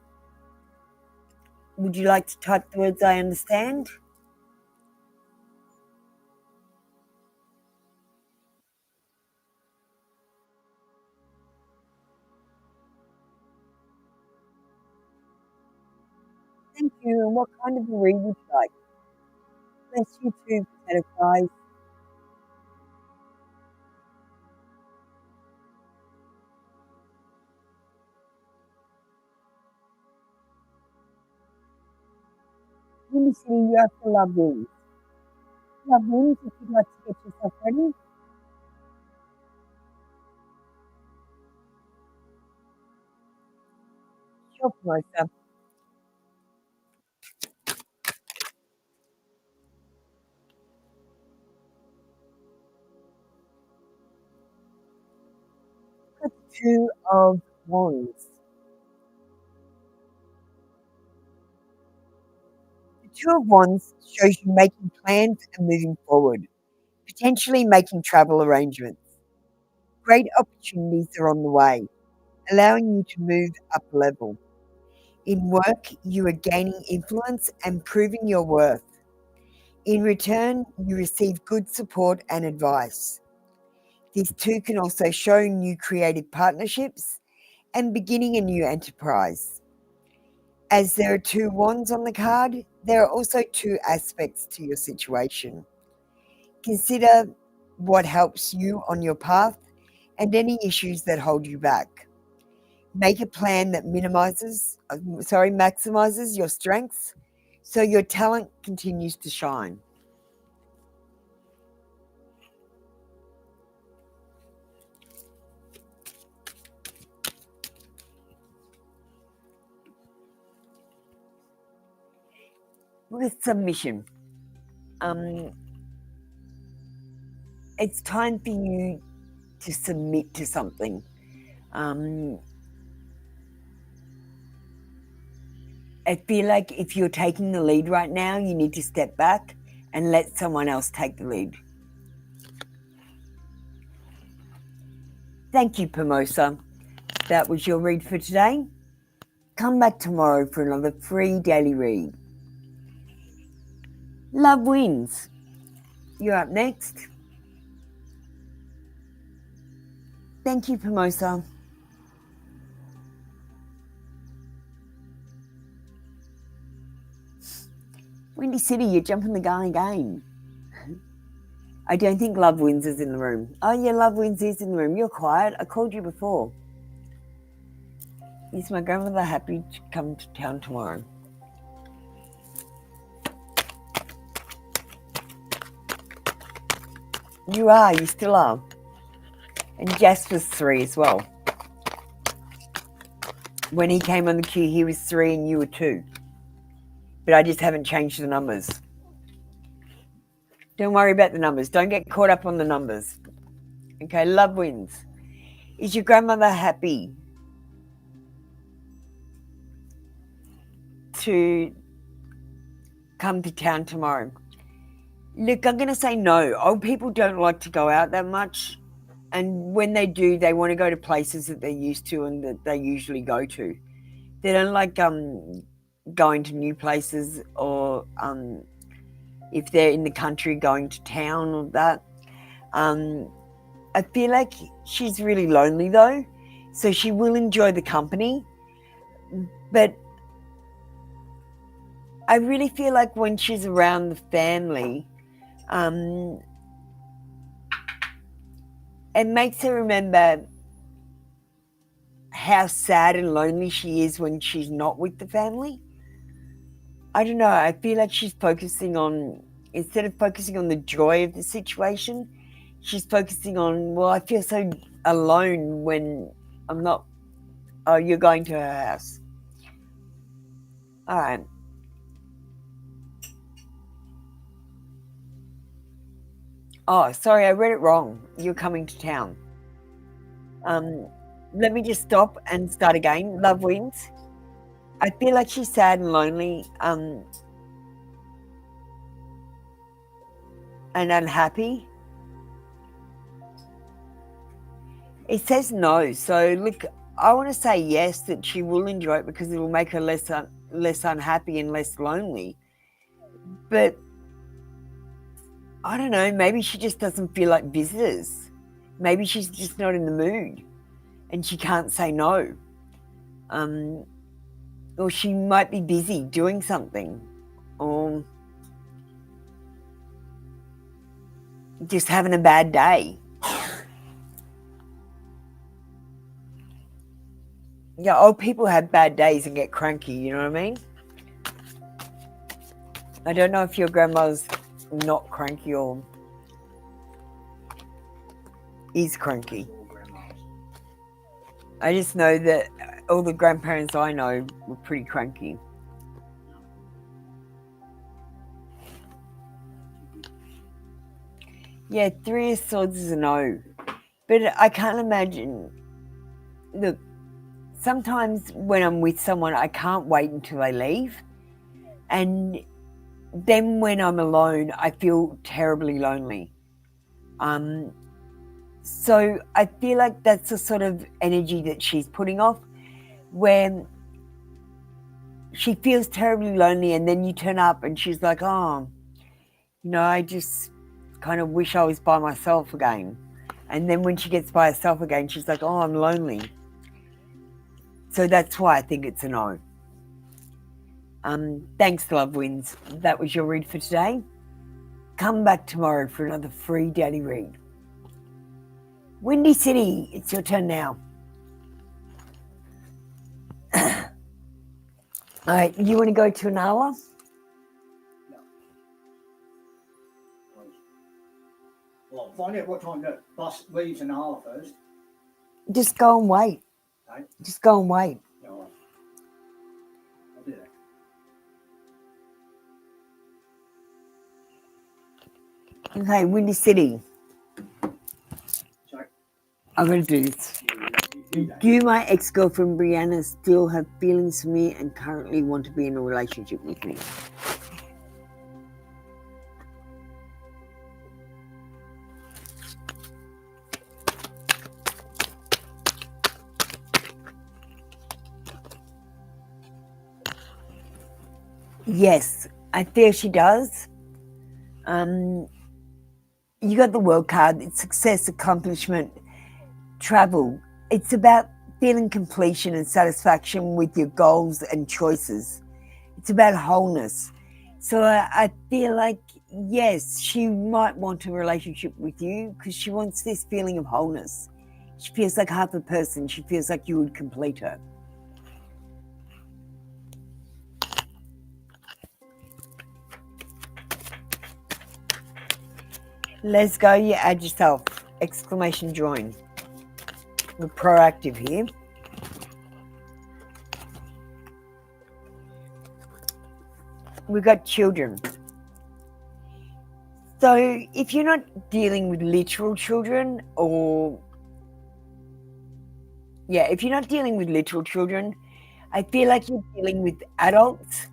Would you like to type the words I understand? Thank you. And what kind of a read would you like? Bless you too, potato fries. Windy City, you have to love wins. Love wins if you'd like to get yourself ready. Sure, Pomosa. Got the Two of Wands. The Two of Wands shows you making plans and moving forward, potentially making travel arrangements. Great opportunities are on the way, allowing you to move up a level. In work, you are gaining influence and proving your worth. In return, you receive good support and advice. This too can also show new creative partnerships and beginning a new enterprise. As there are two wands on the card, there are also two aspects to your situation. Consider what helps you on your path and any issues that hold you back. Make a plan that maximizes your strengths so your talent continues to shine. With submission, it's time for you to submit to something. I feel like if you're taking the lead right now, you need to step back and let someone else take the lead. Thank you, Pomosa. That was your read for today. Come back tomorrow for another free daily read. Love wins. You're up next. Thank you, Pomosa. Windy City, you're jumping the gun again. I don't think Love Wins is in the room. Oh yeah, Love Wins is in the room. You're quiet. I called you before. Is my grandmother happy to come to town tomorrow? You are. You still are. And Jasper's 3 as well. When he came on the queue, he was 3 and you were 2. But I just haven't changed the numbers. Don't worry about the numbers. Don't get caught up on the numbers. Okay, Love Wins. Is your grandmother happy to come to town tomorrow? Look, I'm going to say no. Old people don't like to go out that much. And when they do, they want to go to places that they're used to and that they usually go to. They don't like going to new places, or if they're in the country, going to town or that. I feel like she's really lonely though, so she will enjoy the company. But I really feel like when she's around the family, it makes her remember how sad and lonely she is when she's not with the family. I don't know. I feel like she's focusing on, instead of focusing on the joy of the situation, she's focusing on, well, I feel so alone when I'm not. Oh, you're going to her house. All right. Oh, sorry, I read it wrong. You're coming to town. Let me just stop and start again. Love Wins. I feel like she's sad and lonely, and unhappy. It says no. So look, I want to say yes, that she will enjoy it because it will make her less unhappy and less lonely. But I don't know, maybe she just doesn't feel like visitors. Maybe she's just not in the mood and she can't say no. Or she might be busy doing something, or just having a bad day. Yeah, old people have bad days and get cranky, you know what I mean? I don't know if your grandma's not cranky or is cranky. I just know that all the grandparents I know were pretty cranky. Yeah, 3 of Swords is a no. But I can't imagine. Look, sometimes when I'm with someone, I can't wait until they leave. And then when I'm alone, I feel terribly lonely. So I feel like that's the sort of energy that she's putting off, where she feels terribly lonely and then you turn up and she's like, oh, you know, I just kind of wish I was by myself again. And then when she gets by herself again, she's like, oh, I'm lonely. So that's why I think it's a no. Thanks, Love Wins. That was your read for today. Come back tomorrow for another free daily read. Windy City, it's your turn now. All right, you want to go to Anala? No. Well, find out what time the bus leaves an hour first. Just go and wait. Right? Just go and wait. Yeah, I'll do that. Okay, Windy City. Sorry. I'm going to do this. You do that. Do my ex-girlfriend Brianna still have feelings for me and currently want to be in a relationship with me? Yes, I feel she does. You got the World card. It's success, accomplishment, travel. It's about feeling completion and satisfaction with your goals and choices. It's about wholeness. So I feel like, yes, she might want a relationship with you because she wants this feeling of wholeness. She feels like half a person. She feels like you would complete her. Let's go, you add yourself. Exclamation join. We're proactive here. We've got children. So if you're not dealing with literal children if you're not dealing with literal children, I feel like you're dealing with adults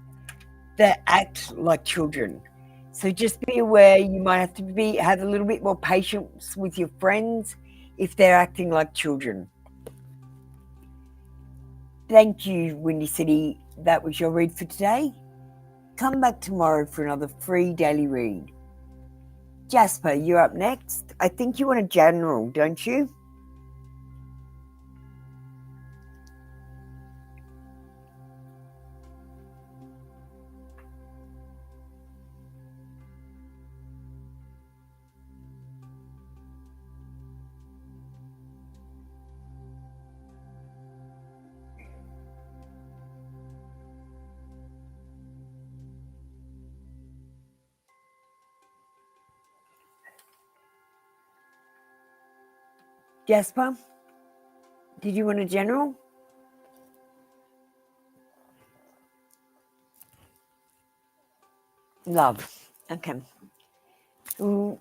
that act like children. So just be aware, you might have to have a little bit more patience with your friends if they're acting like children. Thank you, Windy City. That was your read for today. Come back tomorrow for another free daily read. Jasper, you're up next. I think you want a general, don't you? Jasper, did you want a general? Love. Okay. Ooh.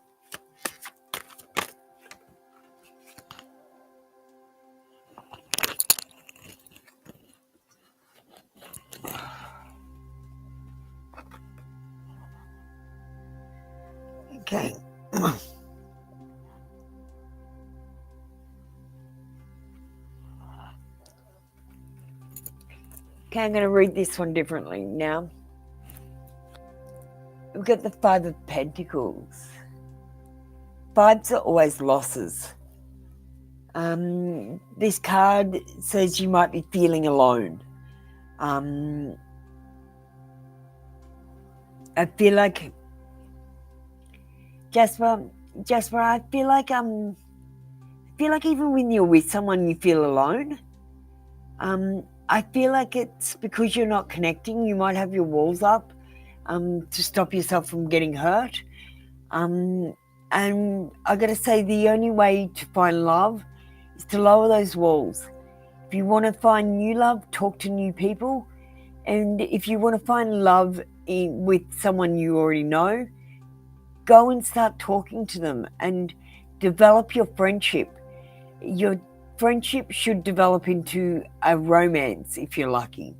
Okay. Okay, I'm going to read this one differently now. We've got the Five of Pentacles. Fives are always losses. This card says you might be feeling alone. I feel like, Jasper, I feel like even when you're with someone, you feel alone. I feel like it's because you're not connecting. You might have your walls up to stop yourself from getting hurt. And I got to say, the only way to find love is to lower those walls. If you want to find new love, talk to new people. And if you want to find love with someone you already know, go and start talking to them and develop your friendship. Your friendship should develop into a romance if you're lucky.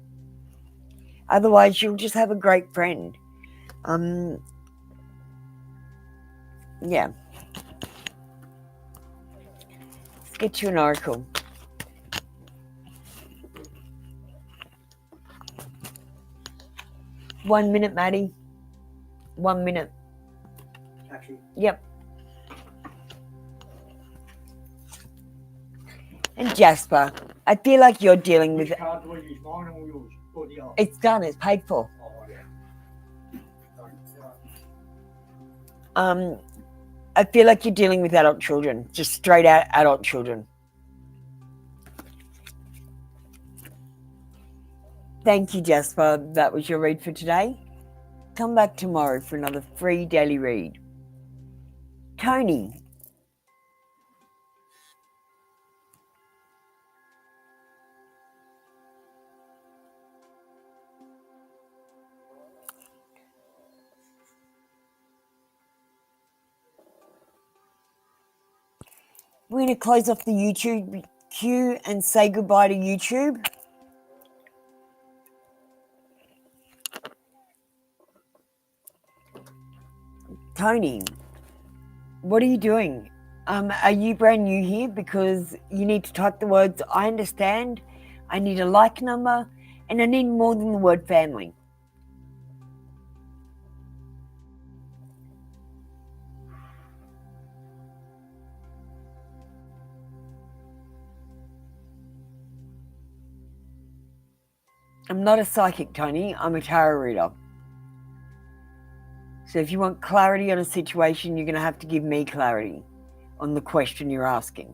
Otherwise, you'll just have a great friend. Yeah. Let's get you an oracle. One minute, Maddie. 1 minute. Actually, Yep. And Jasper, I feel like you're dealing with which card do I use? Mine or yours? Or the other? it's done, it's paid for. Oh, yeah. Sorry, I feel like you're dealing with adult children, just straight out adult children. Thank you, Jasper. That was your read for today. Come back tomorrow for another free daily read. Tony. We're going to close off the YouTube queue and say goodbye to YouTube. Tony, what are you doing? Are you brand new here? Because you need to type the words, I understand, I need a like number, and I need more than the word family. I'm not a psychic, Tony. I'm a tarot reader. So if you want clarity on a situation, you're going to have to give me clarity on the question you're asking.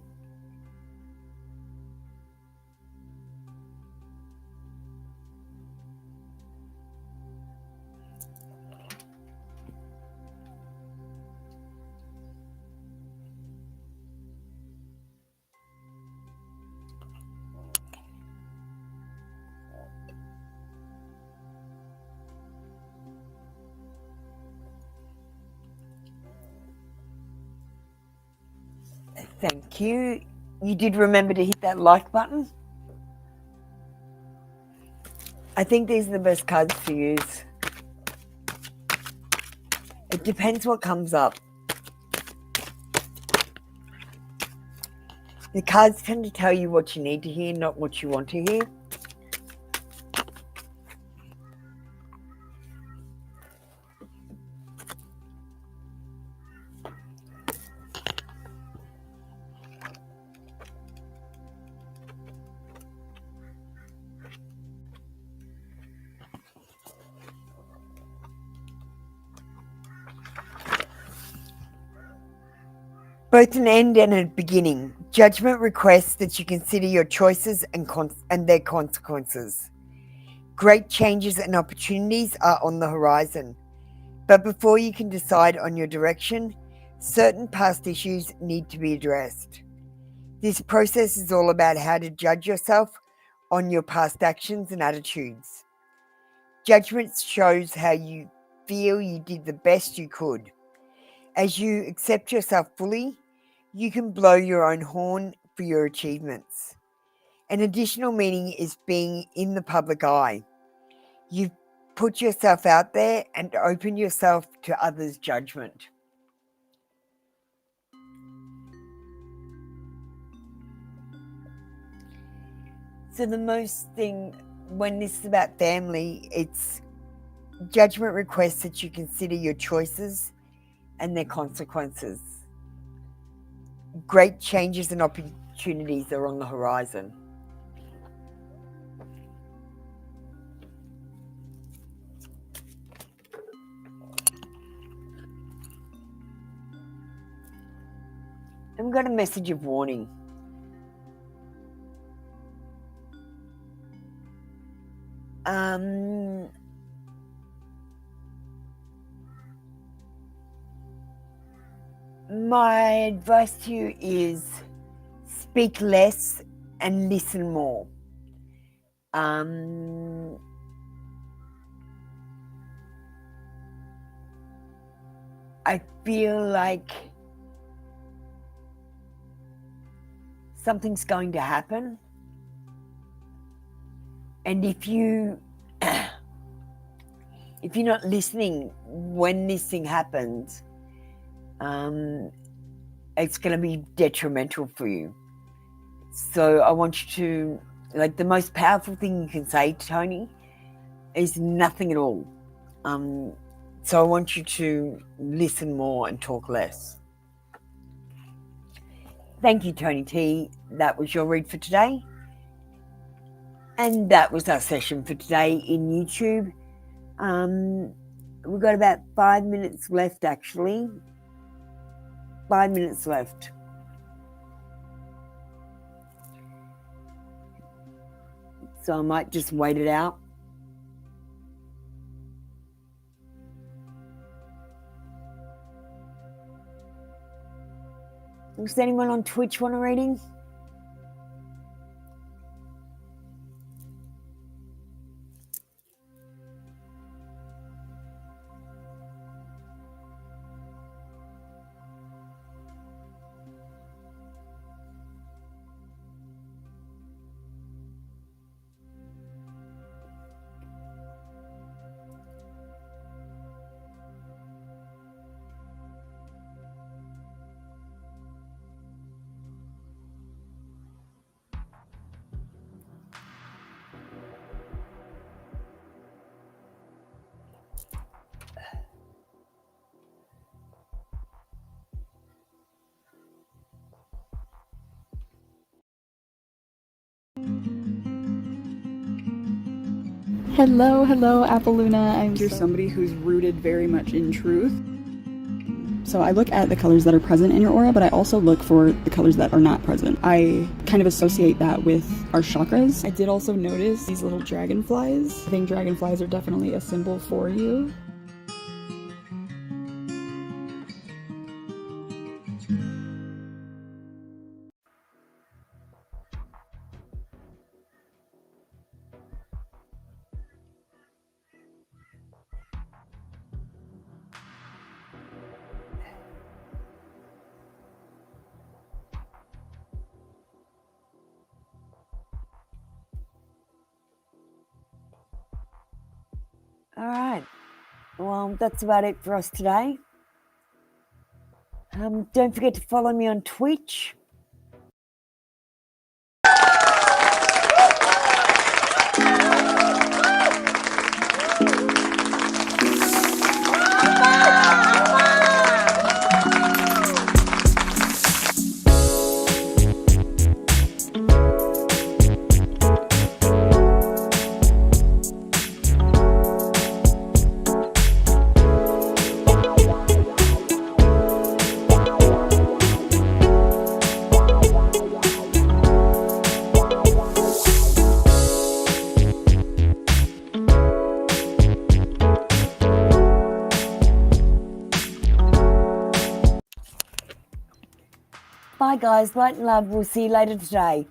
Thank you. You did remember to hit that like button. I think these are the best cards to use. It depends what comes up. The cards tend to tell you what you need to hear, not what you want to hear. Both an end and a beginning. Judgment requests that you consider your choices and their consequences. Great changes and opportunities are on the horizon. But before you can decide on your direction, certain past issues need to be addressed. This process is all about how to judge yourself on your past actions and attitudes. Judgment shows how you feel you did the best you could. As you accept yourself fully, you can blow your own horn for your achievements. An additional meaning is being in the public eye. You've put yourself out there and open yourself to others' judgment. So the most thing, when this is about family, it's judgment requests that you consider your choices and their consequences. Great changes and opportunities are on the horizon. I've got a message of warning. My advice to you is speak less and listen more. I feel like something's going to happen, and if you're not listening when this thing happens, it's going to be detrimental for you. So I want you to, like, the most powerful thing you can say, Tony, is nothing at all. So I want you to listen more and talk less. Thank you, Tony T. That was your read for today. And that was our session for today in YouTube. We've got about 5 minutes left, actually. 5 minutes left. So I might just wait it out. Does anyone on Twitch want a reading? Hello, hello, Apoluna. I'm just somebody who's rooted very much in truth. So I look at the colors that are present in your aura, but I also look for the colors that are not present. I kind of associate that with our chakras. I did also notice these little dragonflies. I think dragonflies are definitely a symbol for you. All right. Well, that's about it for us today. Don't forget to follow me on Twitch. Bye, guys. Light and love. We'll see you later today.